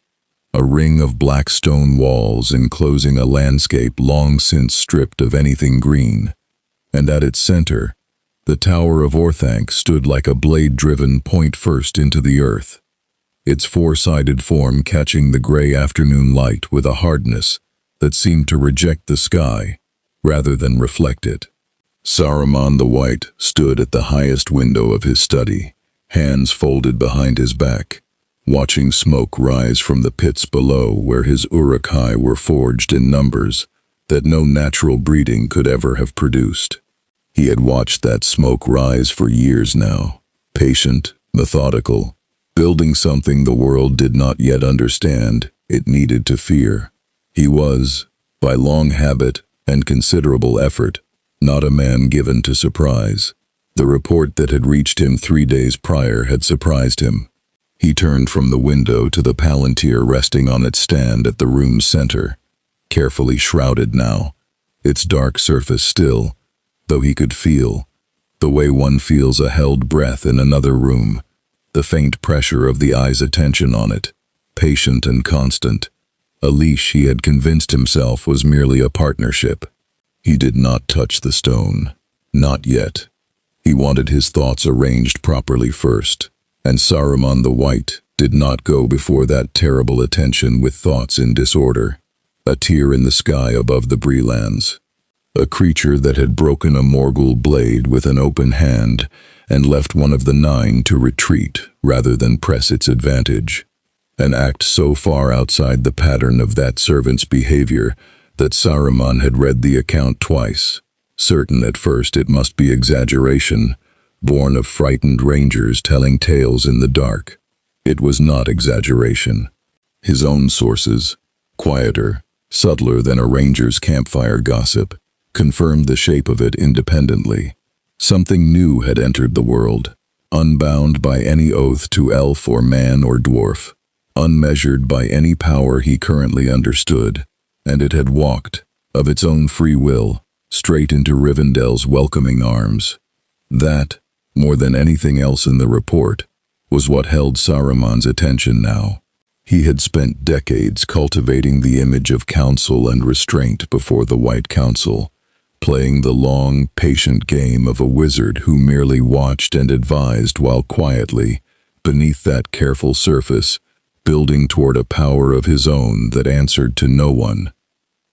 a ring of black stone walls enclosing a landscape long since stripped of anything green, and at its center, the Tower of Orthanc stood like a blade driven point first into the earth, its four-sided form catching the gray afternoon light with a hardness that seemed to reject the sky rather than reflect it. Saruman the White stood at the highest window of his study, hands folded behind his back, watching smoke rise from the pits below where his Uruk-hai were forged in numbers that no natural breeding could ever have produced. He had watched that smoke rise for years now, patient, methodical, building something the world did not yet understand it needed to fear. He was, by long habit and considerable effort, not a man given to surprise. The report that had reached him 3 days prior had surprised him. He turned from the window to the palantir resting on its stand at the room's center, carefully shrouded now, its dark surface still, though he could feel, the way one feels a held breath in another room, the faint pressure of the eye's attention on it, patient and constant. A leash he had convinced himself was merely a partnership. He did not touch the stone. Not yet. He wanted his thoughts arranged properly first, and Saruman the White did not go before that terrible attention with thoughts in disorder. A tear in the sky above the Bree-lands. A creature that had broken a Morgul blade with an open hand and left one of the 9 to retreat rather than press its advantage. An act so far outside the pattern of that servant's behavior that Saruman had read the account twice, certain at first it must be exaggeration, born of frightened rangers telling tales in the dark. It was not exaggeration. His own sources, quieter, subtler than a ranger's campfire gossip, confirmed the shape of it independently. Something new had entered the world, unbound by any oath to elf or man or dwarf, unmeasured by any power he currently understood, and it had walked, of its own free will, straight into Rivendell's welcoming arms. That, more than anything else in the report, was what held Saruman's attention now. He had spent decades cultivating the image of counsel and restraint before the White Council, playing the long, patient game of a wizard who merely watched and advised while quietly, beneath that careful surface, building toward a power of his own that answered to no one.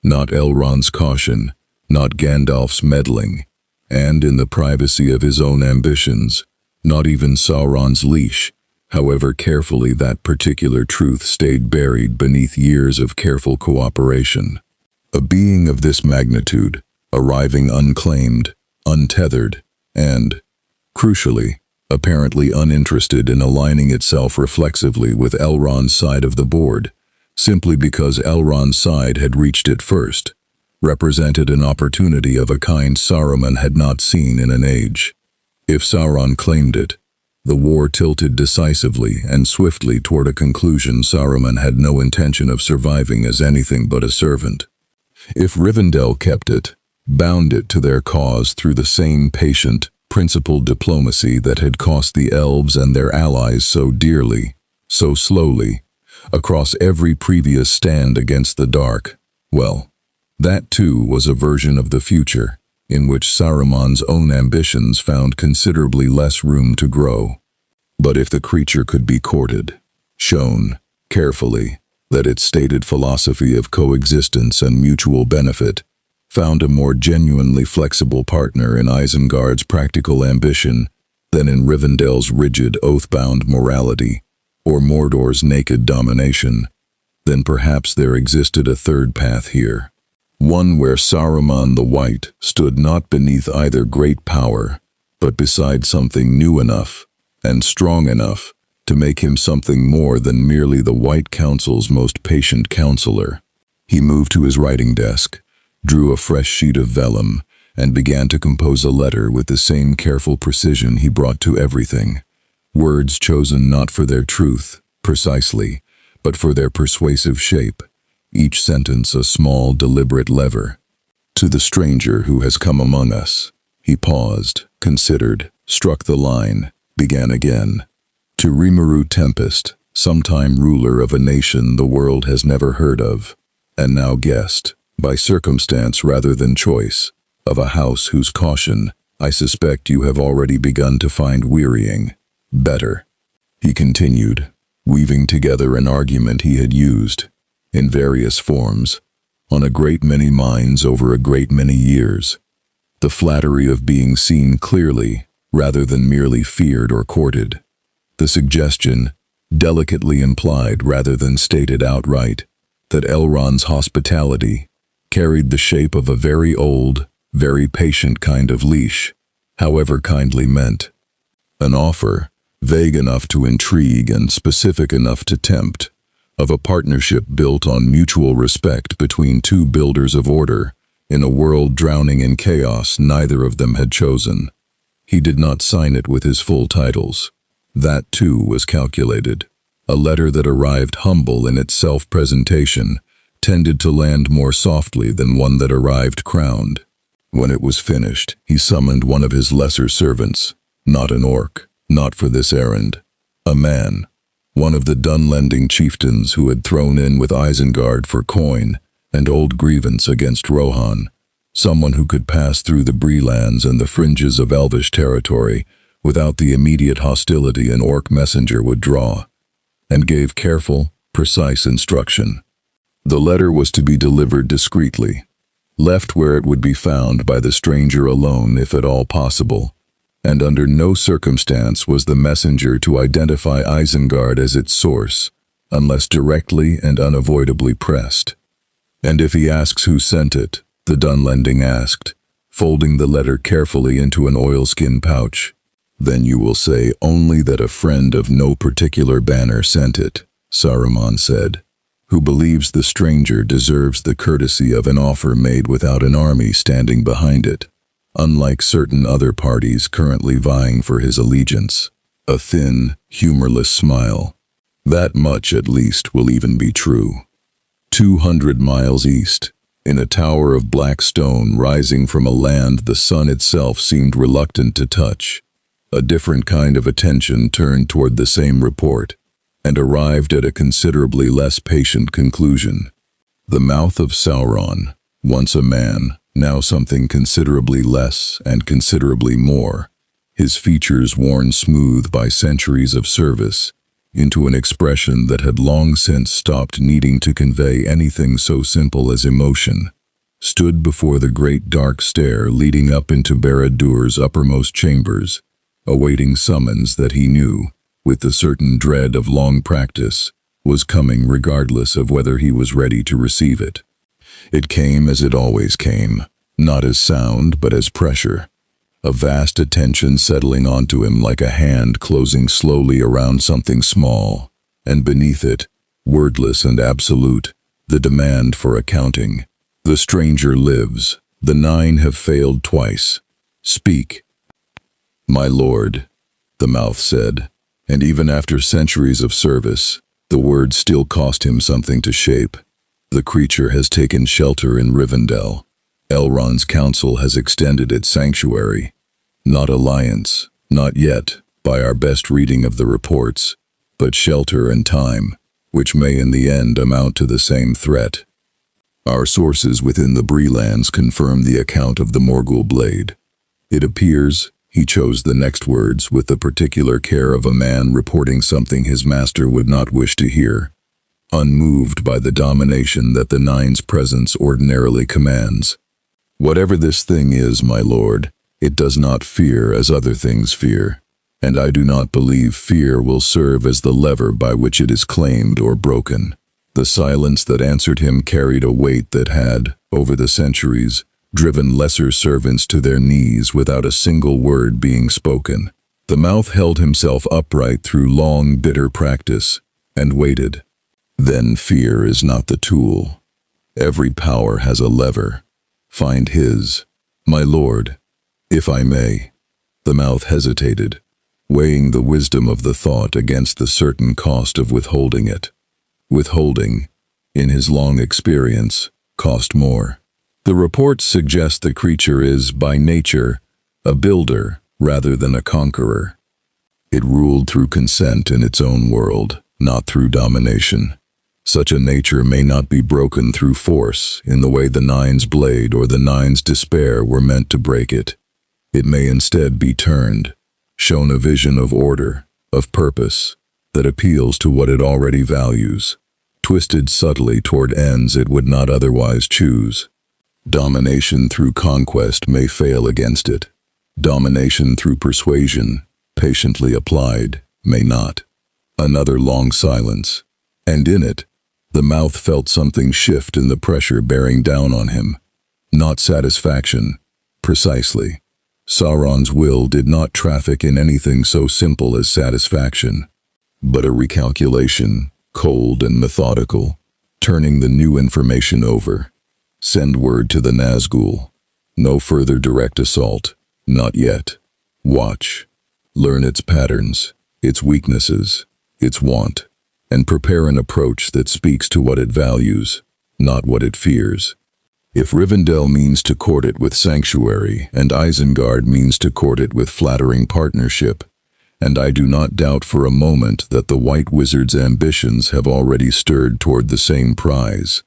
Not Elrond's caution, not Gandalf's meddling, and in the privacy of his own ambitions, not even Sauron's leash, however carefully that particular truth stayed buried beneath years of careful cooperation. A being of this magnitude, arriving unclaimed, untethered, and, crucially, apparently uninterested in aligning itself reflexively with Elrond's side of the board, simply because Elrond's side had reached it first, represented an opportunity of a kind Saruman had not seen in an age. If Sauron claimed it, the war tilted decisively and swiftly toward a conclusion Saruman had no intention of surviving as anything but a servant. If Rivendell kept it, bound it to their cause through the same patient, principled diplomacy that had cost the elves and their allies so dearly, so slowly, across every previous stand against the dark, well, that too was a version of the future, in which Saruman's own ambitions found considerably less room to grow. But if the creature could be courted, shown, carefully, that its stated philosophy of coexistence and mutual benefit found a more genuinely flexible partner in Isengard's practical ambition than in Rivendell's rigid oath-bound morality, or Mordor's naked domination, then perhaps there existed a third path here. One where Saruman the White stood not beneath either great power, but beside something new enough and strong enough to make him something more than merely the White Council's most patient counselor. He moved to his writing desk, drew a fresh sheet of vellum, and began to compose a letter with the same careful precision he brought to everything. Words chosen not for their truth, precisely, but for their persuasive shape, each sentence a small, deliberate lever. To the stranger who has come among us, he paused, considered, struck the line, began again. To Rimuru Tempest, sometime ruler of a nation the world has never heard of, and now guest, by circumstance rather than choice, of a house whose caution, I suspect you have already begun to find wearying. Better, he continued, weaving together an argument he had used, in various forms, on a great many minds over a great many years. The flattery of being seen clearly, rather than merely feared or courted. The suggestion, delicately implied rather than stated outright, that Elrond's hospitality carried the shape of a very old, very patient kind of leash, however kindly meant. An offer, vague enough to intrigue and specific enough to tempt, of a partnership built on mutual respect between two builders of order, in a world drowning in chaos neither of them had chosen. He did not sign it with his full titles. That too was calculated. A letter that arrived humble in its self-presentation tended to land more softly than one that arrived crowned. When it was finished, he summoned one of his lesser servants, not an orc, not for this errand, a man, one of the Dunlending chieftains who had thrown in with Isengard for coin and old grievance against Rohan, someone who could pass through the Bree-lands and the fringes of Elvish territory without the immediate hostility an orc messenger would draw, and gave careful, precise instruction. The letter was to be delivered discreetly, left where it would be found by the stranger alone if at all possible, and under no circumstance was the messenger to identify Isengard as its source, unless directly and unavoidably pressed. And if he asks who sent it, the Dunlending asked, folding the letter carefully into an oilskin pouch, then you will say only that a friend of no particular banner sent it, Saruman said, who believes the stranger deserves the courtesy of an offer made without an army standing behind it, unlike certain other parties currently vying for his allegiance. A thin, humorless smile. That much at least will even be true. 200 miles east, in a tower of black stone rising from a land the sun itself seemed reluctant to touch, a different kind of attention turned toward the same report, and arrived at a considerably less patient conclusion. The mouth of Sauron, once a man, Now something considerably less and considerably more, his features worn smooth by centuries of service, into an expression that had long since stopped needing to convey anything so simple as emotion, stood before the great dark stair leading up into Barad-dûr's uppermost chambers, awaiting summons that he knew, with the certain dread of long practice, was coming regardless of whether he was ready to receive it. It came as it always came, not as sound but as pressure, a vast attention settling onto him like a hand closing slowly around something small, and beneath it, wordless and absolute, the demand for accounting. The stranger lives. The 9 have failed twice. Speak. My lord, the mouth said, and even after centuries of service, the words still cost him something to shape. The creature has taken shelter in Rivendell. Elrond's council has extended its sanctuary. Not alliance, not yet, by our best reading of the reports, but shelter and time, which may in the end amount to the same threat. Our sources within the Bree-lands confirm the account of the Morgul blade. It appears, he chose the next words with the particular care of a man reporting something his master would not wish to hear, unmoved by the domination that the 9's presence ordinarily commands. Whatever this thing is, my lord, it does not fear as other things fear, and I do not believe fear will serve as the lever by which it is claimed or broken. The silence that answered him carried a weight that had, over the centuries, driven lesser servants to their knees without a single word being spoken. The mouth held himself upright through long, bitter practice, and waited. Then fear is not the tool. Every power has a lever. Find his. My lord, if I may. The mouth hesitated, weighing the wisdom of the thought against the certain cost of withholding it. Withholding, in his long experience, cost more. The reports suggest the creature is, by nature, a builder rather than a conqueror. It ruled through consent in its own world, not through domination. Such a nature may not be broken through force in the way the 9's blade or the 9's despair were meant to break it. It may instead be turned, shown a vision of order, of purpose, that appeals to what it already values, twisted subtly toward ends it would not otherwise choose. Domination through conquest may fail against it. Domination through persuasion, patiently applied, may not. Another long silence, and in it, the mouth felt something shift in the pressure bearing down on him. Not satisfaction, precisely. Sauron's will did not traffic in anything so simple as satisfaction, but a recalculation, cold and methodical, turning the new information over. Send word to the Nazgul. No further direct assault, not yet. Watch. Learn its patterns, its weaknesses, its want, and prepare an approach that speaks to what it values, not what it fears. If Rivendell means to court it with sanctuary, and Isengard means to court it with flattering partnership, and I do not doubt for a moment that the White Wizard's ambitions have already stirred toward the same prize,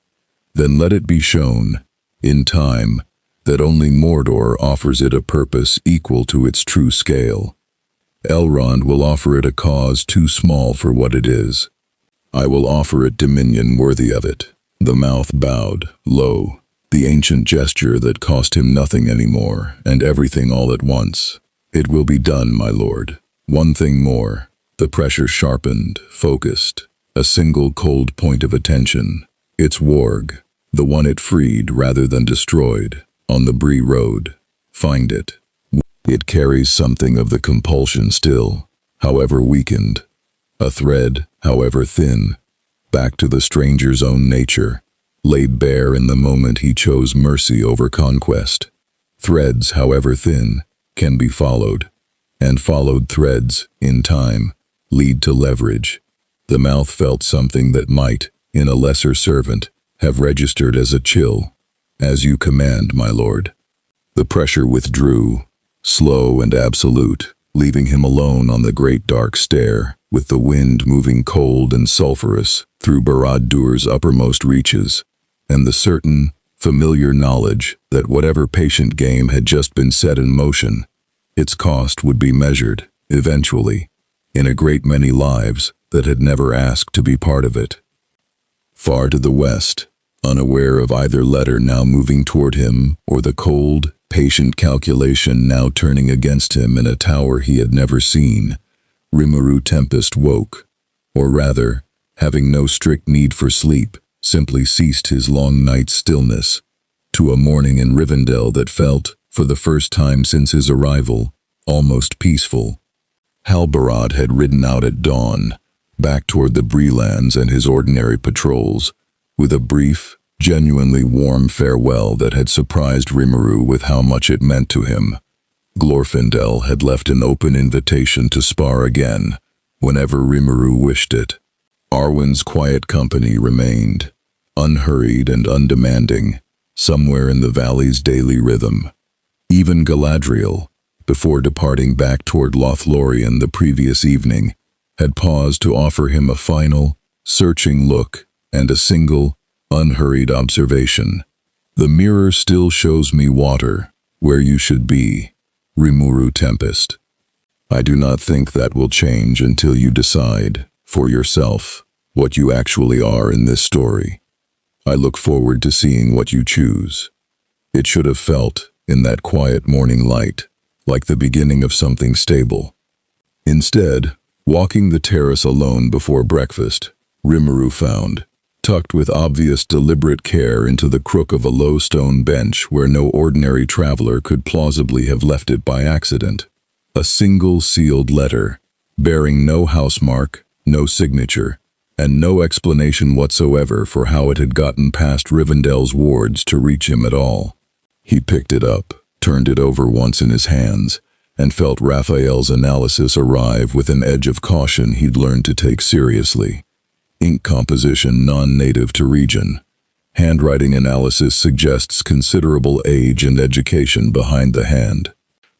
then let it be shown, in time, that only Mordor offers it a purpose equal to its true scale. Elrond will offer it a cause too small for what it is. I will offer it dominion worthy of it. The mouth bowed, low, the ancient gesture that cost him nothing anymore, and everything all at once. It will be done, my lord. One thing more. The pressure sharpened, focused, a single cold point of attention. Its warg, the one it freed rather than destroyed, on the Bree road. Find it. It carries something of the compulsion still, however weakened. A thread, however thin, back to the stranger's own nature, laid bare in the moment he chose mercy over conquest. Threads, however thin, can be followed, and followed threads, in time, lead to leverage. The mouth felt something that might, in a lesser servant, have registered as a chill. As you command, my lord. The pressure withdrew, slow and absolute, leaving him alone on the great dark stair, with the wind moving cold and sulphurous through Barad-dûr's uppermost reaches, and the certain, familiar knowledge that whatever patient game had just been set in motion, its cost would be measured, eventually, in a great many lives that had never asked to be part of it. Far to the west, unaware of either letter now moving toward him or the cold, patient calculation now turning against him in a tower he had never seen, Rimuru Tempest woke, or rather, having no strict need for sleep, simply ceased his long night's stillness, to a morning in Rivendell that felt, for the first time since his arrival, almost peaceful. Halbarad had ridden out at dawn, back toward the Bree-lands and his ordinary patrols, with a brief, genuinely warm farewell that had surprised Rimuru with how much it meant to him. Glorfindel had left an open invitation to spar again, whenever Rimuru wished it. Arwen's quiet company remained, unhurried and undemanding, somewhere in the valley's daily rhythm. Even Galadriel, before departing back toward Lothlorien the previous evening, had paused to offer him a final, searching look and a single, unhurried observation. "The mirror still shows me water, where you should be, Rimuru Tempest. I do not think that will change until you decide, for yourself, what you actually are in this story. I look forward to seeing what you choose." It should have felt, in that quiet morning light, like the beginning of something stable. Instead, walking the terrace alone before breakfast, Rimuru found, tucked with obvious deliberate care into the crook of a low stone bench where no ordinary traveler could plausibly have left it by accident, a single sealed letter, bearing no housemark, no signature, and no explanation whatsoever for how it had gotten past Rivendell's wards to reach him at all. He picked it up, turned it over once in his hands, and felt Raphael's analysis arrive with an edge of caution he'd learned to take seriously. Ink composition non-native to region. Handwriting analysis suggests considerable age and education behind the hand.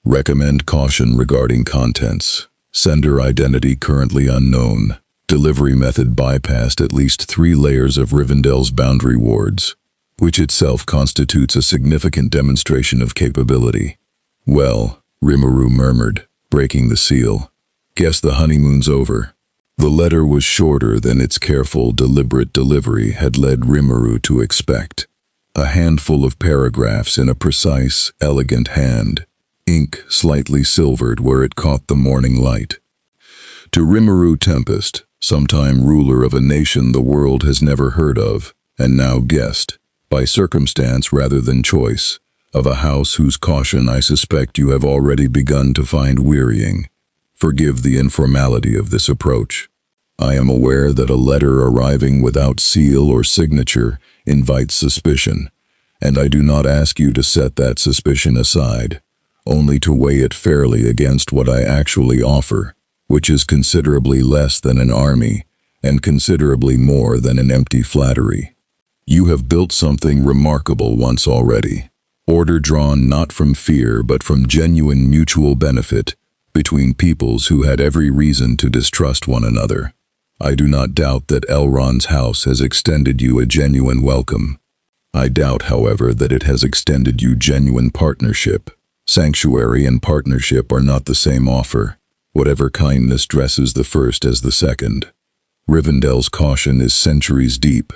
Recommend caution regarding contents. Sender identity currently unknown. Delivery method bypassed at least 3 layers of Rivendell's boundary wards, which itself constitutes a significant demonstration of capability. "Well," Rimuru murmured, breaking the seal. "Guess the honeymoon's over." The letter was shorter than its careful, deliberate delivery had led Rimuru to expect. A handful of paragraphs in a precise, elegant hand, ink slightly silvered where it caught the morning light. To Rimuru Tempest, sometime ruler of a nation the world has never heard of, and now guest, by circumstance rather than choice, of a house whose caution I suspect you have already begun to find wearying. Forgive the informality of this approach. I am aware that a letter arriving without seal or signature invites suspicion, and I do not ask you to set that suspicion aside, only to weigh it fairly against what I actually offer, which is considerably less than an army, and considerably more than an empty flattery. You have built something remarkable once already, order drawn not from fear but from genuine mutual benefit, between peoples who had every reason to distrust one another. I do not doubt that Elrond's house has extended you a genuine welcome. I doubt, however, that it has extended you genuine partnership. Sanctuary and partnership are not the same offer, whatever kindness dresses the first as the second. Rivendell's caution is centuries deep,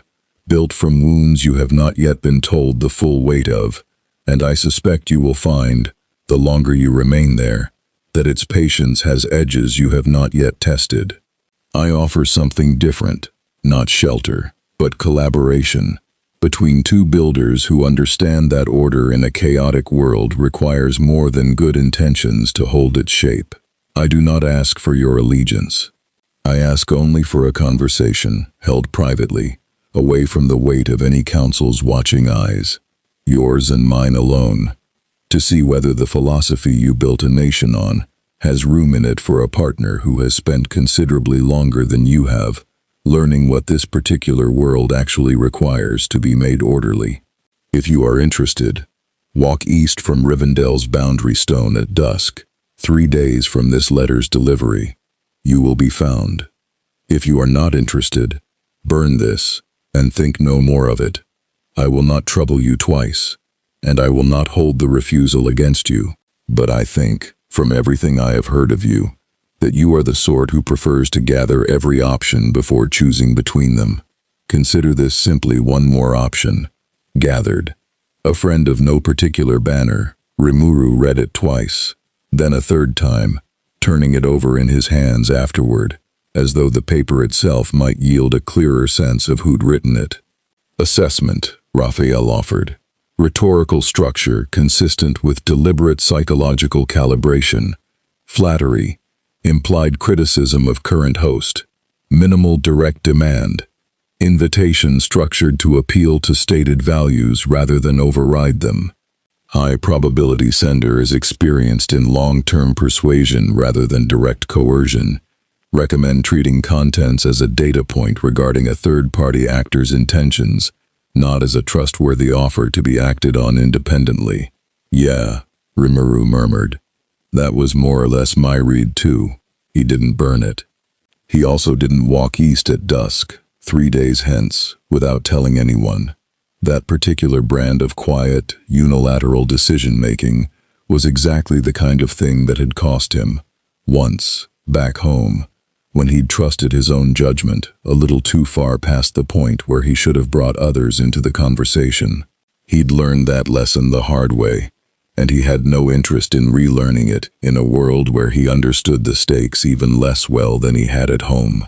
built from wounds you have not yet been told the full weight of, and I suspect you will find, the longer you remain there, that its patience has edges you have not yet tested. I offer something different, not shelter, but collaboration, between 2 builders who understand that order in a chaotic world requires more than good intentions to hold its shape. I do not ask for your allegiance. I ask only for a conversation, held privately, away from the weight of any council's watching eyes, yours and mine alone, to see whether the philosophy you built a nation on has room in it for a partner who has spent considerably longer than you have, learning what this particular world actually requires to be made orderly. If you are interested, walk east from Rivendell's boundary stone at dusk, 3 days from this letter's delivery. You will be found. If you are not interested, burn this, and think no more of it. I will not trouble you twice, and I will not hold the refusal against you. But I think, from everything I have heard of you, that you are the sort who prefers to gather every option before choosing between them. Consider this simply one more option. Gathered. A friend of no particular banner, Rimuru read it twice, then a third time, turning it over in his hands afterward, as though the paper itself might yield a clearer sense of who'd written it. Assessment, Raphael offered. Rhetorical structure consistent with deliberate psychological calibration. Flattery. Implied criticism of current host. Minimal direct demand. Invitation structured to appeal to stated values rather than override them. High probability sender is experienced in long-term persuasion rather than direct coercion. Recommend treating contents as a data point regarding a third-party actor's intentions, not as a trustworthy offer to be acted on independently. Yeah, Rimuru murmured. That was more or less my read too. He didn't burn it. He also didn't walk east at dusk, 3 days hence, without telling anyone. That particular brand of quiet, unilateral decision-making was exactly the kind of thing that had cost him. Once, back home, when he'd trusted his own judgment a little too far past the point where he should have brought others into the conversation. He'd learned that lesson the hard way, and he had no interest in relearning it in a world where he understood the stakes even less well than he had at home.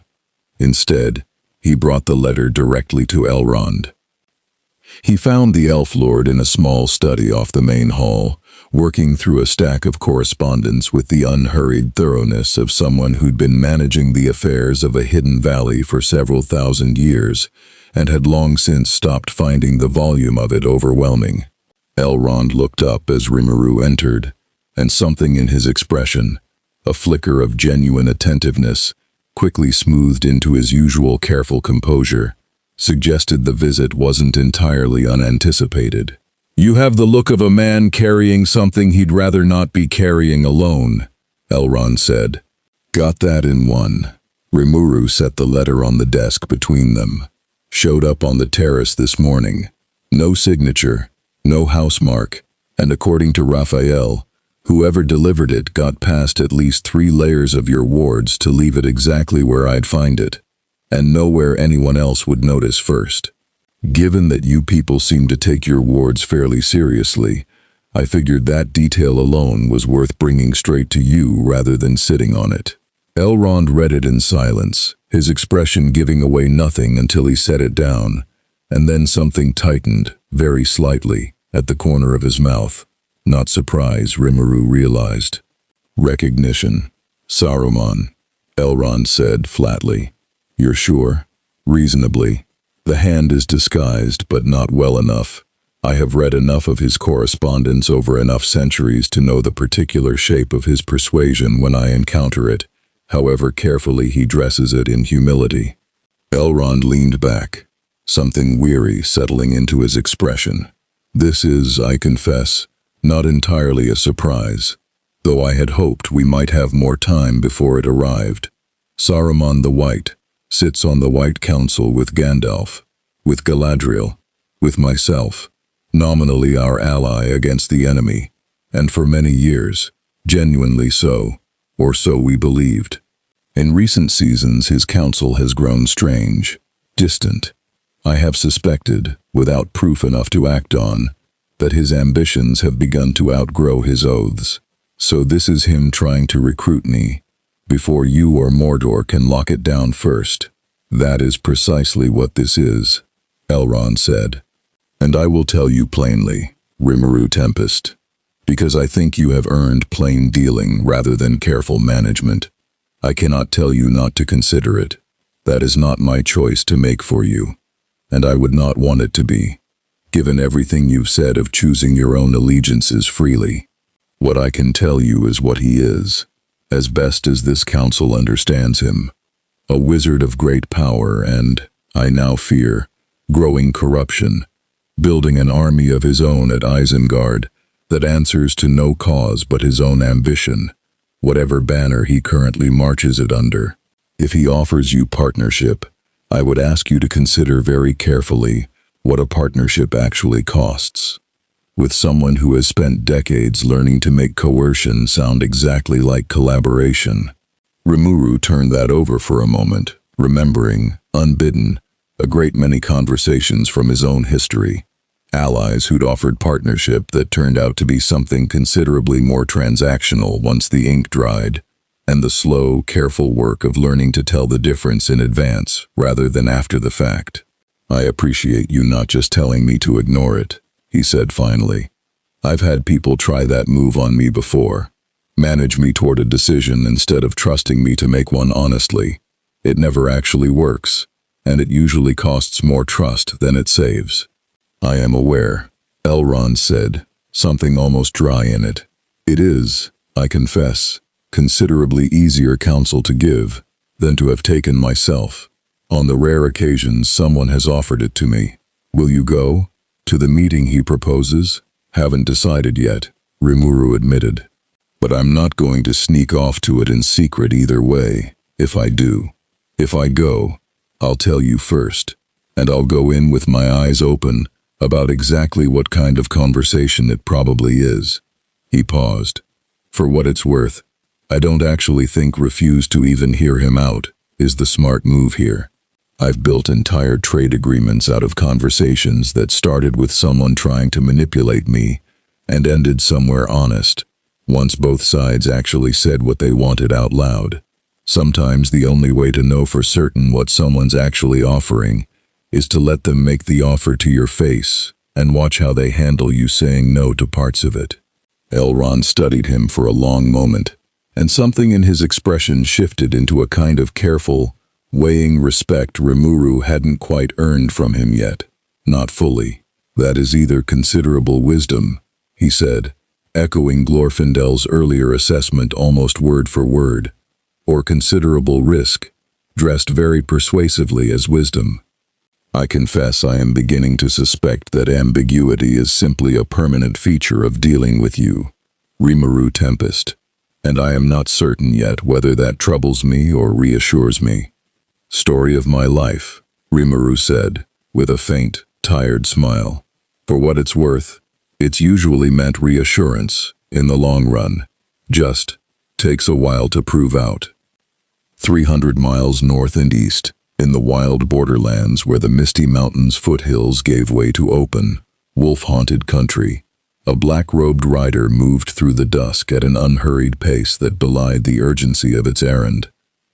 Instead, he brought the letter directly to Elrond. He found the Elf Lord in a small study off the main hall, working through a stack of correspondence with the unhurried thoroughness of someone who'd been managing the affairs of a hidden valley for several thousand years, and had long since stopped finding the volume of it overwhelming. Elrond looked up as Rimuru entered, and something in his expression, a flicker of genuine attentiveness, quickly smoothed into his usual careful composure, suggested the visit wasn't entirely unanticipated. You have the look of a man carrying something he'd rather not be carrying alone, Elrond said. Got that in one. Rimuru set the letter on the desk between them. Showed up on the terrace this morning. No signature, no housemark, and according to Raphael, whoever delivered it got past at least 3 layers of your wards to leave it exactly where I'd find it, and nowhere anyone else would notice first. Given that you people seem to take your wards fairly seriously, I figured that detail alone was worth bringing straight to you rather than sitting on it. Elrond read it in silence, his expression giving away nothing until he set it down, and then something tightened, very slightly, at the corner of his mouth. Not surprise, Rimuru realized. Recognition. Saruman, Elrond said flatly. You're sure? Reasonably. The hand is disguised, but not well enough. I have read enough of his correspondence over enough centuries to know the particular shape of his persuasion when I encounter it, however carefully he dresses it in humility. Elrond leaned back, something weary settling into his expression. This is, I confess, not entirely a surprise, though I had hoped we might have more time before it arrived. Saruman the White sits on the White Council with Gandalf, with Galadriel, with myself, nominally our ally against the enemy, and for many years, genuinely so, or so we believed. In recent seasons his counsel has grown strange, distant. I have suspected, without proof enough to act on, that his ambitions have begun to outgrow his oaths. So this is him trying to recruit me, before you or Mordor can lock it down first. That is precisely what this is, Elrond said. And I will tell you plainly, Rimuru Tempest, because I think you have earned plain dealing rather than careful management. I cannot tell you not to consider it. That is not my choice to make for you, and I would not want it to be, given everything you've said of choosing your own allegiances freely. What I can tell you is what he is, as best as this council understands him. A wizard of great power and, I now fear, growing corruption, building an army of his own at Isengard that answers to no cause but his own ambition, whatever banner he currently marches it under. If he offers you partnership, I would ask you to consider very carefully what a partnership actually costs. With someone who has spent decades learning to make coercion sound exactly like collaboration. Rimuru turned that over for a moment, remembering, unbidden, a great many conversations from his own history. Allies who'd offered partnership that turned out to be something considerably more transactional once the ink dried, and the slow, careful work of learning to tell the difference in advance rather than after the fact. "I appreciate you not just telling me to ignore it," he said finally. "I've had people try that move on me before. Manage me toward a decision instead of trusting me to make one honestly. It never actually works, and it usually costs more trust than it saves." "I am aware," Elrond said, something almost dry in it. "It is, I confess, considerably easier counsel to give than to have taken myself. On the rare occasions someone has offered it to me. Will you go? To the meeting he proposes? Haven't decided yet," Rimuru admitted. "But I'm not going to sneak off to it in secret either way, if I do. If I go, I'll tell you first, and I'll go in with my eyes open about exactly what kind of conversation it probably is." He paused. "For what it's worth, I don't actually think refuse to even hear him out is the smart move here. I've built entire trade agreements out of conversations that started with someone trying to manipulate me and ended somewhere honest, once both sides actually said what they wanted out loud. Sometimes the only way to know for certain what someone's actually offering is to let them make the offer to your face and watch how they handle you saying no to parts of it." Elrond studied him for a long moment, and something in his expression shifted into a kind of careful, weighing respect Rimuru hadn't quite earned from him yet. "Not fully. That is either considerable wisdom," he said, echoing Glorfindel's earlier assessment almost word for word, "or considerable risk, dressed very persuasively as wisdom. I confess I am beginning to suspect that ambiguity is simply a permanent feature of dealing with you, Rimuru Tempest, and I am not certain yet whether that troubles me or reassures me." "Story of my life," Rimuru said, with a faint, tired smile. "For what it's worth, it's usually meant reassurance in the long run. Just takes a while to prove out." 300 miles north and east, in the wild borderlands where the misty mountains' foothills gave way to open, wolf-haunted country, a black-robed rider moved through the dusk at an unhurried pace that belied the urgency of its errand,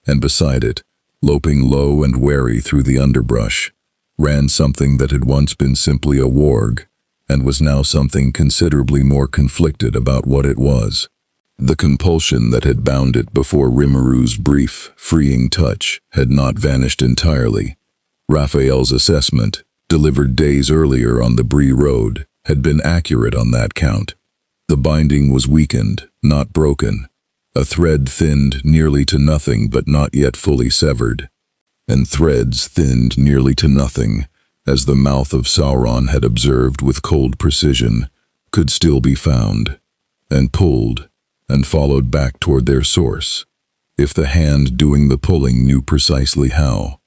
and beside it, loping low and wary through the underbrush, ran something that had once been simply a warg, and was now something considerably more conflicted about what it was. The compulsion that had bound it before Rimuru's brief, freeing touch had not vanished entirely. Raphael's assessment, delivered days earlier on the Bree road, had been accurate on that count. The binding was weakened, not broken. A thread thinned nearly to nothing but not yet fully severed. And threads thinned nearly to nothing, as the mouth of Sauron had observed with cold precision, could still be found, and pulled, and followed back toward their source, if the hand doing the pulling knew precisely how.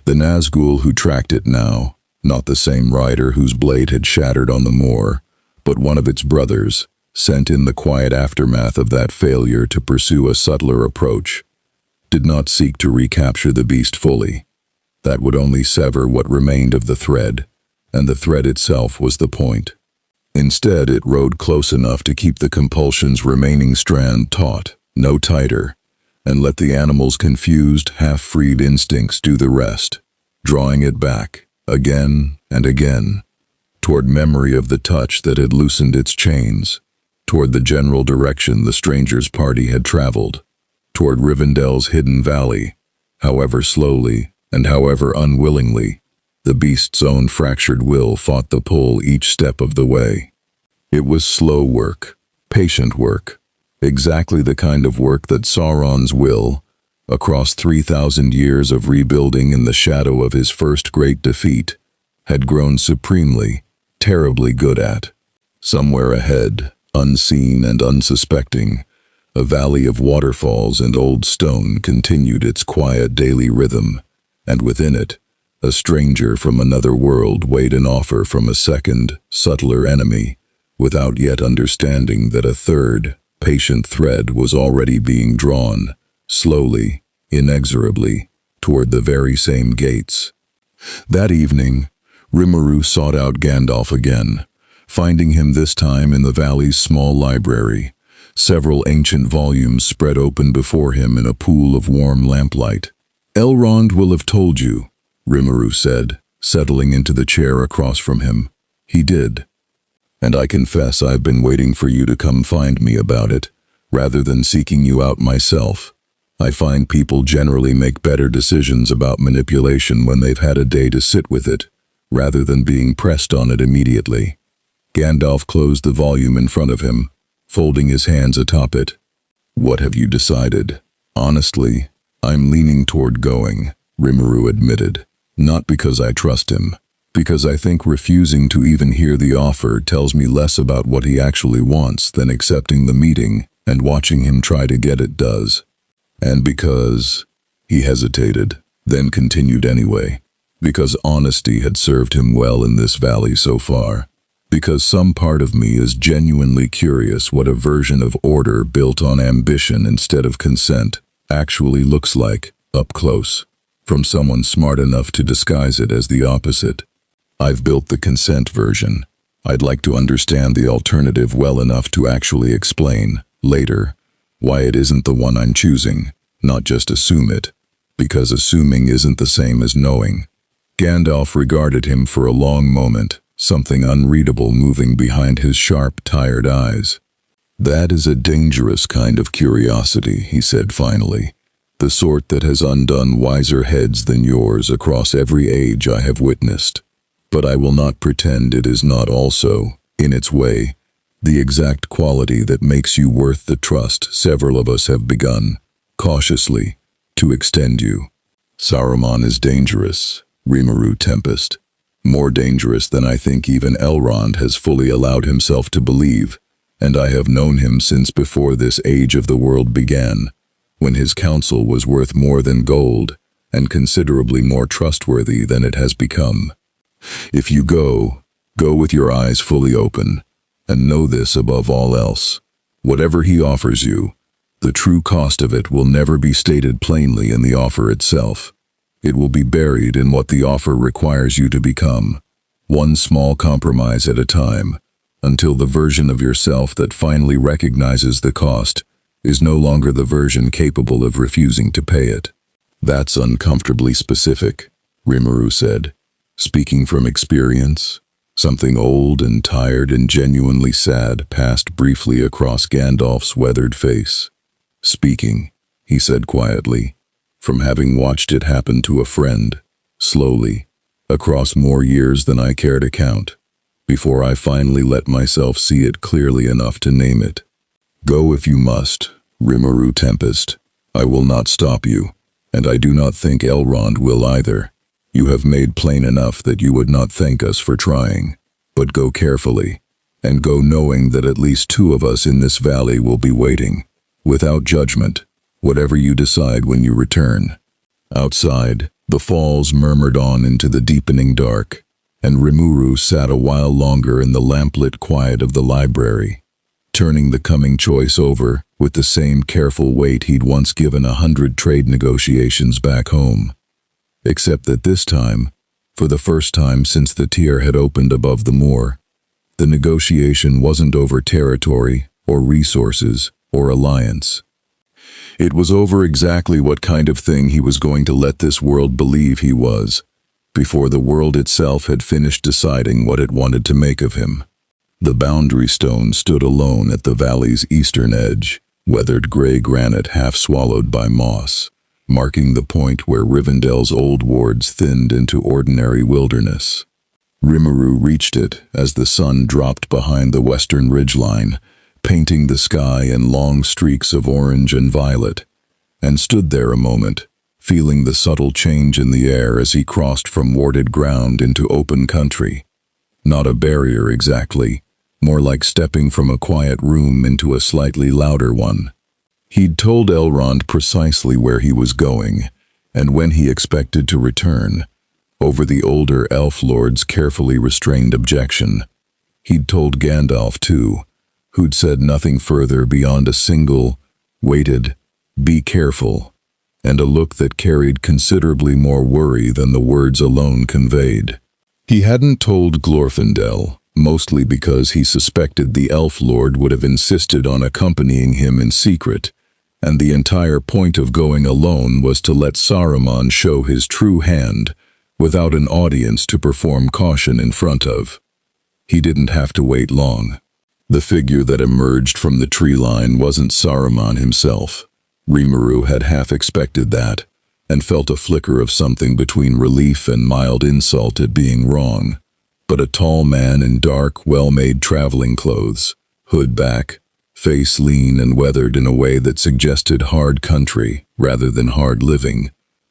The Nazgul who tracked it now, not the same rider whose blade had shattered on the moor, but one of its brothers, sent in the quiet aftermath of that failure to pursue a subtler approach, did not seek to recapture the beast fully. That would only sever what remained of the thread, and the thread itself was the point. Instead, it rode close enough to keep the compulsion's remaining strand taut, no tighter, and let the animal's confused, half-freed instincts do the rest, drawing it back, again and again, toward memory of the touch that had loosened its chains, toward the general direction the stranger's party had traveled, toward Rivendell's hidden valley. However slowly and however unwillingly, the beast's own fractured will fought the pull each step of the way. It was slow work, patient work, exactly the kind of work that Sauron's will, across 3,000 years of rebuilding in the shadow of his first great defeat, had grown supremely, terribly good at. Somewhere ahead, unseen and unsuspecting, a valley of waterfalls and old stone continued its quiet daily rhythm, and within it, A stranger from another world weighed an offer from a second, subtler enemy, without yet understanding that a third, patient thread was already being drawn, slowly, inexorably, toward the very same gates. That evening, Rimuru sought out Gandalf again, finding him this time in the valley's small library, several ancient volumes spread open before him in a pool of warm lamplight. "Elrond will have told you," Rimuru said, settling into the chair across from him. "He did. And I confess I've been waiting for you to come find me about it, rather than seeking you out myself. I find people generally make better decisions about manipulation when they've had a day to sit with it, rather than being pressed on it immediately." Gandalf closed the volume in front of him, folding his hands atop it. "What have you decided?" "Honestly, I'm leaning toward going," Rimuru admitted. "Not because I trust him, because I think refusing to even hear the offer tells me less about what he actually wants than accepting the meeting and watching him try to get it does. And because—" he hesitated, then continued anyway, "because honesty had served him well in this valley so far. Because some part of me is genuinely curious what a version of order built on ambition instead of consent actually looks like, up close, from someone smart enough to disguise it as the opposite. I've built the consent version. I'd like to understand the alternative well enough to actually explain, later, why it isn't the one I'm choosing, not just assume it, because assuming isn't the same as knowing." Gandalf regarded him for a long moment, something unreadable moving behind his sharp, tired eyes. "That is a dangerous kind of curiosity," he said finally, "the sort that has undone wiser heads than yours across every age I have witnessed. But I will not pretend it is not also, in its way, the exact quality that makes you worth the trust several of us have begun, cautiously, to extend you. Saruman is dangerous, Rimuru Tempest. More dangerous than I think even Elrond has fully allowed himself to believe, and I have known him since before this age of the world began, when his counsel was worth more than gold, and considerably more trustworthy than it has become. If you go with your eyes fully open, and know this above all else. Whatever he offers you, the true cost of it will never be stated plainly in the offer itself. It will be buried in what the offer requires you to become, one small compromise at a time, until the version of yourself that finally recognizes the cost is no longer the version capable of refusing to pay it." "That's uncomfortably specific," Rimuru said. "Speaking from experience?" Something old and tired and genuinely sad passed briefly across Gandalf's weathered face. "Speaking," he said quietly, "from having watched it happen to a friend, slowly, across more years than I care to count, before I finally let myself see it clearly enough to name it. Go if you must, Rimuru Tempest. I will not stop you, and I do not think Elrond will either. You have made plain enough that you would not thank us for trying, but go carefully, and go knowing that at least two of us in this valley will be waiting, without judgment, whatever you decide when you return." Outside, the falls murmured on into the deepening dark, and Rimuru sat a while longer in the lamplit quiet of the library, turning the coming choice over with the same careful weight he'd once given 100 trade negotiations back home. Except that this time, for the first time since the tier had opened above the moor, the negotiation wasn't over territory or resources or alliance. It was over exactly what kind of thing he was going to let this world believe he was, before the world itself had finished deciding what it wanted to make of him. The boundary stone stood alone at the valley's eastern edge, weathered gray granite half swallowed by moss, marking the point where Rivendell's old wards thinned into ordinary wilderness. Rimuru reached it as the sun dropped behind the western ridgeline, painting the sky in long streaks of orange and violet, and stood there a moment, feeling the subtle change in the air as he crossed from warded ground into open country. Not a barrier exactly, more like stepping from a quiet room into a slightly louder one. He'd told Elrond precisely where he was going, and when he expected to return, over the older elf lord's carefully restrained objection. He'd told Gandalf too, who'd said nothing further beyond a single, weighted, "Be careful," and a look that carried considerably more worry than the words alone conveyed. He hadn't told Glorfindel, mostly because he suspected the elf lord would have insisted on accompanying him in secret, and the entire point of going alone was to let Saruman show his true hand without an audience to perform caution in front of. He didn't have to wait long. The figure that emerged from the tree line wasn't Saruman himself. Rimuru had half expected that, and felt a flicker of something between relief and mild insult at being wrong. But a tall man in dark, well-made traveling clothes, hood back, face lean and weathered in a way that suggested hard country rather than hard living.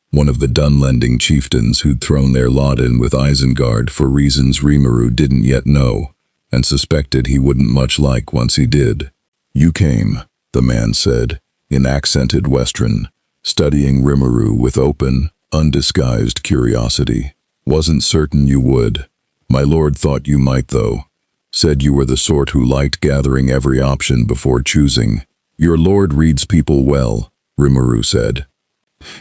One of the Dunlending chieftains who'd thrown their lot in with Isengard for reasons Rimuru didn't yet know, and suspected he wouldn't much like once he did. "You came," the man said, in accented Westron, studying Rimuru with open, undisguised curiosity. "Wasn't certain you would. My lord thought you might, though. Said you were the sort who liked gathering every option before choosing." "Your lord reads people well," Rimuru said.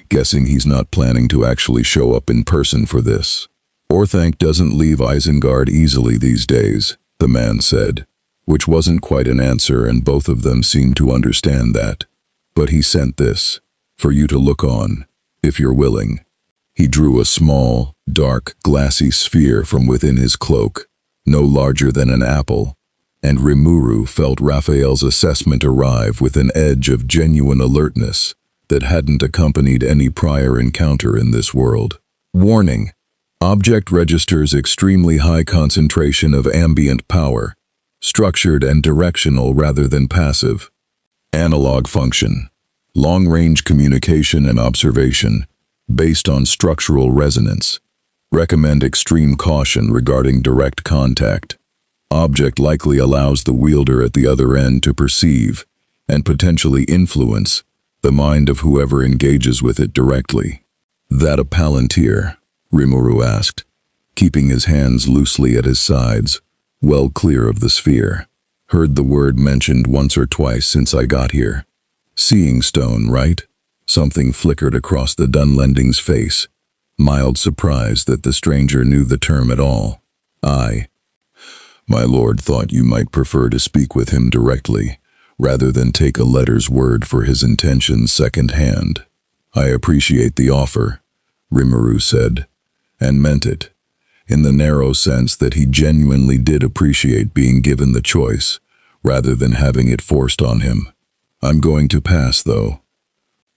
"Guessing he's not planning to actually show up in person for this." "Orthanc doesn't leave Isengard easily these days," the man said, which wasn't quite an answer, and both of them seemed to understand that. "But he sent this, for you to look on, if you're willing." He drew a small, dark, glassy sphere from within his cloak, no larger than an apple, and Rimuru felt Raphael's assessment arrive with an edge of genuine alertness that hadn't accompanied any prior encounter in this world. "Warning. Object registers extremely high concentration of ambient power, structured and directional rather than passive. Analog function. Long-range communication and observation, based on structural resonance. Recommend extreme caution regarding direct contact. Object likely allows the wielder at the other end to perceive, and potentially influence, the mind of whoever engages with it directly." "That a Palantir?" Rimuru asked, keeping his hands loosely at his sides, well clear of the sphere. "Heard the word mentioned once or twice since I got here. Seeing stone, right?" Something flickered across the Dunlending's face, mild surprise that the stranger knew the term at all. "Aye. My lord thought you might prefer to speak with him directly, rather than take a letter's word for his intentions second-hand." "I appreciate the offer," Rimuru said, and meant it, in the narrow sense that he genuinely did appreciate being given the choice, rather than having it forced on him. "I'm going to pass, though.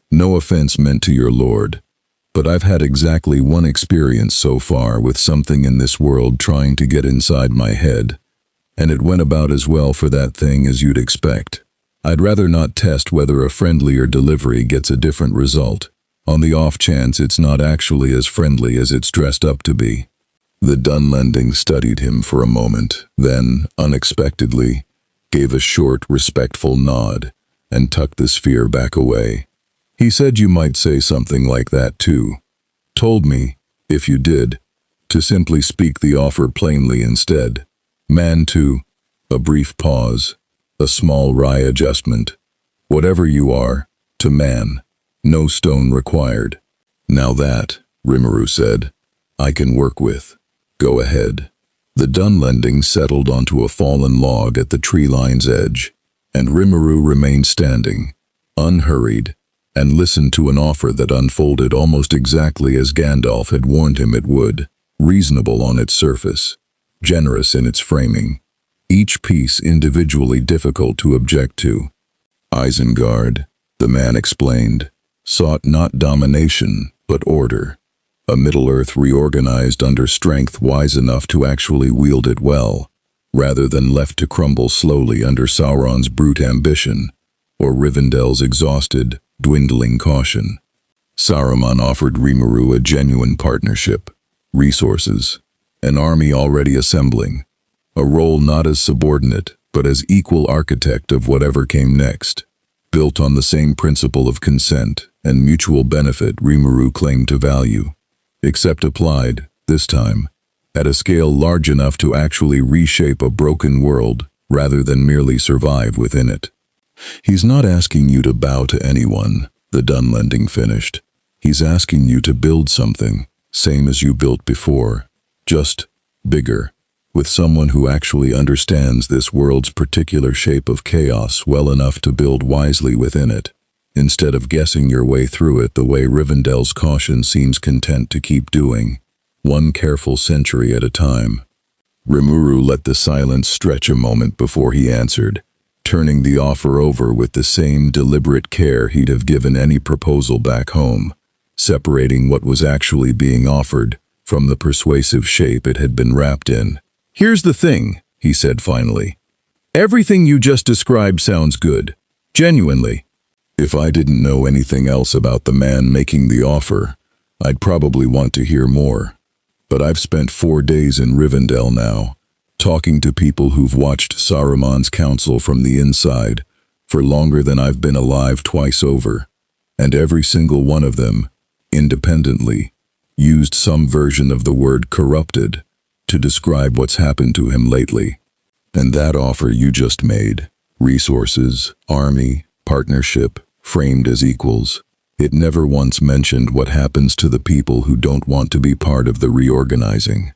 No offense meant to your lord, but I've had exactly one experience so far with something in this world trying to get inside my head, and it went about as well for that thing as you'd expect. I'd rather not test whether a friendlier delivery gets a different result, on the off chance it's not actually as friendly as it's dressed up to be." The Dunlending studied him for a moment, then, unexpectedly, gave a short, respectful nod, and tucked the sphere back away. "He said you might say something like that too. Told me, if you did, to simply speak the offer plainly instead. Man to..." A brief pause, a small wry adjustment. "Whatever you are, to man. No stone required." "Now that," Rimuru said, "I can work with. Go ahead." The Dunlending settled onto a fallen log at the tree line's edge, and Rimuru remained standing, unhurried, and listened to an offer that unfolded almost exactly as Gandalf had warned him it would, reasonable on its surface, generous in its framing, each piece individually difficult to object to. Isengard, the man explained, sought not domination, but order. A Middle-earth reorganized under strength wise enough to actually wield it well, rather than left to crumble slowly under Sauron's brute ambition, or Rivendell's exhausted, dwindling caution. Saruman offered Rimuru a genuine partnership, resources, an army already assembling, a role not as subordinate, but as equal architect of whatever came next, built on the same principle of consent and mutual benefit Rimuru claimed to value. Except applied, this time, at a scale large enough to actually reshape a broken world rather than merely survive within it. He's not asking you to bow to anyone, the Dunlending finished. He's asking you to build something, same as you built before, just bigger, with someone who actually understands this world's particular shape of chaos well enough to build wisely within it, instead of guessing your way through it the way Rivendell's caution seems content to keep doing, one careful century at a time. Rimuru let the silence stretch a moment before he answered, turning the offer over with the same deliberate care he'd have given any proposal back home, separating what was actually being offered from the persuasive shape it had been wrapped in. "Here's the thing," he said finally. "Everything you just described sounds good. Genuinely. If I didn't know anything else about the man making the offer, I'd probably want to hear more. But I've spent 4 days in Rivendell now, talking to people who've watched Saruman's council from the inside for longer than I've been alive twice over, and every single one of them, independently, used some version of the word corrupted to describe what's happened to him lately. And that offer you just made, resources, army, partnership, framed as equals, it never once mentioned what happens to the people who don't want to be part of the reorganizing.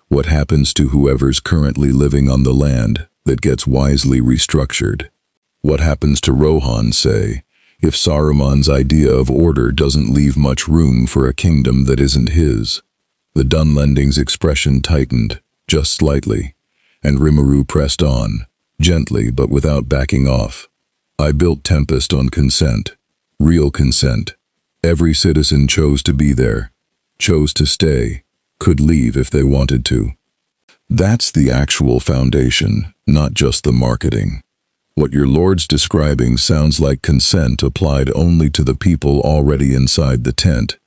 What happens to whoever's currently living on the land that gets wisely restructured? What happens to Rohan, say, if Saruman's idea of order doesn't leave much room for a kingdom that isn't his? The Dunlending's expression tightened, just slightly, and Rimuru pressed on, gently but without backing off. I built Tempest on consent, real consent. Every citizen chose to be there, chose to stay, could leave if they wanted to. That's the actual foundation, not just the marketing. What your lord's describing sounds like consent applied only to the people already inside the tent,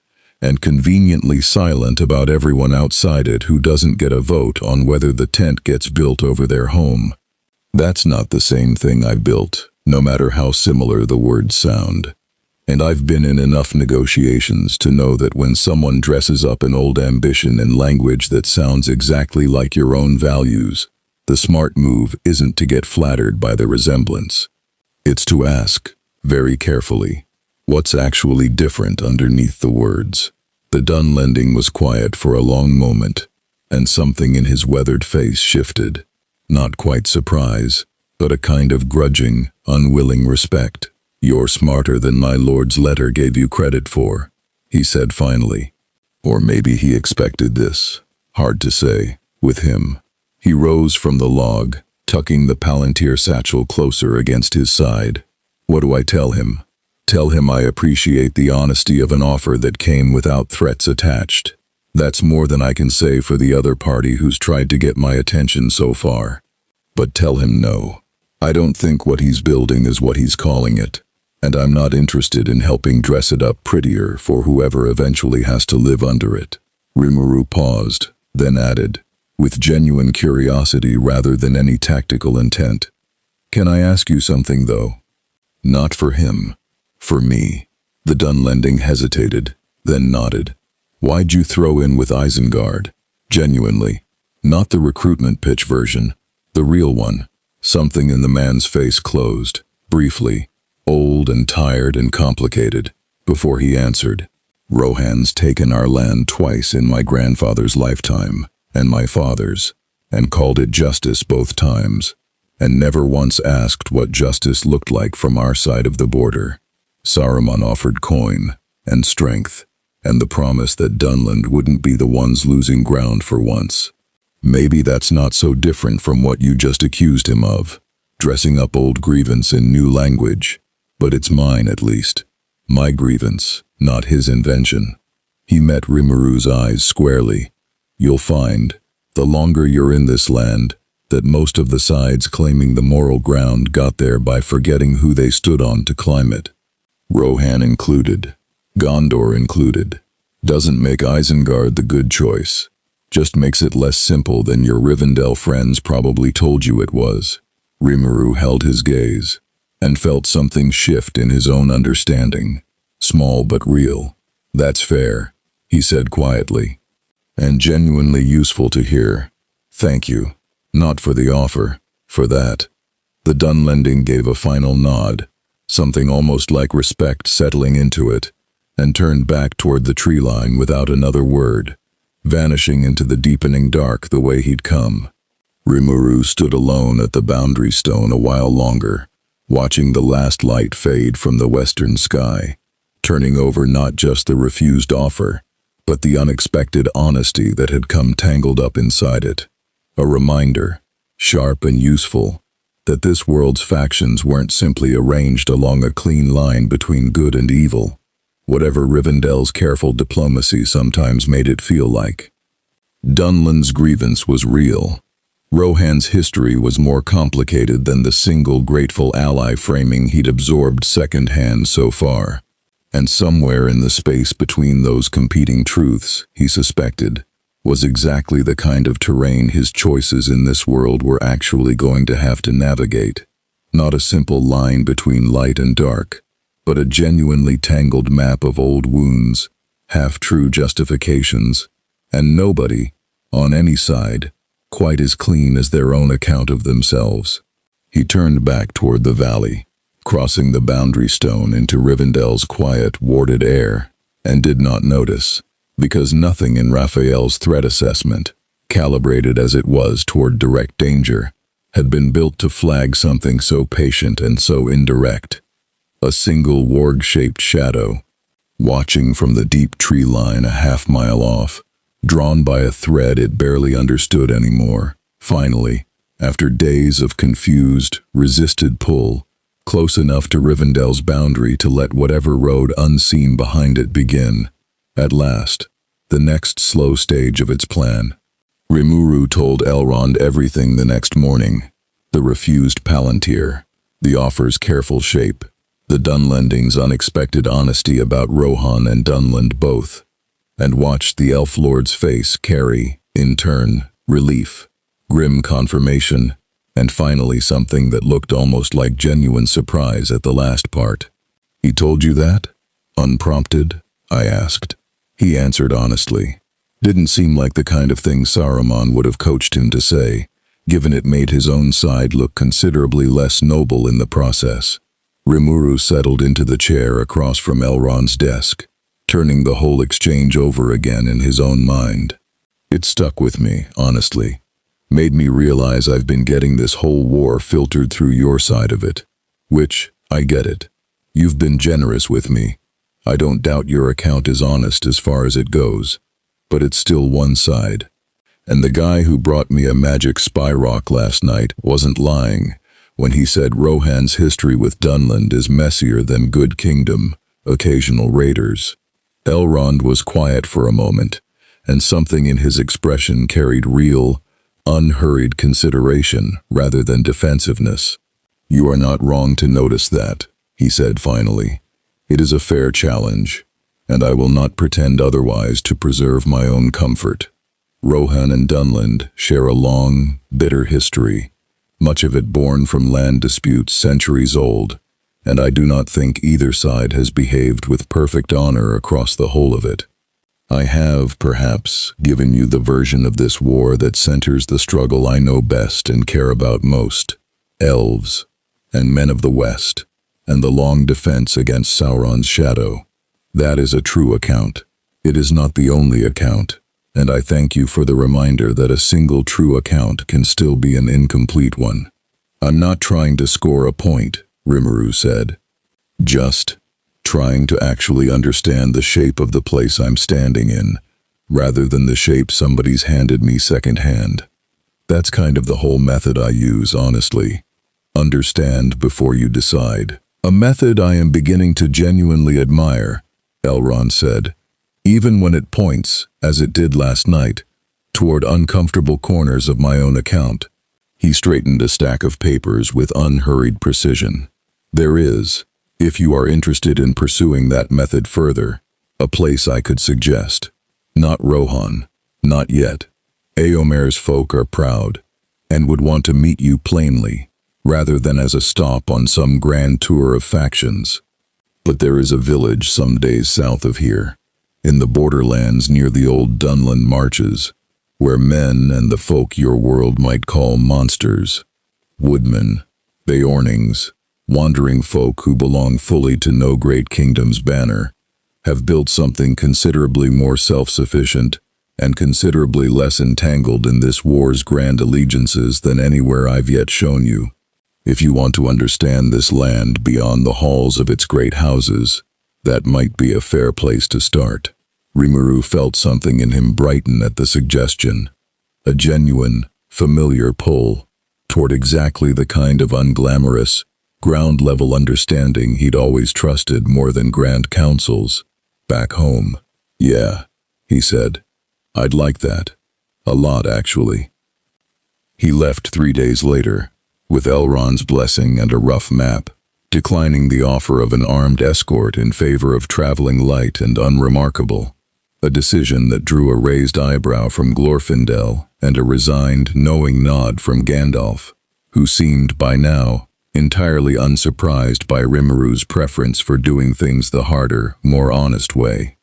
and conveniently silent about everyone outside it who doesn't get a vote on whether the tent gets built over their home. That's not the same thing I built, no matter how similar the words sound. And I've been in enough negotiations to know that when someone dresses up an old ambition in language that sounds exactly like your own values, the smart move isn't to get flattered by the resemblance. It's to ask, very carefully, what's actually different underneath the words. The Dunlending was quiet for a long moment, and something in his weathered face shifted. Not quite surprise, but a kind of grudging, unwilling respect. "You're smarter than my lord's letter gave you credit for," he said finally. Or maybe he expected this. Hard to say, with him. He rose from the log, tucking the Palantir satchel closer against his side. "What do I tell him? Tell him I appreciate the honesty of an offer that came without threats attached. That's more than I can say for the other party who's tried to get my attention so far. But tell him no. I don't think what he's building is what he's calling it, and I'm not interested in helping dress it up prettier for whoever eventually has to live under it." Rimuru paused, then added, with genuine curiosity rather than any tactical intent, "Can I ask you something, though?" "Not for him. For me." The Dunlending hesitated, then nodded. "Why'd you throw in with Isengard? Genuinely. Not the recruitment pitch version. The real one." Something in the man's face closed, briefly, old and tired and complicated, before he answered. "Rohan's taken our land twice in my grandfather's lifetime, and my father's, and called it justice both times, and never once asked what justice looked like from our side of the border. Saruman offered coin, and strength, and the promise that Dunland wouldn't be the ones losing ground for once. Maybe that's not so different from what you just accused him of, dressing up old grievance in new language, but it's mine at least. My grievance, not his invention." He met Rimuru's eyes squarely. "You'll find, the longer you're in this land, that most of the sides claiming the moral ground got there by forgetting who they stood on to climb it. Rohan included, Gondor included. Doesn't make Isengard the good choice. Just makes it less simple than your Rivendell friends probably told you it was." Rimuru held his gaze, and felt something shift in his own understanding. Small but real. "That's fair," he said quietly. and genuinely useful to hear. Thank you. Not for the offer, for that. The Dunlending gave a final nod, something almost like respect settling into it, and turned back toward the tree line without another word, vanishing into the deepening dark the way he'd come. Rimuru stood alone at the boundary stone a while longer, watching the last light fade from the western sky, turning over not just the refused offer, but the unexpected honesty that had come tangled up inside it. A reminder, sharp and useful, that this world's factions weren't simply arranged along a clean line between good and evil, whatever Rivendell's careful diplomacy sometimes made it feel like. Dunland's grievance was real. Rohan's history was more complicated than the single grateful ally framing he'd absorbed secondhand so far. And somewhere in the space between those competing truths, he suspected, was exactly the kind of terrain his choices in this world were actually going to have to navigate. Not a simple line between light and dark, but a genuinely tangled map of old wounds, half-true justifications, and nobody, on any side, quite as clean as their own account of themselves. He turned back toward the valley, crossing the boundary stone into Rivendell's quiet, warded air, and did not notice, because nothing in Raphael's threat assessment, calibrated as it was toward direct danger, had been built to flag something so patient and so indirect. A single warg-shaped shadow, watching from the deep tree line a half-mile off, drawn by a thread it barely understood anymore. Finally, after days of confused, resisted pull, close enough to Rivendell's boundary to let whatever road unseen behind it begin. At last, the next slow stage of its plan. Rimuru told Elrond everything the next morning. The refused palantir, the offer's careful shape, the Dunlending's unexpected honesty about Rohan and Dunland both, and watched the Elf Lord's face carry, in turn, relief, grim confirmation, and finally something that looked almost like genuine surprise at the last part. "He told you that? Unprompted?" I asked. He answered honestly. Didn't seem like the kind of thing Saruman would have coached him to say, given it made his own side look considerably less noble in the process. Rimuru settled into the chair across from Elrond's desk, turning the whole exchange over again in his own mind. It stuck with me, honestly. Made me realize I've been getting this whole war filtered through your side of it. Which, I get it. You've been generous with me. I don't doubt your account is honest as far as it goes. But it's still one side. And the guy who brought me a magic spy rock last night wasn't lying when he said Rohan's history with Dunland is messier than Good Kingdom, occasional raiders. Elrond was quiet for a moment, and something in his expression carried real, unhurried consideration rather than defensiveness. "You are not wrong to notice that," he said finally. "It is a fair challenge, and I will not pretend otherwise to preserve my own comfort. Rohan and Dunland share a long, bitter history, much of it born from land disputes centuries old, and I do not think either side has behaved with perfect honor across the whole of it. I have, perhaps, given you the version of this war that centers the struggle I know best and care about most, elves, and men of the West, and the long defense against Sauron's shadow. That is a true account. It is not the only account, and I thank you for the reminder that a single true account can still be an incomplete one. I'm not trying to score a point," Rimuru said. "Just trying to actually understand the shape of the place I'm standing in, rather than the shape somebody's handed me secondhand. That's kind of the whole method I use, honestly. Understand before you decide. A method I am beginning to genuinely admire," Elrond said, "even when it points, as it did last night, toward uncomfortable corners of my own account." He straightened a stack of papers with unhurried precision. "There is, if you are interested in pursuing that method further, a place I could suggest. Not Rohan, not yet. Eomer's folk are proud, and would want to meet you plainly, rather than as a stop on some grand tour of factions. But there is a village some days south of here, in the borderlands near the old Dunland marches, where men and the folk your world might call monsters, woodmen, Beornings, wandering folk who belong fully to no great kingdom's banner, have built something considerably more self-sufficient and considerably less entangled in this war's grand allegiances than anywhere I've yet shown you. If you want to understand this land beyond the halls of its great houses, that might be a fair place to start. Rimuru felt something in him brighten at the suggestion, a genuine, familiar pull toward exactly the kind of unglamorous, ground-level understanding he'd always trusted more than grand councils back home. Yeah, he said, I'd like that. A lot, actually. He left 3 days later, with Elrond's blessing and a rough map, declining the offer of an armed escort in favor of traveling light and unremarkable, a decision that drew a raised eyebrow from Glorfindel and a resigned, knowing nod from Gandalf, who seemed, by now, entirely unsurprised by Rimuru's preference for doing things the harder, more honest way.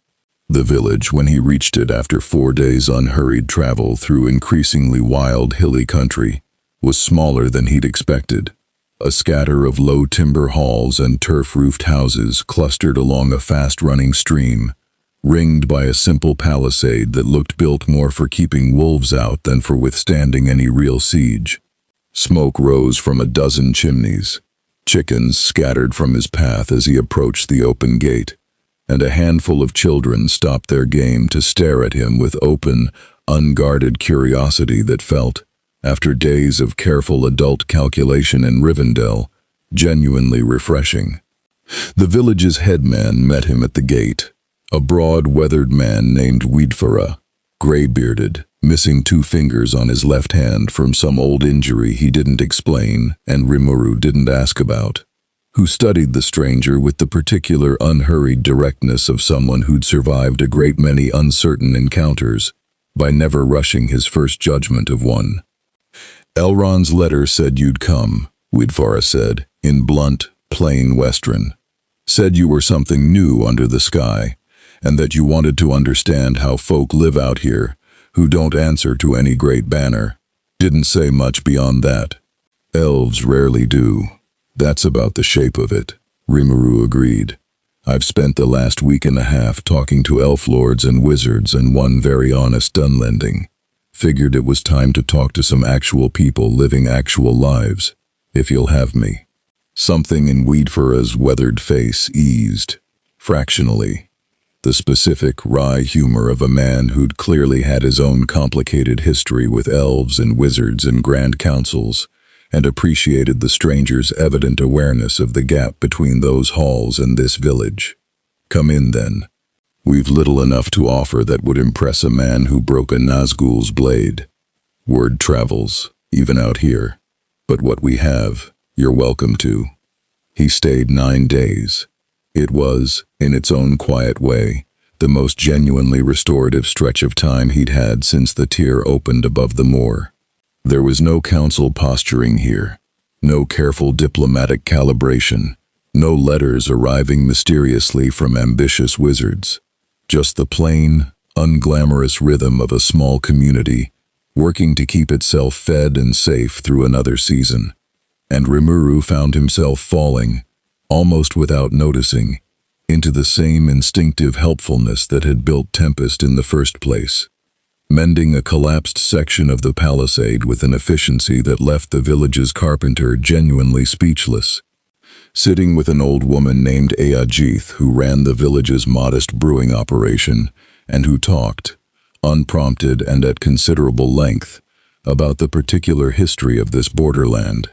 The village, when he reached it after 4 days' unhurried travel through increasingly wild, hilly country, was smaller than he'd expected. A scatter of low timber halls and turf-roofed houses clustered along a fast-running stream, ringed by a simple palisade that looked built more for keeping wolves out than for withstanding any real siege. Smoke rose from a dozen chimneys. Chickens scattered from his path as he approached the open gate, and a handful of children stopped their game to stare at him with open, unguarded curiosity that felt, after days of careful adult calculation in Rivendell, genuinely refreshing. The village's headman met him at the gate, a broad, weathered man named Weedfara, gray-bearded, missing 2 fingers on his left hand from some old injury he didn't explain and Rimuru didn't ask about, who studied the stranger with the particular unhurried directness of someone who'd survived a great many uncertain encounters by never rushing his first judgment of one. Elrond's letter said you'd come, Weedfara said, in blunt, plain Western. Said you were something new under the sky, and that you wanted to understand how folk live out here, who don't answer to any great banner. Didn't say much beyond that. Elves rarely do. That's about the shape of it, Rimuru agreed. I've spent the last week and a half talking to elf lords and wizards and one very honest Dunlending. Figured it was time to talk to some actual people living actual lives, if you'll have me. Something in Weedfara's weathered face eased, fractionally. The specific, wry humor of a man who'd clearly had his own complicated history with elves and wizards and grand councils, and appreciated the stranger's evident awareness of the gap between those halls and this village. Come in, then. We've little enough to offer that would impress a man who broke a Nazgul's blade. Word travels, even out here. But what we have, you're welcome to. He stayed 9 days. It was, in its own quiet way, the most genuinely restorative stretch of time he'd had since the tier opened above the moor. There was no council posturing here, no careful diplomatic calibration, no letters arriving mysteriously from ambitious wizards. Just the plain, unglamorous rhythm of a small community, working to keep itself fed and safe through another season. And Rimuru found himself falling, almost without noticing, into the same instinctive helpfulness that had built Tempest in the first place, mending a collapsed section of the palisade with an efficiency that left the village's carpenter genuinely speechless. Sitting with an old woman named Eajith, who ran the village's modest brewing operation, and who talked, unprompted and at considerable length, about the particular history of this borderland.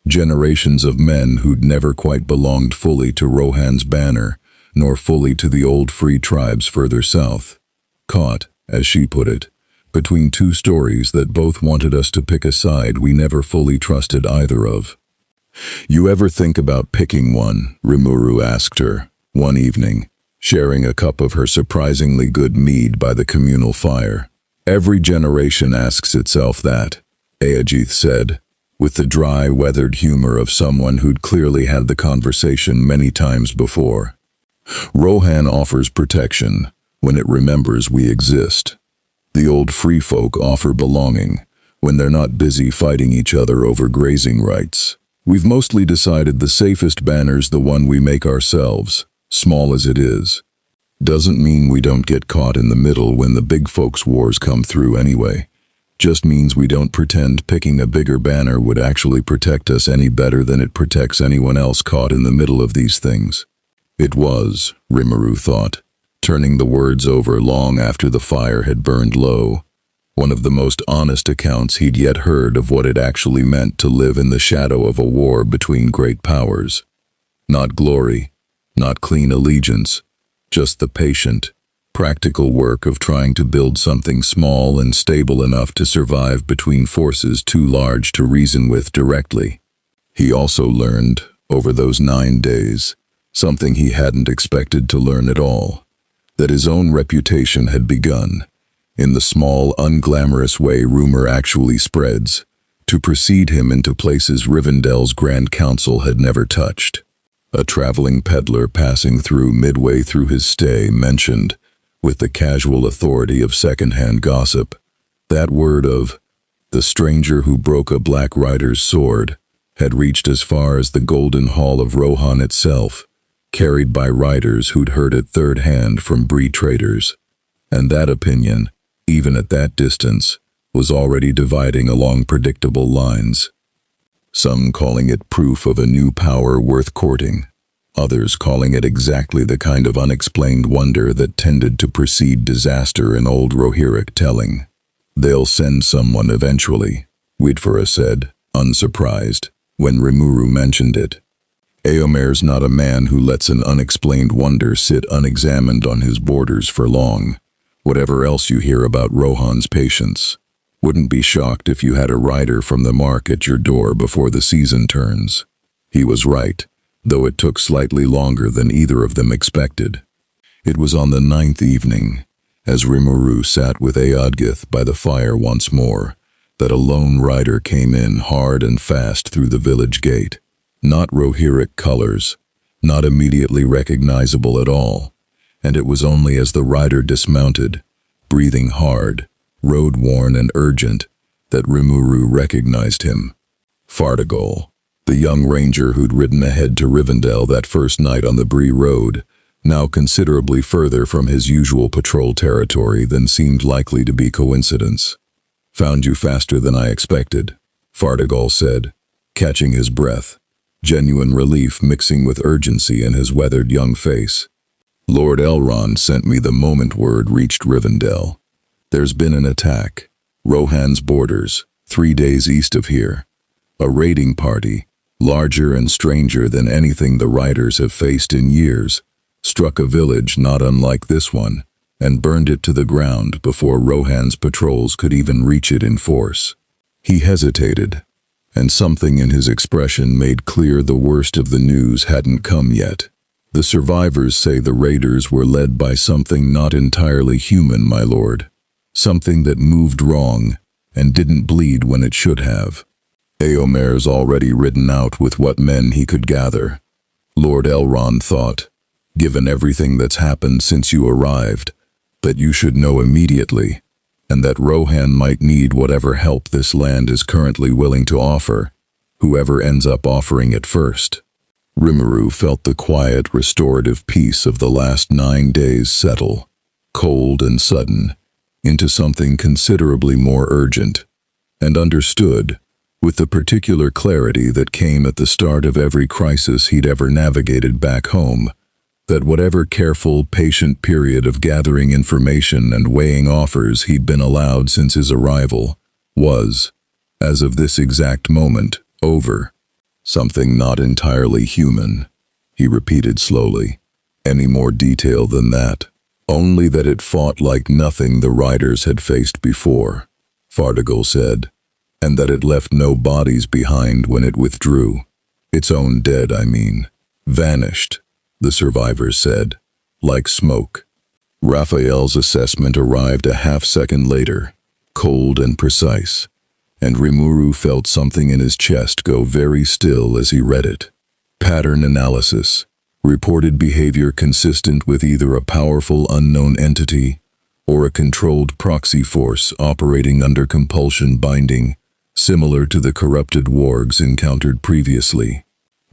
Generations of men who'd never quite belonged fully to Rohan's banner, nor fully to the old free tribes further south, caught, as she put it, between 2 stories that both wanted us to pick a side we never fully trusted either of. You ever think about picking one? Rimuru asked her, one evening, sharing a cup of her surprisingly good mead by the communal fire. Every generation asks itself that, Eajith said, with the dry, weathered humor of someone who'd clearly had the conversation many times before. Rohan offers protection, when it remembers we exist. The old free folk offer belonging, when they're not busy fighting each other over grazing rights. We've mostly decided the safest banner's the one we make ourselves, small as it is. Doesn't mean we don't get caught in the middle when the big folks' wars come through anyway. Just means we don't pretend picking a bigger banner would actually protect us any better than it protects anyone else caught in the middle of these things. It was, Rimuru thought, turning the words over long after the fire had burned low, one of the most honest accounts he'd yet heard of what it actually meant to live in the shadow of a war between great powers. Not glory, not clean allegiance, just the patient, practical work of trying to build something small and stable enough to survive between forces too large to reason with directly. He also learned, over those 9 days, something he hadn't expected to learn at all, that his own reputation had begun, in the small, unglamorous way rumor actually spreads, to precede him into places Rivendell's Grand Council had never touched. A traveling peddler passing through midway through his stay mentioned, with the casual authority of second-hand gossip, that word of the stranger who broke a Black Rider's sword had reached as far as the Golden Hall of Rohan itself, carried by riders who'd heard it third hand from Bree traders. And that opinion, even at that distance, was already dividing along predictable lines. Some calling it proof of a new power worth courting, others calling it exactly the kind of unexplained wonder that tended to precede disaster in old Rohirric telling. They'll send someone eventually, Wydfera said, unsurprised, when Rimuru mentioned it. Eomer's not a man who lets an unexplained wonder sit unexamined on his borders for long, whatever else you hear about Rohan's patience. Wouldn't be shocked if you had a rider from the mark at your door before the season turns. He was right, though it took slightly longer than either of them expected. It was on the 9th evening, as Rimuru sat with Eodgith by the fire once more, that a lone rider came in hard and fast through the village gate. Not Rohirric colors, not immediately recognizable at all, and it was only as the rider dismounted, breathing hard, road-worn and urgent, that Rimuru recognized him. Fardigol, the young ranger who'd ridden ahead to Rivendell that first night on the Bree road, now considerably further from his usual patrol territory than seemed likely to be coincidence. "Found you faster than I expected," Fardigol said, catching his breath, genuine relief mixing with urgency in his weathered young face. "Lord Elrond sent me the moment word reached Rivendell. There's been an attack. Rohan's borders, 3 days east of here. A raiding party, larger and stranger than anything the riders have faced in years, struck a village not unlike this one, and burned it to the ground before Rohan's patrols could even reach it in force." He hesitated, and something in his expression made clear the worst of the news hadn't come yet. "The survivors say the raiders were led by something not entirely human, my lord. Something that moved wrong and didn't bleed when it should have. Eomer's already ridden out with what men he could gather. Lord Elrond thought, given everything that's happened since you arrived, that you should know immediately, and that Rohan might need whatever help this land is currently willing to offer, whoever ends up offering it first." Rimuru felt the quiet, restorative peace of the last 9 days settle, cold and sudden, into something considerably more urgent, and understood, with the particular clarity that came at the start of every crisis he'd ever navigated back home, that whatever careful, patient period of gathering information and weighing offers he'd been allowed since his arrival was, as of this exact moment, over. "Something not entirely human," he repeated slowly. "Any more detail than that? Only that it fought like nothing the riders had faced before," Fardigol said, "and that it left no bodies behind when it withdrew. Its own dead, I mean. Vanished, the survivors said, like smoke." Raphael's assessment arrived a half-second later, cold and precise, and Rimuru felt something in his chest go very still as he read it. Pattern analysis, Reported behavior consistent with either a powerful unknown entity or a controlled proxy force operating under compulsion binding, similar to the corrupted wargs encountered previously.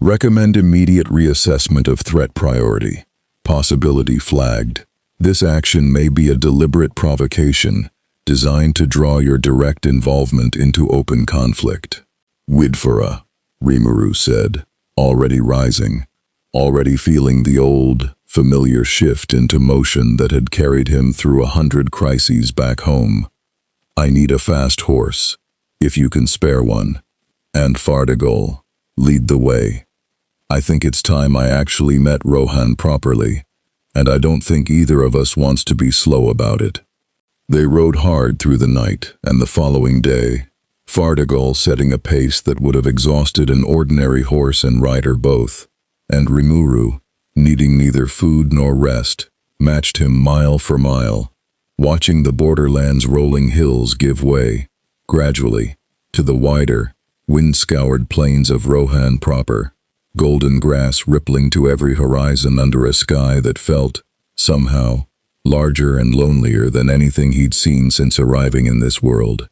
Recommend immediate reassessment of threat priority. Possibility flagged. This action may be a deliberate provocation designed to draw your direct involvement into open conflict. Widfara, Rimuru said, already rising, already feeling the old, familiar shift into motion that had carried him through 100 crises back home. I need a fast horse, if you can spare one. And Fardigol, lead the way. I think it's time I actually met Rohan properly, and I don't think either of us wants to be slow about it. They rode hard through the night and the following day, Fardigol setting a pace that would have exhausted an ordinary horse and rider both, and Rimuru, needing neither food nor rest, matched him mile for mile, watching the borderlands' rolling hills give way, gradually, to the wider, wind-scoured plains of Rohan proper, golden grass rippling to every horizon under a sky that felt, somehow, larger and lonelier than anything he'd seen since arriving in this world.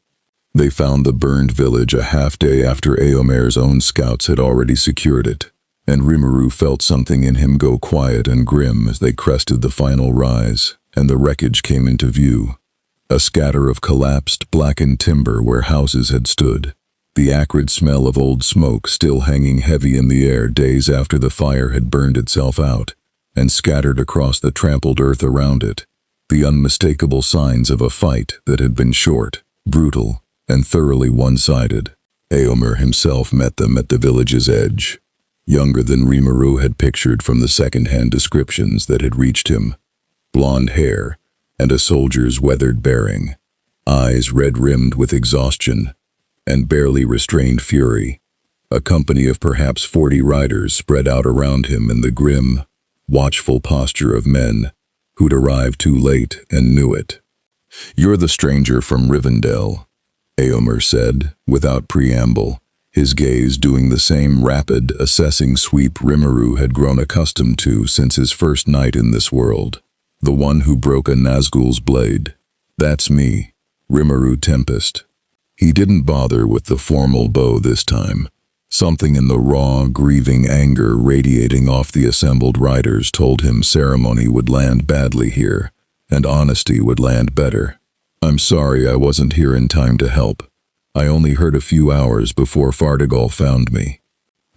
They found the burned village a half-day after Éomer's own scouts had already secured it, and Rimuru felt something in him go quiet and grim as they crested the final rise, and the wreckage came into view. A scatter of collapsed, blackened timber where houses had stood, the acrid smell of old smoke still hanging heavy in the air days after the fire had burned itself out, and scattered across the trampled earth around it, the unmistakable signs of a fight that had been short, brutal, and thoroughly one-sided. Éomer himself met them at the village's edge, younger than Rimuru had pictured from the second-hand descriptions that had reached him. Blonde hair, and a soldier's weathered bearing, eyes red-rimmed with exhaustion, and barely restrained fury. A company of perhaps 40 riders spread out around him in the grim, watchful posture of men who'd arrived too late and knew it. "You're the stranger from Rivendell," Éomer said, without preamble, his gaze doing the same rapid, assessing sweep Rimuru had grown accustomed to since his first night in this world. "The one who broke a Nazgul's blade. That's me, Rimuru Tempest." He didn't bother with the formal bow this time. Something in the raw, grieving anger radiating off the assembled riders told him ceremony would land badly here, and honesty would land better. "I'm sorry I wasn't here in time to help. I only heard a few hours before Fardigol found me."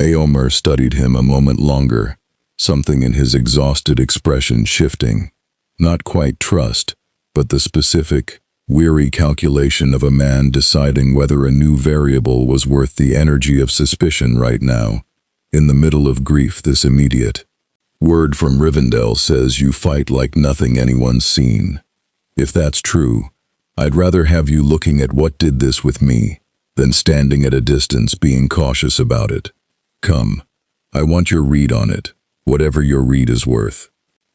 Éomer studied him a moment longer, something in his exhausted expression shifting. Not quite trust, but the specific, weary calculation of a man deciding whether a new variable was worth the energy of suspicion right now, in the middle of grief this immediate. "Word from Rivendell says you fight like nothing anyone's seen. If that's true, I'd rather have you looking at what did this with me, than standing at a distance being cautious about it. Come, I want your read on it, whatever your read is worth."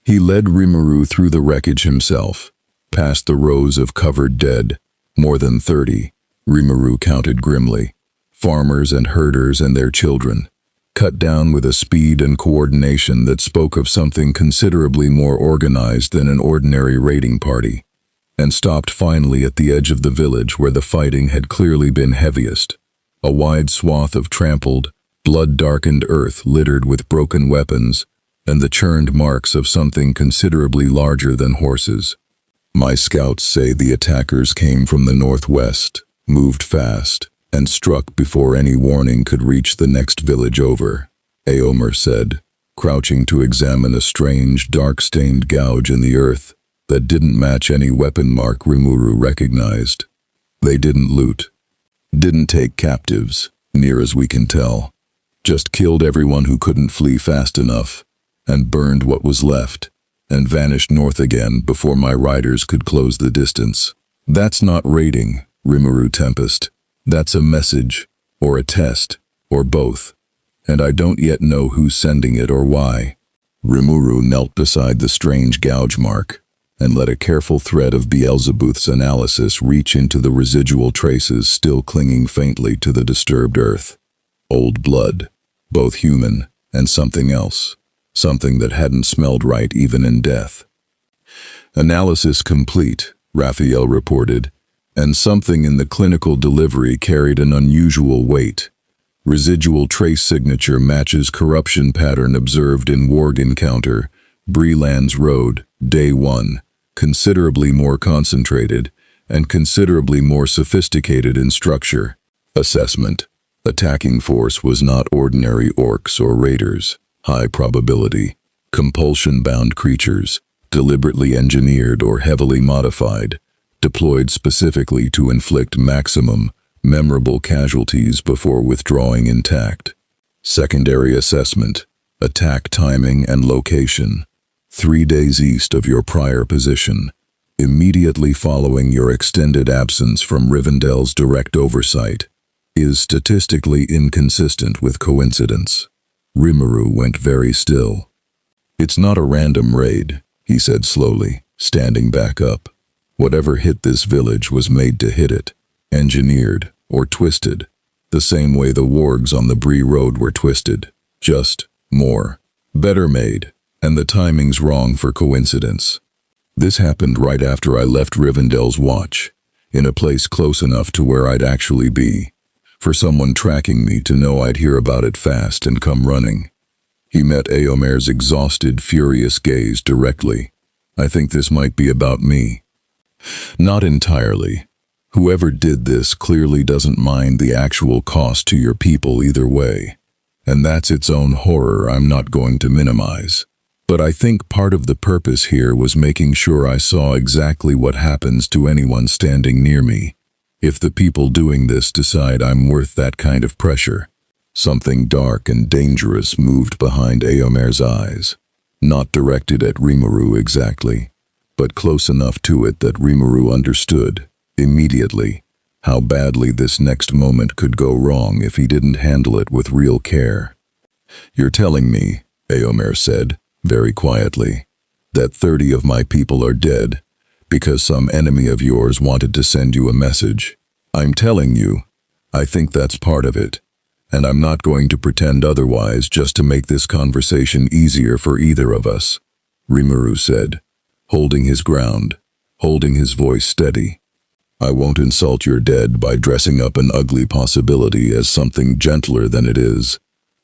He led Rimuru through the wreckage himself, past the rows of covered dead, more than 30, Rimuru counted grimly, farmers and herders and their children, cut down with a speed and coordination that spoke of something considerably more organized than an ordinary raiding party, and stopped finally at the edge of the village where the fighting had clearly been heaviest, a wide swath of trampled, blood-darkened earth littered with broken weapons and the churned marks of something considerably larger than horses. "My scouts say the attackers came from the northwest, moved fast, and struck before any warning could reach the next village over," Éomer said, crouching to examine a strange, dark-stained gouge in the earth that didn't match any weapon mark Rimuru recognized. "They didn't loot, didn't take captives, near as we can tell. Just killed everyone who couldn't flee fast enough, and burned what was left, and vanished north again before my riders could close the distance. That's not raiding, Rimuru Tempest. That's a message, or a test, or both, and I don't yet know who's sending it or why." Rimuru knelt beside the strange gouge mark, and let a careful thread of Beelzebub's analysis reach into the residual traces still clinging faintly to the disturbed earth. Old blood, both human and something else. something that hadn't smelled right even in death. Analysis complete, Raphael reported, and something in the clinical delivery carried an unusual weight. Residual trace signature matches corruption pattern observed in Warg encounter, Bree-lands Road, Day 1, considerably more concentrated and considerably more sophisticated in structure. Assessment. Attacking force was not ordinary orcs or raiders. High probability. Compulsion-bound creatures, deliberately engineered or heavily modified, deployed specifically to inflict maximum, memorable casualties before withdrawing intact. Secondary assessment. Attack timing and location. 3 days east of your prior position, immediately following your extended absence from Rivendell's direct oversight, is statistically inconsistent with coincidence. Rimuru went very still. It's not a random raid, he said slowly, standing back up. Whatever hit this village was made to hit it, engineered or twisted, the same way the wargs on the Bree Road were twisted, just more, better made. And the timing's wrong for coincidence. This happened right after I left Rivendell's watch, in a place close enough to where I'd actually be, for someone tracking me to know I'd hear about it fast and come running. He met Eomer's exhausted, furious gaze directly. I think this might be about me. Not entirely. Whoever did this clearly doesn't mind the actual cost to your people either way, and that's its own horror I'm not going to minimize. But I think part of the purpose here was making sure I saw exactly what happens to anyone standing near me, if the people doing this decide I'm worth that kind of pressure. Something dark and dangerous moved behind Eomer's eyes, not directed at Rimuru exactly, but close enough to it that Rimuru understood, immediately, how badly this next moment could go wrong if he didn't handle it with real care. "You're telling me," Eomer said, very quietly, "that 30 of my people are dead because some enemy of yours wanted to send you a message. I'm telling you, I think that's part of it, and I'm not going to pretend otherwise just to make this conversation easier for either of us," Rimuru said, holding his ground, holding his voice steady. "I won't insult your dead by dressing up an ugly possibility as something gentler than it is,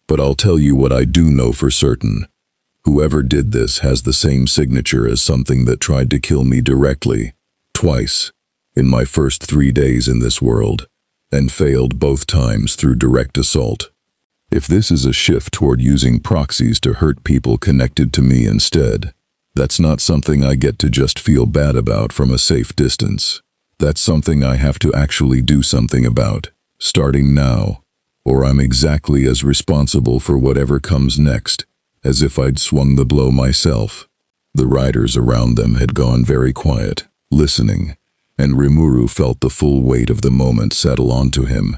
but I'll tell you what I do know for certain. Whoever did this has the same signature as something that tried to kill me directly, twice, in my first 3 days in this world, and failed both times through direct assault. If this is a shift toward using proxies to hurt people connected to me instead, that's not something I get to just feel bad about from a safe distance. That's something I have to actually do something about, starting now, or I'm exactly as responsible for whatever comes next, as if I'd swung the blow myself." The riders around them had gone very quiet, listening, and Rimuru felt the full weight of the moment settle onto him.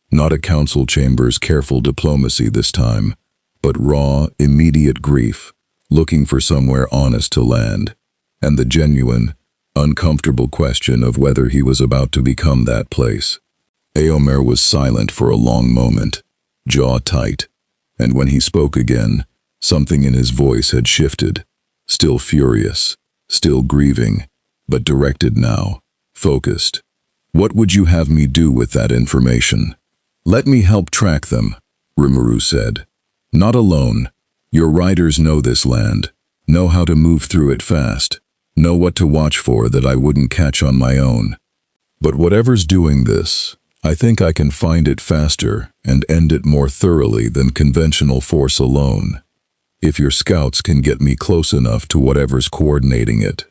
Not a council chamber's careful diplomacy this time, but raw, immediate grief, looking for somewhere honest to land, and the genuine, uncomfortable question of whether he was about to become that place. Eomer was silent for a long moment, jaw tight, and when he spoke again, something in his voice had shifted, still furious, still grieving, but directed now, focused. "What would you have me do with that information?" "Let me help track them," Rimuru said. "Not alone. Your riders know this land, know how to move through it fast, know what to watch for that I wouldn't catch on my own. But whatever's doing this, I think I can find it faster and end it more thoroughly than conventional force alone, if your scouts can get me close enough to whatever's coordinating it.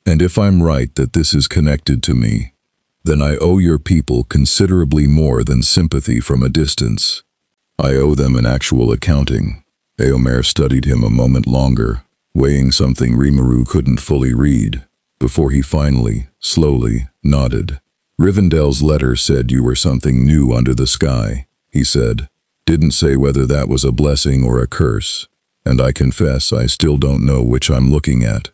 And if I'm right that this is connected to me, then I owe your people considerably more than sympathy from a distance. I owe them an actual accounting." Eomer studied him a moment longer, weighing something Rimuru couldn't fully read, before he finally, slowly, nodded. "Rivendell's letter said you were something new under the sky," he said. "Didn't say whether that was a blessing or a curse, and I confess I still don't know which I'm looking at.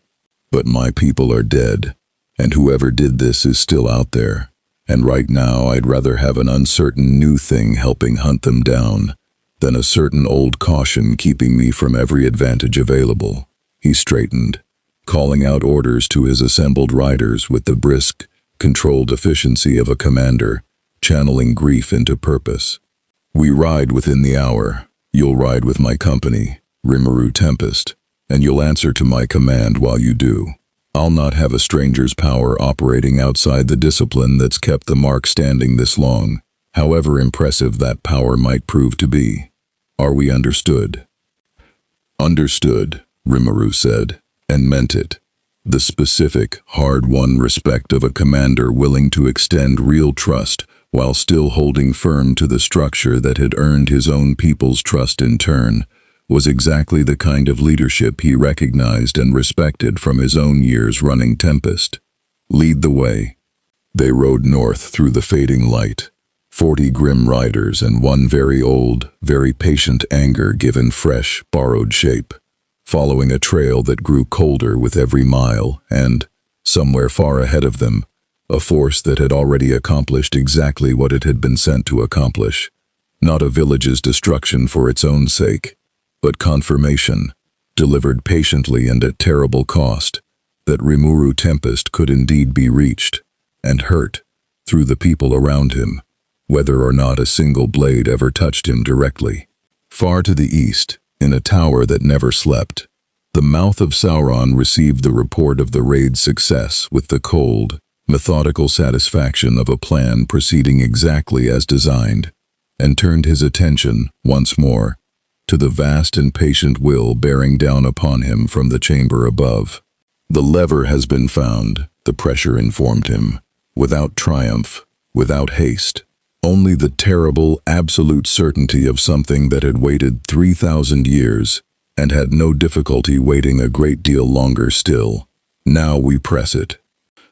But my people are dead, and whoever did this is still out there, and right now I'd rather have an uncertain new thing helping hunt them down then a certain old caution keeping me from every advantage available. He straightened, calling out orders to his assembled riders with the brisk, controlled efficiency of a commander, channeling grief into purpose. "We ride within the hour. You'll ride with my company, Rimuru Tempest, and you'll answer to my command while you do. I'll not have a stranger's power operating outside the discipline that's kept the mark standing this long, however impressive that power might prove to be. Are we understood?" "Understood," Rimuru said, and meant it. The specific, hard-won respect of a commander willing to extend real trust while still holding firm to the structure that had earned his own people's trust in turn, was exactly the kind of leadership he recognized and respected from his own years running Tempest. "Lead the way." They rode north through the fading light, 40 grim riders and one very old, very patient anger given fresh, borrowed shape, following a trail that grew colder with every mile and, somewhere far ahead of them, a force that had already accomplished exactly what it had been sent to accomplish. Not a village's destruction for its own sake, but confirmation, delivered patiently and at terrible cost, that Rimuru Tempest could indeed be reached, and hurt, through the people around him, whether or not a single blade ever touched him directly. Far to the east, in a tower that never slept, the mouth of Sauron received the report of the raid's success with the cold, methodical satisfaction of a plan proceeding exactly as designed, and turned his attention, once more, to the vast and patient will bearing down upon him from the chamber above. "The lever has been found," the pressure informed him, without triumph, without haste. Only the terrible, absolute certainty of something that had waited 3,000 years, and had no difficulty waiting a great deal longer still. "Now we press it."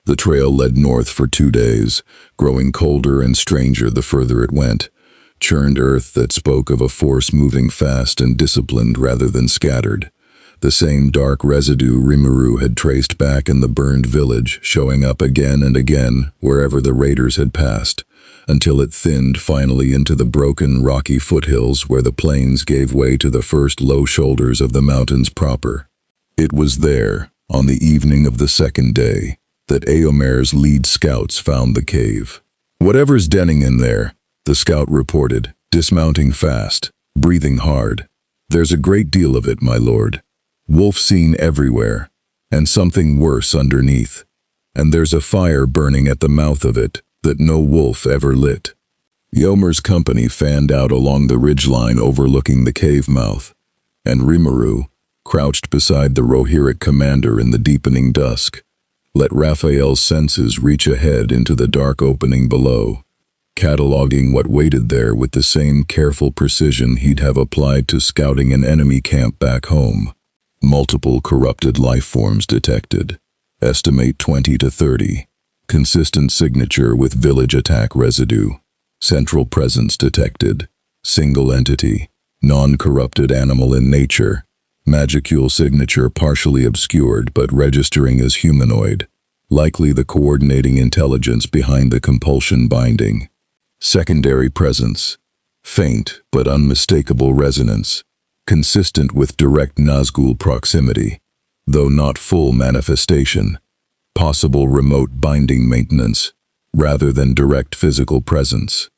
The trail led north for 2 days, growing colder and stranger the further it went, churned earth that spoke of a force moving fast and disciplined rather than scattered. The same dark residue Rimuru had traced back in the burned village, showing up again and again wherever the raiders had passed, until it thinned finally into the broken, rocky foothills where the plains gave way to the first low shoulders of the mountains proper. It was there, on the evening of the second day, that Eomer's lead scouts found the cave. "Whatever's denning in there," the scout reported, dismounting fast, breathing hard. "There's a great deal of it, my lord. Wolf seen everywhere, and something worse underneath. And there's a fire burning at the mouth of it that no wolf ever lit." Eomer's company fanned out along the ridgeline overlooking the cave mouth, and Rimuru, crouched beside the Rohirric commander in the deepening dusk, let Raphael's senses reach ahead into the dark opening below, cataloging what waited there with the same careful precision he'd have applied to scouting an enemy camp back home. Multiple corrupted life forms detected. Estimate 20 to 30. Consistent signature with village attack residue. Central presence detected. Single entity. Non-corrupted animal in nature. Magicule signature partially obscured but registering as humanoid. Likely the coordinating intelligence behind the compulsion binding. Secondary presence. Faint but unmistakable resonance. Consistent with direct Nazgul proximity, though not full manifestation. Possible remote binding maintenance, rather than direct physical presence.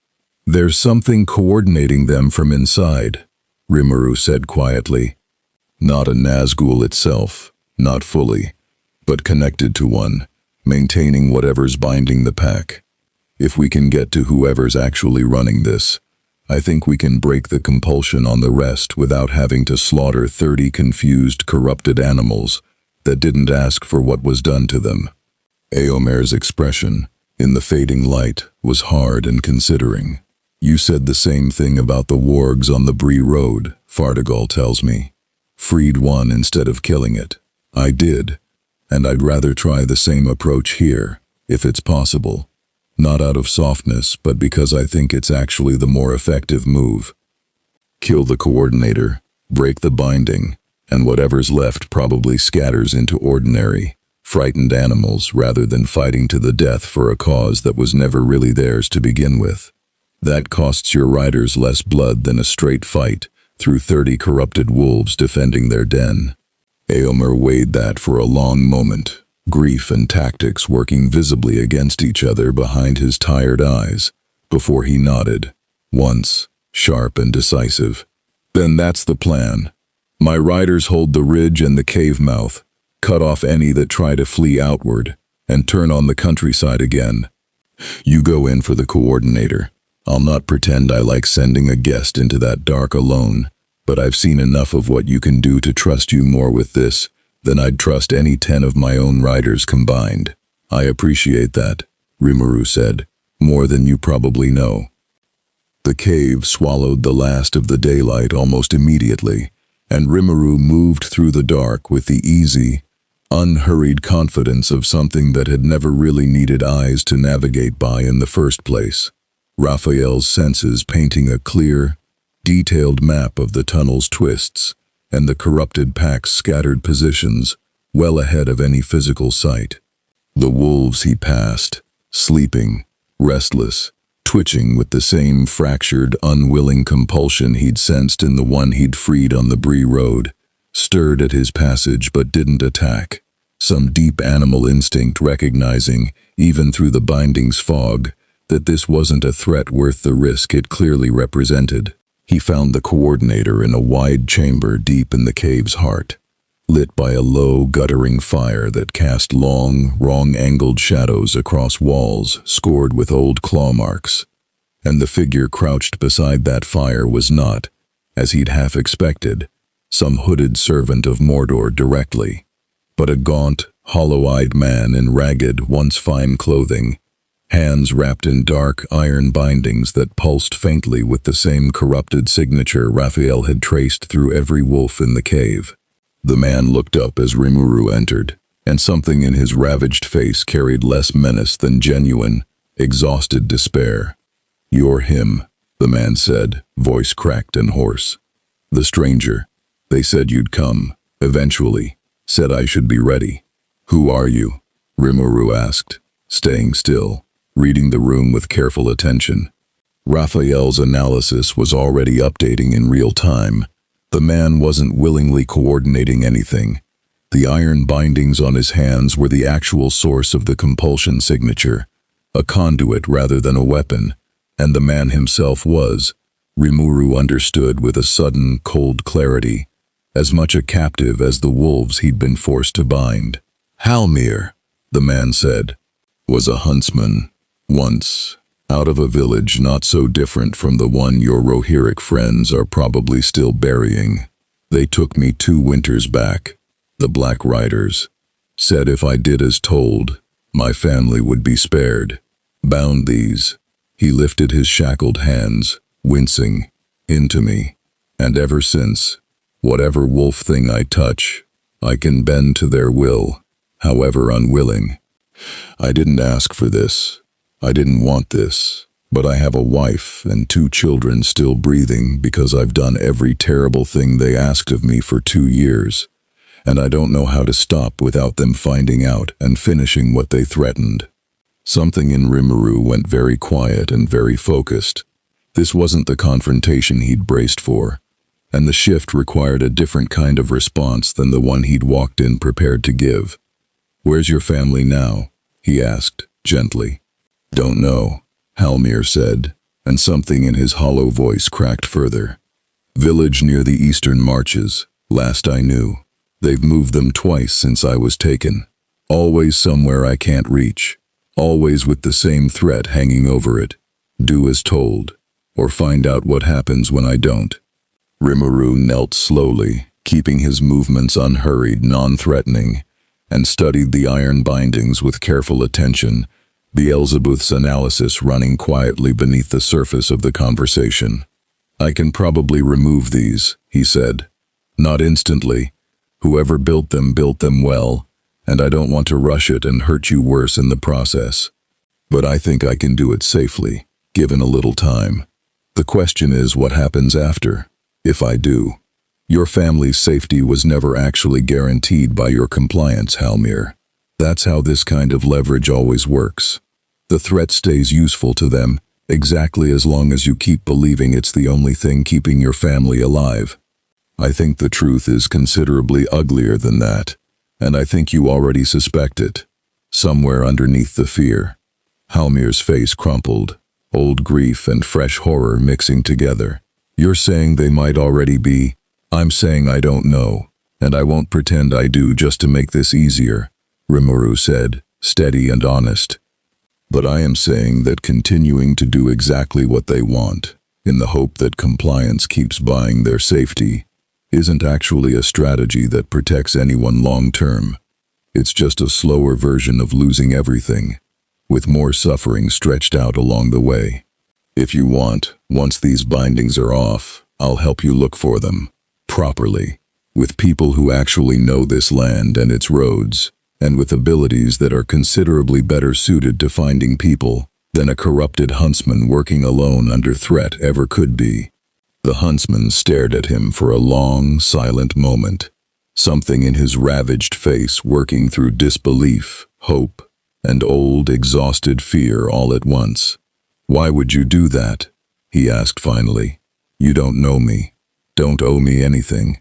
"There's something coordinating them from inside," Rimuru said quietly. "Not a Nazgul itself, not fully, but connected to one, maintaining whatever's binding the pack. If we can get to whoever's actually running this, I think we can break the compulsion on the rest without having to slaughter 30 confused, corrupted animals that didn't ask for what was done to them." Eomer's expression, in the fading light, was hard and considering. "You said the same thing about the wargs on the Bree road, Fardagal tells me. Freed one instead of killing it. I did, and I'd rather try the same approach here, if it's possible. Not out of softness, but because I think it's actually the more effective move. Kill the coordinator, break the binding, and whatever's left probably scatters into ordinary, frightened animals rather than fighting to the death for a cause that was never really theirs to begin with. That costs your riders less blood than a straight fight through 30 corrupted wolves defending their den. Éomer weighed that for a long moment, grief and tactics working visibly against each other behind his tired eyes, before he nodded, once, sharp and decisive. Then that's the plan. My riders hold the ridge and the cave mouth, cut off any that try to flee outward, and turn on the countryside again. You go in for the coordinator. I'll not pretend I like sending a guest into that dark alone, but I've seen enough of what you can do to trust you more with this than I'd trust any 10 of my own riders combined. I appreciate that, Rimuru said, more than you probably know. The cave swallowed the last of the daylight almost immediately, and Rimuru moved through the dark with the easy, unhurried confidence of something that had never really needed eyes to navigate by in the first place. Raphael's senses painting a clear, detailed map of the tunnel's twists and the corrupted pack's scattered positions well ahead of any physical sight. The wolves he passed, sleeping, restless, twitching with the same fractured, unwilling compulsion he'd sensed in the one he'd freed on the Bree road, stirred at his passage but didn't attack, some deep animal instinct recognizing, even through the binding's fog, that this wasn't a threat worth the risk it clearly represented. He found the coordinator in a wide chamber deep in the cave's heart, lit by a low, guttering fire that cast long, wrong-angled shadows across walls scored with old claw marks. And the figure crouched beside that fire was not, as he'd half expected, some hooded servant of Mordor directly, but a gaunt, hollow-eyed man in ragged, once fine clothing, hands wrapped in dark iron bindings that pulsed faintly with the same corrupted signature Raphael had traced through every wolf in the cave. The man looked up as Rimuru entered, and something in his ravaged face carried less menace than genuine, exhausted despair. "You're him," the man said, voice cracked and hoarse. "The stranger. They said you'd come, eventually, said I should be ready." "Who are you?" Rimuru asked, staying still, reading the room with careful attention. Raphael's analysis was already updating in real time. The man wasn't willingly coordinating anything. The iron bindings on his hands were the actual source of the compulsion signature, a conduit rather than a weapon, and the man himself was, Rimuru understood with a sudden, cold clarity, as much a captive as the wolves he'd been forced to bind. "Halmir," the man said, "was a huntsman, once, out of a village not so different from the one your Rohirric friends are probably still burying. They took me 2 winters back, the Black Riders. Said if I did as told, my family would be spared. Bound these," he lifted his shackled hands, wincing, "into me. And ever since, whatever wolf thing I touch, I can bend to their will, however unwilling. I didn't ask for this. I didn't want this, but I have a wife and 2 children still breathing because I've done every terrible thing they asked of me for 2 years, and I don't know how to stop without them finding out and finishing what they threatened." Something in Rimuru went very quiet and very focused. This wasn't the confrontation he'd braced for, and the shift required a different kind of response than the one he'd walked in prepared to give. "Where's your family now?" he asked, gently. "Don't know," Halmir said, and something in his hollow voice cracked further. "Village near the eastern marches, last I knew. They've moved them twice since I was taken. Always somewhere I can't reach. Always with the same threat hanging over it. Do as told, or find out what happens when I don't." Rimuru knelt slowly, keeping his movements unhurried, non-threatening, and studied the iron bindings with careful attention, Beelzebub's analysis running quietly beneath the surface of the conversation. "I can probably remove these," he said. "Not instantly. Whoever built them well, and I don't want to rush it and hurt you worse in the process. But I think I can do it safely, given a little time. The question is what happens after, if I do. Your family's safety was never actually guaranteed by your compliance, Halmir. That's how this kind of leverage always works. The threat stays useful to them, Exactly as long as you keep believing it's the only thing keeping your family alive. I think the truth is considerably uglier than that, and I think you already suspect it. Somewhere underneath the fear. Halmir's face crumpled, old grief and fresh horror mixing together. You're saying they might already be? I'm saying I don't know, and I won't pretend I do just to make this easier, Rimuru said, steady and honest. But I am saying that continuing to do exactly what they want, in the hope that compliance keeps buying their safety, isn't actually a strategy that protects anyone long-term. It's just a slower version of losing everything, with more suffering stretched out along the way. If you want, once these bindings are off, I'll help you look for them, properly, with people who actually know this land and its roads, and with abilities that are considerably better suited to finding people than a corrupted huntsman working alone under threat ever could be. The huntsman stared at him for a long, silent moment, something in his ravaged face working through disbelief, hope, and old, exhausted fear all at once. "Why would you do that?" he asked finally. "You don't know me, don't owe me anything."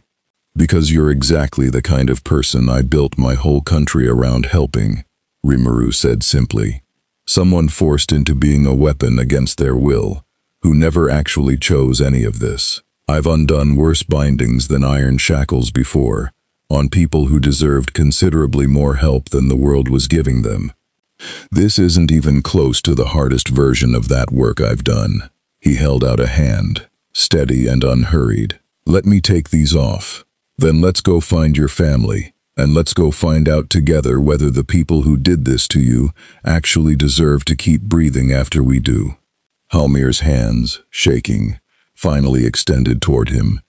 "Because you're exactly the kind of person I built my whole country around helping," Rimuru said simply. "Someone forced into being a weapon against their will, who never actually chose any of this. I've undone worse bindings than iron shackles before, on people who deserved considerably more help than the world was giving them. This isn't even close to the hardest version of that work I've done." He held out a hand, steady and unhurried. "Let me take these off. Then let's go find your family, and let's go find out together whether the people who did this to you actually deserve to keep breathing after we do." Halmir's hands, shaking, finally extended toward him,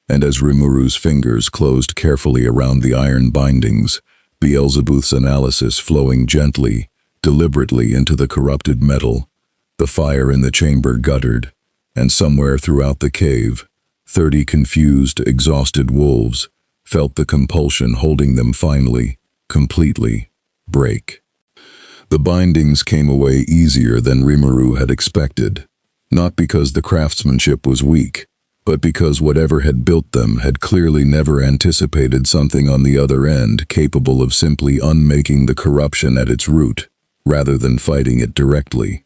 and as Rimuru's fingers closed carefully around the iron bindings, Beelzebub's analysis flowing gently, deliberately into the corrupted metal, the fire in the chamber guttered, and somewhere throughout the cave, 30 confused, exhausted wolves felt the compulsion holding them finally, completely, break. The bindings came away easier than Rimuru had expected, not because the craftsmanship was weak, but because whatever had built them had clearly never anticipated something on the other end capable of simply unmaking the corruption at its root, rather than fighting it directly.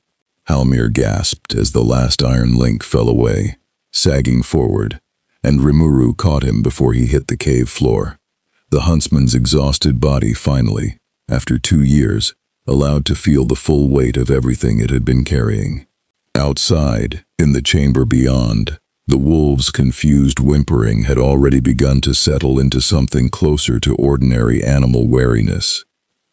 Halmir gasped as the last iron link fell away, sagging forward, and Rimuru caught him before he hit the cave floor. The huntsman's exhausted body finally, after 2 years, allowed to feel the full weight of everything it had been carrying. Outside, in the chamber beyond, the wolves' confused whimpering had already begun to settle into something closer to ordinary animal wariness.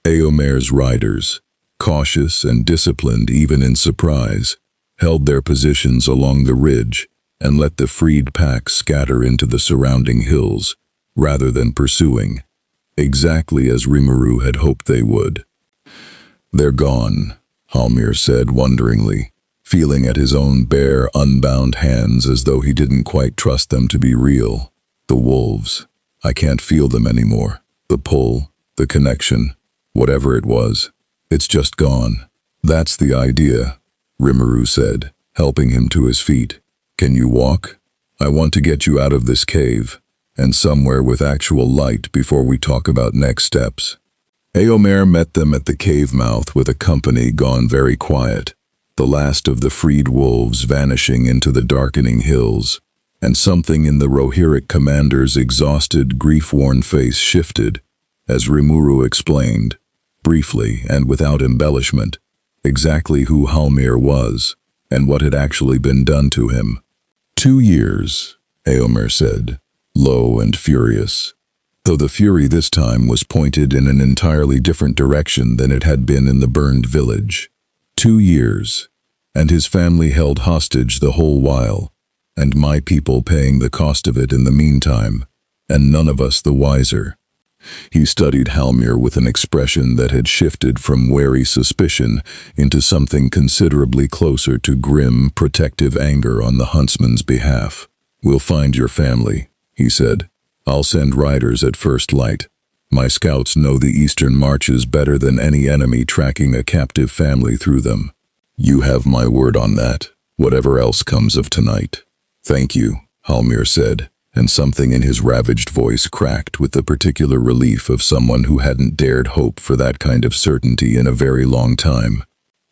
Eomer's riders, cautious and disciplined even in surprise, held their positions along the ridge and let the freed pack scatter into the surrounding hills, rather than pursuing, exactly as Rimuru had hoped they would. "They're gone," Halmir said wonderingly, feeling at his own bare, unbound hands as though he didn't quite trust them to be real. "The wolves. I can't feel them anymore. The pull, the connection, whatever it was, it's just gone." "That's the idea," Rimuru said, helping him to his feet. "Can you walk? I want to get you out of this cave, and somewhere with actual light before we talk about next steps." Eomer met them at the cave mouth with a company gone very quiet, the last of the freed wolves vanishing into the darkening hills, and something in the Rohirric commander's exhausted, grief-worn face shifted, as Rimuru explained, briefly and without embellishment, exactly who Halmir was, and what had actually been done to him. 2 years, Eomer said, low and furious, though the fury this time was pointed in an entirely different direction than it had been in the burned village. 2 years, and his family held hostage the whole while, and my people paying the cost of it in the meantime, and none of us the wiser. He studied Halmir with an expression that had shifted from wary suspicion into something considerably closer to grim, protective anger on the huntsman's behalf. "We'll find your family," he said. "I'll send riders at first light. My scouts know the eastern marches better than any enemy tracking a captive family through them. You have my word on that, whatever else comes of tonight. Thank you, Halmir said, and something in his ravaged voice cracked with the particular relief of someone who hadn't dared hope for that kind of certainty in a very long time.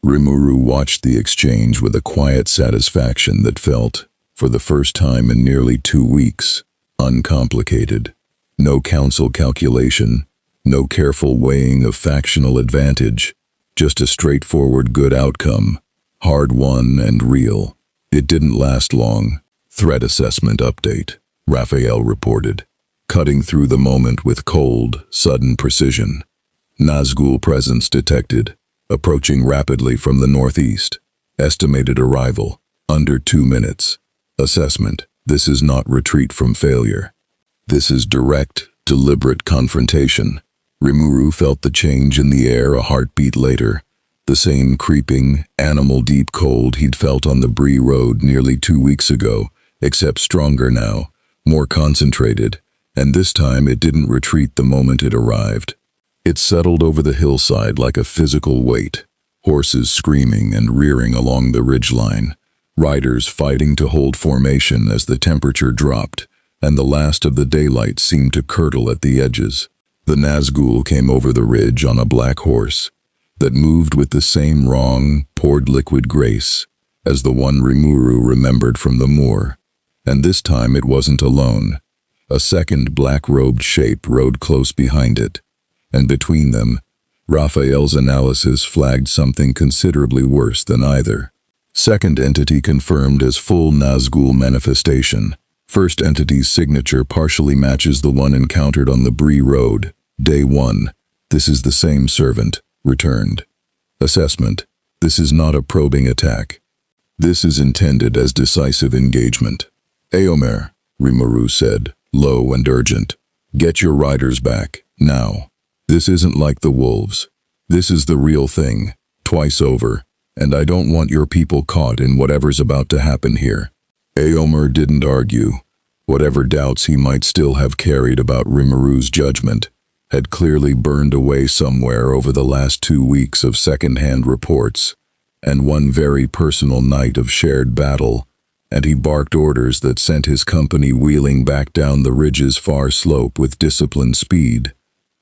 Rimuru watched the exchange with a quiet satisfaction that felt, for the first time in nearly 2 weeks, uncomplicated. No council calculation, no careful weighing of factional advantage, just a straightforward good outcome, hard-won and real. It didn't last long. Threat assessment update, Raphael reported, cutting through the moment with cold, sudden precision. Nazgul presence detected, approaching rapidly from the northeast. Estimated arrival, under 2 minutes. Assessment, this is not retreat from failure. This is direct, deliberate confrontation. Rimuru felt the change in the air a heartbeat later. The same creeping, animal-deep cold he'd felt on the Bree road nearly 2 weeks ago, except stronger now, more concentrated, and this time it didn't retreat the moment it arrived. It settled over the hillside like a physical weight, horses screaming and rearing along the ridgeline, riders fighting to hold formation as the temperature dropped, and the last of the daylight seemed to curdle at the edges. The Nazgul came over the ridge on a black horse that moved with the same wrong, poured liquid grace as the one Rimuru remembered from the moor. And this time it wasn't alone. A second black-robed shape rode close behind it, and between them, Raphael's analysis flagged something considerably worse than either. Second entity confirmed as full Nazgul manifestation. First entity's signature partially matches the one encountered on the Bree road. Day 1. This is the same servant, returned. Assessment. This is not a probing attack. This is intended as decisive engagement. Eomer, Rimuru said, low and urgent. Get your riders back, now. This isn't like the wolves. This is the real thing, twice over, and I don't want your people caught in whatever's about to happen here. Eomer didn't argue. Whatever doubts he might still have carried about Rimuru's judgment had clearly burned away somewhere over the last 2 weeks of second-hand reports, and one very personal night of shared battle, and he barked orders that sent his company wheeling back down the ridge's far slope with disciplined speed.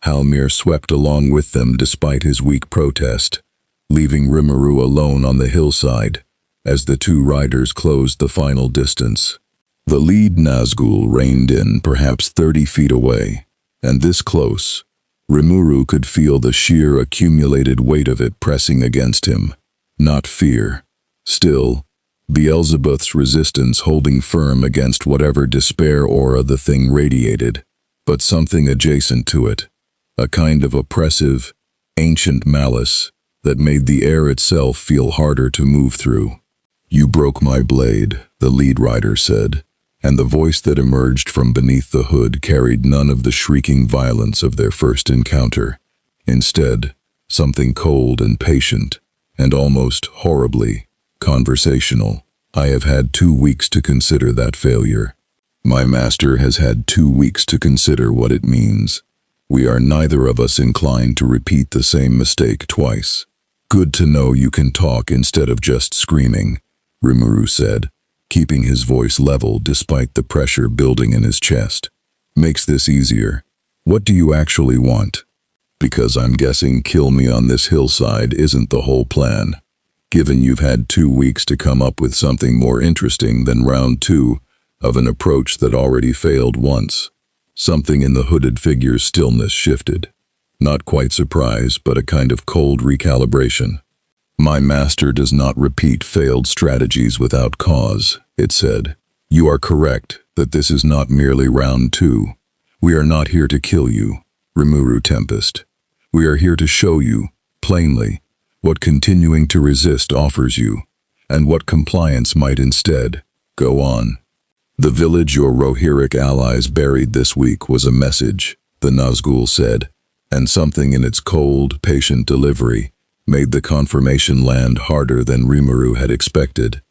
Halmir swept along with them despite his weak protest, leaving Rimuru alone on the hillside as the 2 riders closed the final distance. The lead Nazgul reined in perhaps 30 feet away, and this close, Rimuru could feel the sheer accumulated weight of it pressing against him. Not fear. Still, Beelzebub's resistance holding firm against whatever despair aura the thing radiated, but something adjacent to it, a kind of oppressive, ancient malice that made the air itself feel harder to move through. You broke my blade, the lead rider said, and the voice that emerged from beneath the hood carried none of the shrieking violence of their first encounter. Instead, something cold and patient, and almost horribly conversational. I have had 2 weeks to consider that failure. My master has had 2 weeks to consider what it means. We are neither of us inclined to repeat the same mistake twice. Good to know you can talk instead of just screaming, Rimuru said, keeping his voice level despite the pressure building in his chest. Makes this easier. What do you actually want? Because I'm guessing kill me on this hillside isn't the whole plan. Given you've had 2 weeks to come up with something more interesting than round 2 of an approach that already failed once. Something in the hooded figure's stillness shifted. Not quite surprise, but a kind of cold recalibration. My master does not repeat failed strategies without cause, it said. You are correct that this is not merely round 2. We are not here to kill you, Rimuru Tempest. We are here to show you, plainly, what continuing to resist offers you, and what compliance might instead. Go on. The village your Rohirric allies buried this week was a message, the Nazgul said, and something in its cold, patient delivery made the confirmation land harder than Rimuru had expected,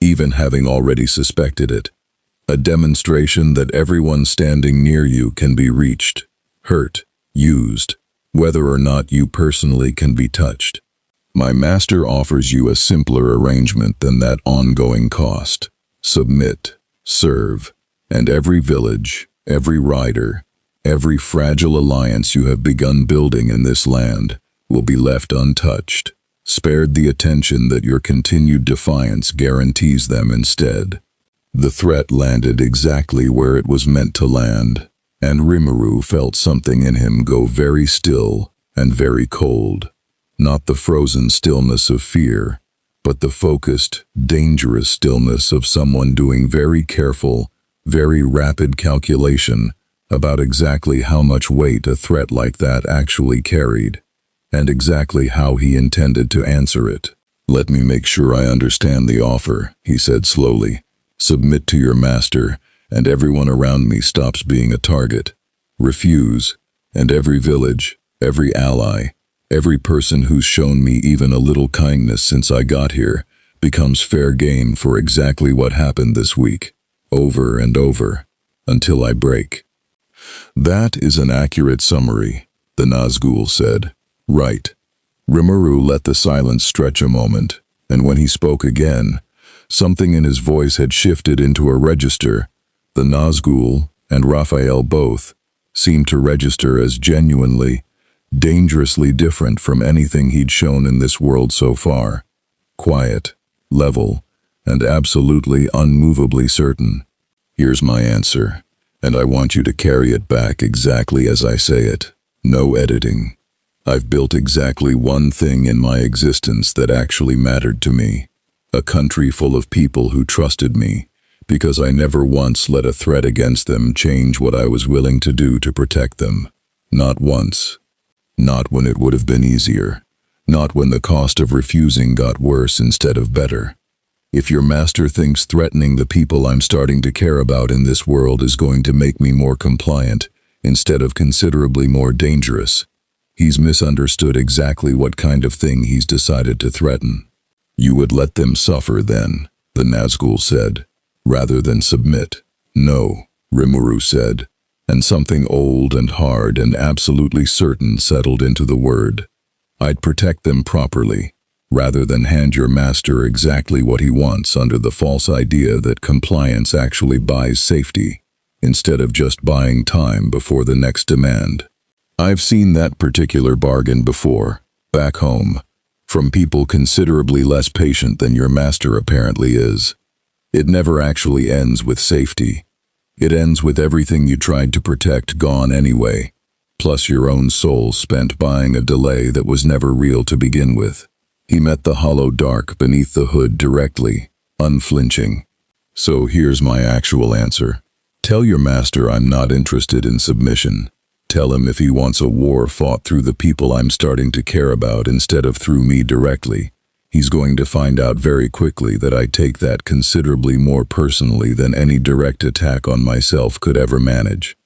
even having already suspected it. A demonstration that everyone standing near you can be reached, hurt, used, whether or not you personally can be touched. My master offers you a simpler arrangement than that ongoing cost. Submit, serve, and every village, every rider, every fragile alliance you have begun building in this land will be left untouched, spared the attention that your continued defiance guarantees them instead. The threat landed exactly where it was meant to land, and Rimuru felt something in him go very still and very cold. Not the frozen stillness of fear, but the focused, dangerous stillness of someone doing very careful, very rapid calculation about exactly how much weight a threat like that actually carried, and exactly how he intended to answer it. "Let me make sure I understand the offer," he said slowly. "Submit to your master, and everyone around me stops being a target. Refuse, and every village, every ally, every person who's shown me even a little kindness since I got here becomes fair game for exactly what happened this week, over and over, until I break." "That is an accurate summary," the Nazgul said. "Right." Rimuru let the silence stretch a moment, and when he spoke again, something in his voice had shifted into a register. The Nazgul and Raphael both seemed to register as genuinely, dangerously different from anything he'd shown in this world so far. Quiet, level, and absolutely unmovably certain. "Here's my answer, and I want you to carry it back exactly as I say it. No editing. I've built exactly one thing in my existence that actually mattered to me. A country full of people who trusted me, because I never once let a threat against them change what I was willing to do to protect them. Not once. Not when it would have been easier. Not when the cost of refusing got worse instead of better. If your master thinks threatening the people I'm starting to care about in this world is going to make me more compliant, instead of considerably more dangerous, he's misunderstood exactly what kind of thing he's decided to threaten." "You would let them suffer then," the Nazgul said, "rather than submit." "No," Rimuru said, and something old and hard and absolutely certain settled into the word. "I'd protect them properly, rather than hand your master exactly what he wants under the false idea that compliance actually buys safety, instead of just buying time before the next demand. I've seen that particular bargain before, back home, from people considerably less patient than your master apparently is. It never actually ends with safety. It ends with everything you tried to protect gone anyway, plus your own soul spent buying a delay that was never real to begin with." He met the hollow dark beneath the hood directly, unflinching. "So here's my actual answer. Tell your master I'm not interested in submission. Tell him if he wants a war fought through the people I'm starting to care about instead of through me directly, he's going to find out very quickly that I take that considerably more personally than any direct attack on myself could ever manage.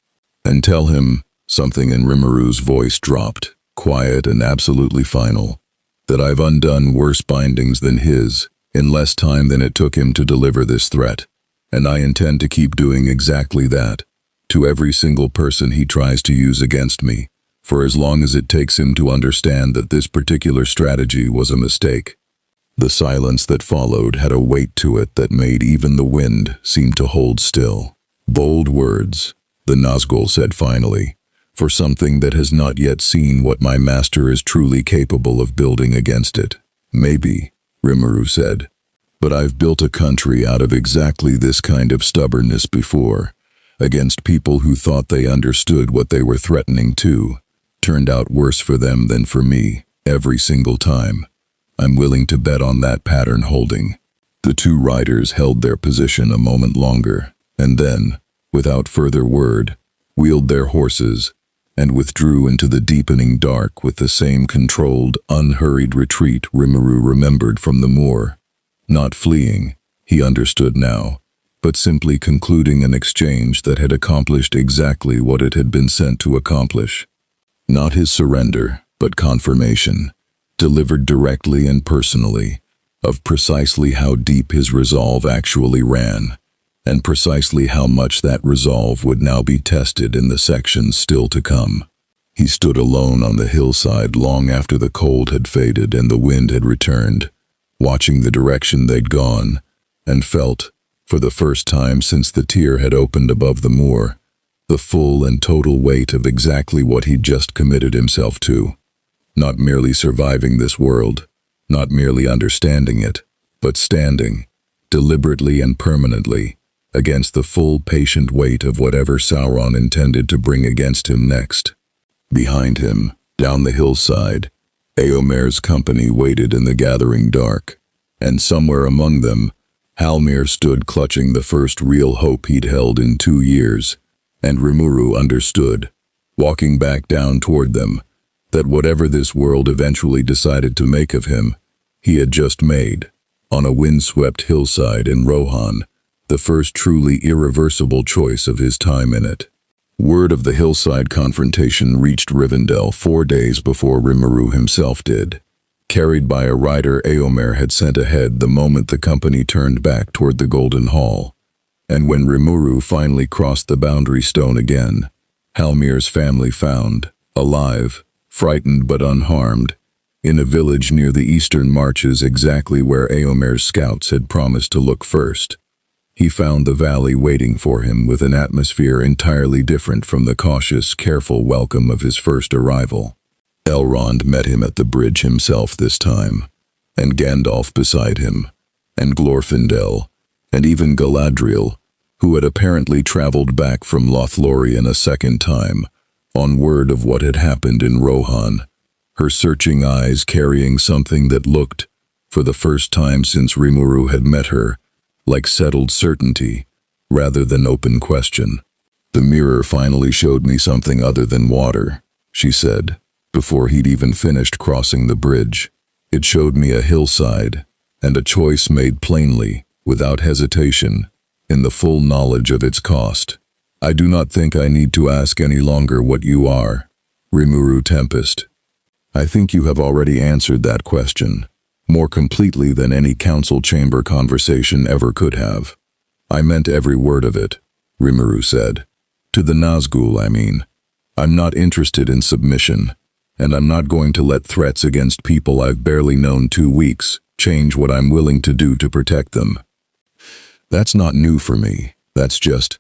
And tell him," something in Rimuru's voice dropped, quiet and absolutely final, "that I've undone worse bindings than his, in less time than it took him to deliver this threat, and I intend to keep doing exactly that, to every single person he tries to use against me, for as long as it takes him to understand that this particular strategy was a mistake." The silence that followed had a weight to it that made even the wind seem to hold still. "Bold words," the Nazgul said finally, "for something that has not yet seen what my master is truly capable of building against it." "Maybe," Rimuru said, "but I've built a country out of exactly this kind of stubbornness before, against people who thought they understood what they were threatening to. Turned out worse for them than for me, every single time. I'm willing to bet on that pattern holding." The two riders held their position a moment longer, and then, without further word, wheeled their horses and withdrew into the deepening dark with the same controlled, unhurried retreat Rimuru remembered from the moor. Not fleeing, he understood now, but simply concluding an exchange that had accomplished exactly what it had been sent to accomplish. Not his surrender, but confirmation, delivered directly and personally, of precisely how deep his resolve actually ran, and precisely how much that resolve would now be tested in the sections still to come. He stood alone on the hillside long after the cold had faded and the wind had returned, watching the direction they'd gone, and felt, for the first time since the tear had opened above the moor, the full and total weight of exactly what he'd just committed himself to. Not merely surviving this world, not merely understanding it, but standing, deliberately and permanently, against the full patient weight of whatever Sauron intended to bring against him next. Behind him, down the hillside, Eomer's company waited in the gathering dark, and somewhere among them, Halmir stood clutching the first real hope he'd held in 2 years, and Rimuru understood, walking back down toward them, that whatever this world eventually decided to make of him, he had just made, on a windswept hillside in Rohan, the first truly irreversible choice of his time in it. Word of the hillside confrontation reached Rivendell 4 days before Rimuru himself did, carried by a rider Eomer had sent ahead the moment the company turned back toward the Golden Hall. And when Rimuru finally crossed the boundary stone again, Halmir's family found, alive, frightened but unharmed, in a village near the eastern marches exactly where Eomer's scouts had promised to look first. He found the valley waiting for him with an atmosphere entirely different from the cautious, careful welcome of his first arrival. Elrond met him at the bridge himself this time, and Gandalf beside him, and Glorfindel, and even Galadriel, who had apparently traveled back from Lothlorien a second time, on word of what had happened in Rohan, her searching eyes carrying something that looked, for the first time since Rimuru had met her, like settled certainty, rather than open question. "The mirror finally showed me something other than water," she said, before he'd even finished crossing the bridge. "It showed me a hillside, and a choice made plainly, without hesitation, in the full knowledge of its cost. I do not think I need to ask any longer what you are, Rimuru Tempest. I think you have already answered that question, more completely than any council chamber conversation ever could have." "I meant every word of it," Rimuru said. "To the Nazgul, I mean. I'm not interested in submission, and I'm not going to let threats against people I've barely known 2 weeks change what I'm willing to do to protect them. That's not new for me, that's just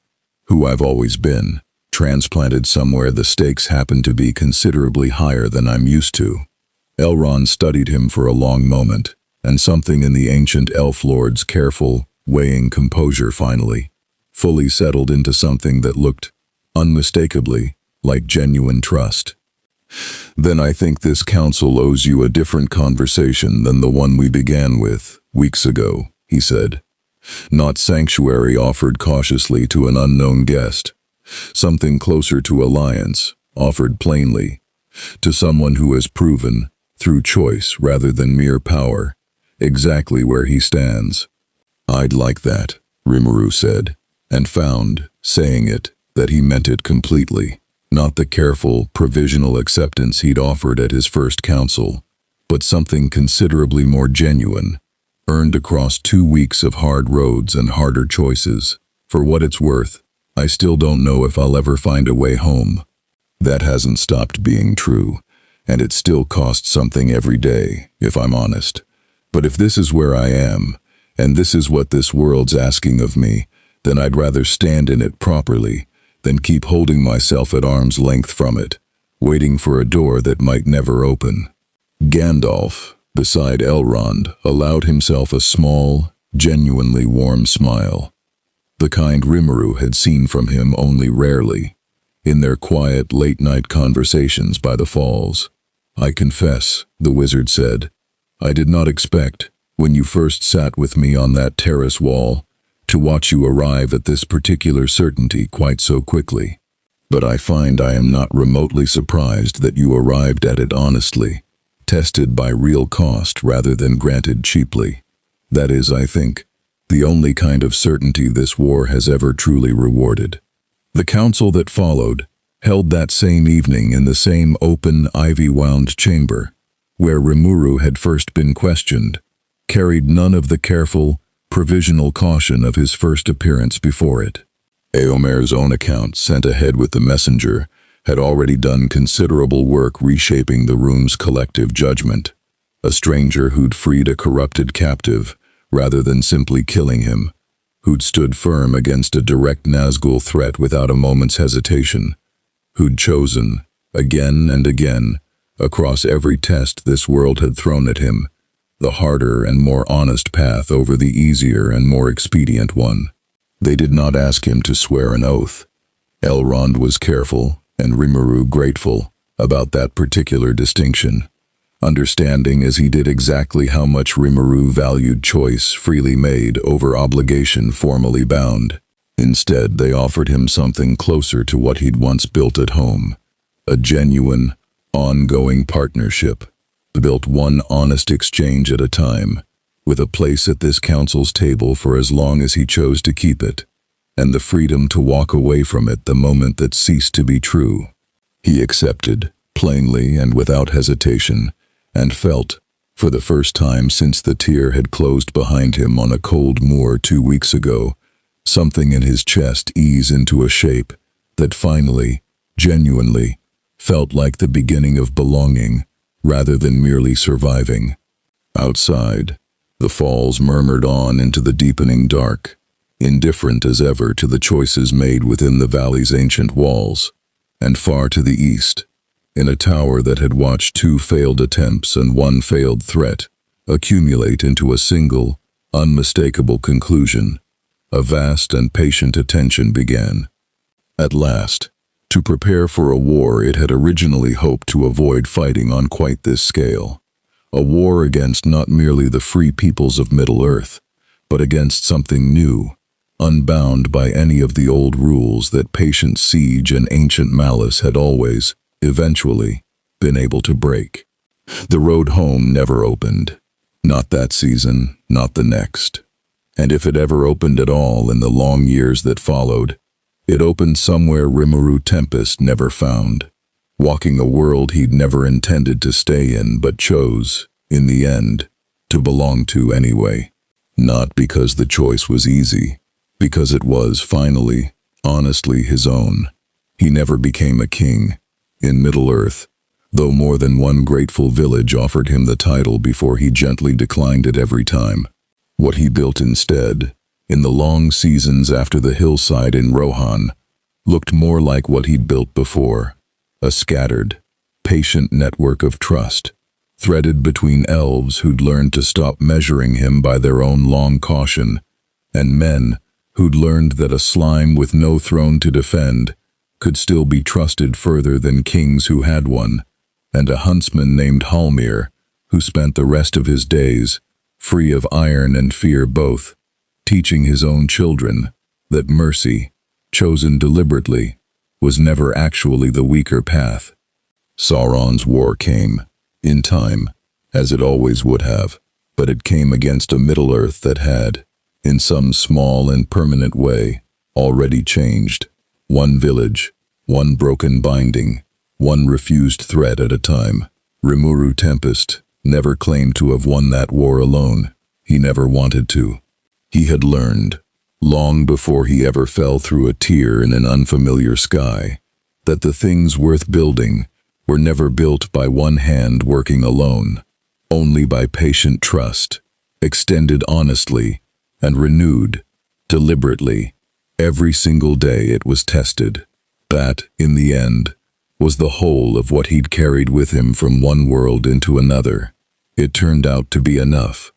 who I've always been, transplanted somewhere the stakes happen to be considerably higher than I'm used to." Elrond studied him for a long moment, and something in the ancient elf lord's careful, weighing composure finally, fully settled into something that looked, unmistakably, like genuine trust. "Then I think this council owes you a different conversation than the one we began with, weeks ago," he said. "Not sanctuary offered cautiously to an unknown guest. Something closer to alliance, offered plainly, to someone who has proven, through choice rather than mere power, exactly where he stands." "I'd like that," Rimuru said, and found, saying it, that he meant it completely. Not the careful, provisional acceptance he'd offered at his first council, but something considerably more genuine, earned across 2 weeks of hard roads and harder choices. "For what it's worth, I still don't know if I'll ever find a way home." That hasn't stopped being true, and it still costs something every day, if I'm honest. But if this is where I am, and this is what this world's asking of me, then I'd rather stand in it properly than keep holding myself at arm's length from it, waiting for a door that might never open. Gandalf, beside Elrond, allowed himself a small, genuinely warm smile, the kind Rimuru had seen from him only rarely, in their quiet, late-night conversations by the falls. "I confess," the wizard said, "I did not expect, when you first sat with me on that terrace wall, to watch you arrive at this particular certainty quite so quickly. But I find I am not remotely surprised that you arrived at it honestly, tested by real cost rather than granted cheaply. That is, I think, the only kind of certainty this war has ever truly rewarded." The council that followed, held that same evening in the same open, ivy-wound chamber, where Rimuru had first been questioned, carried none of the careful, provisional caution of his first appearance before it. Eomer's own account, sent ahead with the messenger, had already done considerable work reshaping the room's collective judgment. A stranger who'd freed a corrupted captive, rather than simply killing him, who'd stood firm against a direct Nazgul threat without a moment's hesitation, who'd chosen, again and again, across every test this world had thrown at him, the harder and more honest path over the easier and more expedient one. They did not ask him to swear an oath. Elrond was careful, and Rimuru grateful, about that particular distinction, understanding as he did exactly how much Rimuru valued choice freely made over obligation formally bound. Instead, they offered him something closer to what he'd once built at home, a genuine, ongoing partnership, built one honest exchange at a time, with a place at this council's table for as long as he chose to keep it, and the freedom to walk away from it the moment that ceased to be true. He accepted, plainly and without hesitation, and felt, for the first time since the tear had closed behind him on a cold moor 2 weeks ago, something in his chest ease into a shape that finally, genuinely, felt like the beginning of belonging, rather than merely surviving. Outside, the falls murmured on into the deepening dark, indifferent as ever to the choices made within the valley's ancient walls, and far to the east, in a tower that had watched 2 failed attempts and 1 failed threat accumulate into a single, unmistakable conclusion, a vast and patient attention began. At last, to prepare for a war it had originally hoped to avoid fighting on quite this scale, a war against not merely the free peoples of Middle-earth, but against something new, unbound by any of the old rules that patient siege and ancient malice had always, eventually, been able to break. The road home never opened. Not that season, not the next. And if it ever opened at all in the long years that followed, it opened somewhere Rimuru Tempest never found, walking a world he'd never intended to stay in but chose, in the end, to belong to anyway. Not because the choice was easy, because it was, finally, honestly his own. He never became a king in Middle-earth, though more than one grateful village offered him the title before he gently declined it every time. What he built instead, in the long seasons after the hillside in Rohan, looked more like what he'd built before, a scattered, patient network of trust, threaded between elves who'd learned to stop measuring him by their own long caution, and men who'd learned that a slime with no throne to defend could still be trusted further than kings who had one, and a huntsman named Halmir, who spent the rest of his days, free of iron and fear both, teaching his own children that mercy, chosen deliberately, was never actually the weaker path. Sauron's war came, in time, as it always would have, but it came against a Middle-earth that had, in some small and permanent way, already changed. One village, one broken binding, one refused threat at a time. Rimuru Tempest never claimed to have won that war alone. He never wanted to. He had learned, long before he ever fell through a tear in an unfamiliar sky, that the things worth building were never built by one hand working alone, only by patient trust, extended honestly, and renewed, deliberately, every single day it was tested. That, in the end, was the whole of what he'd carried with him from one world into another. It turned out to be enough.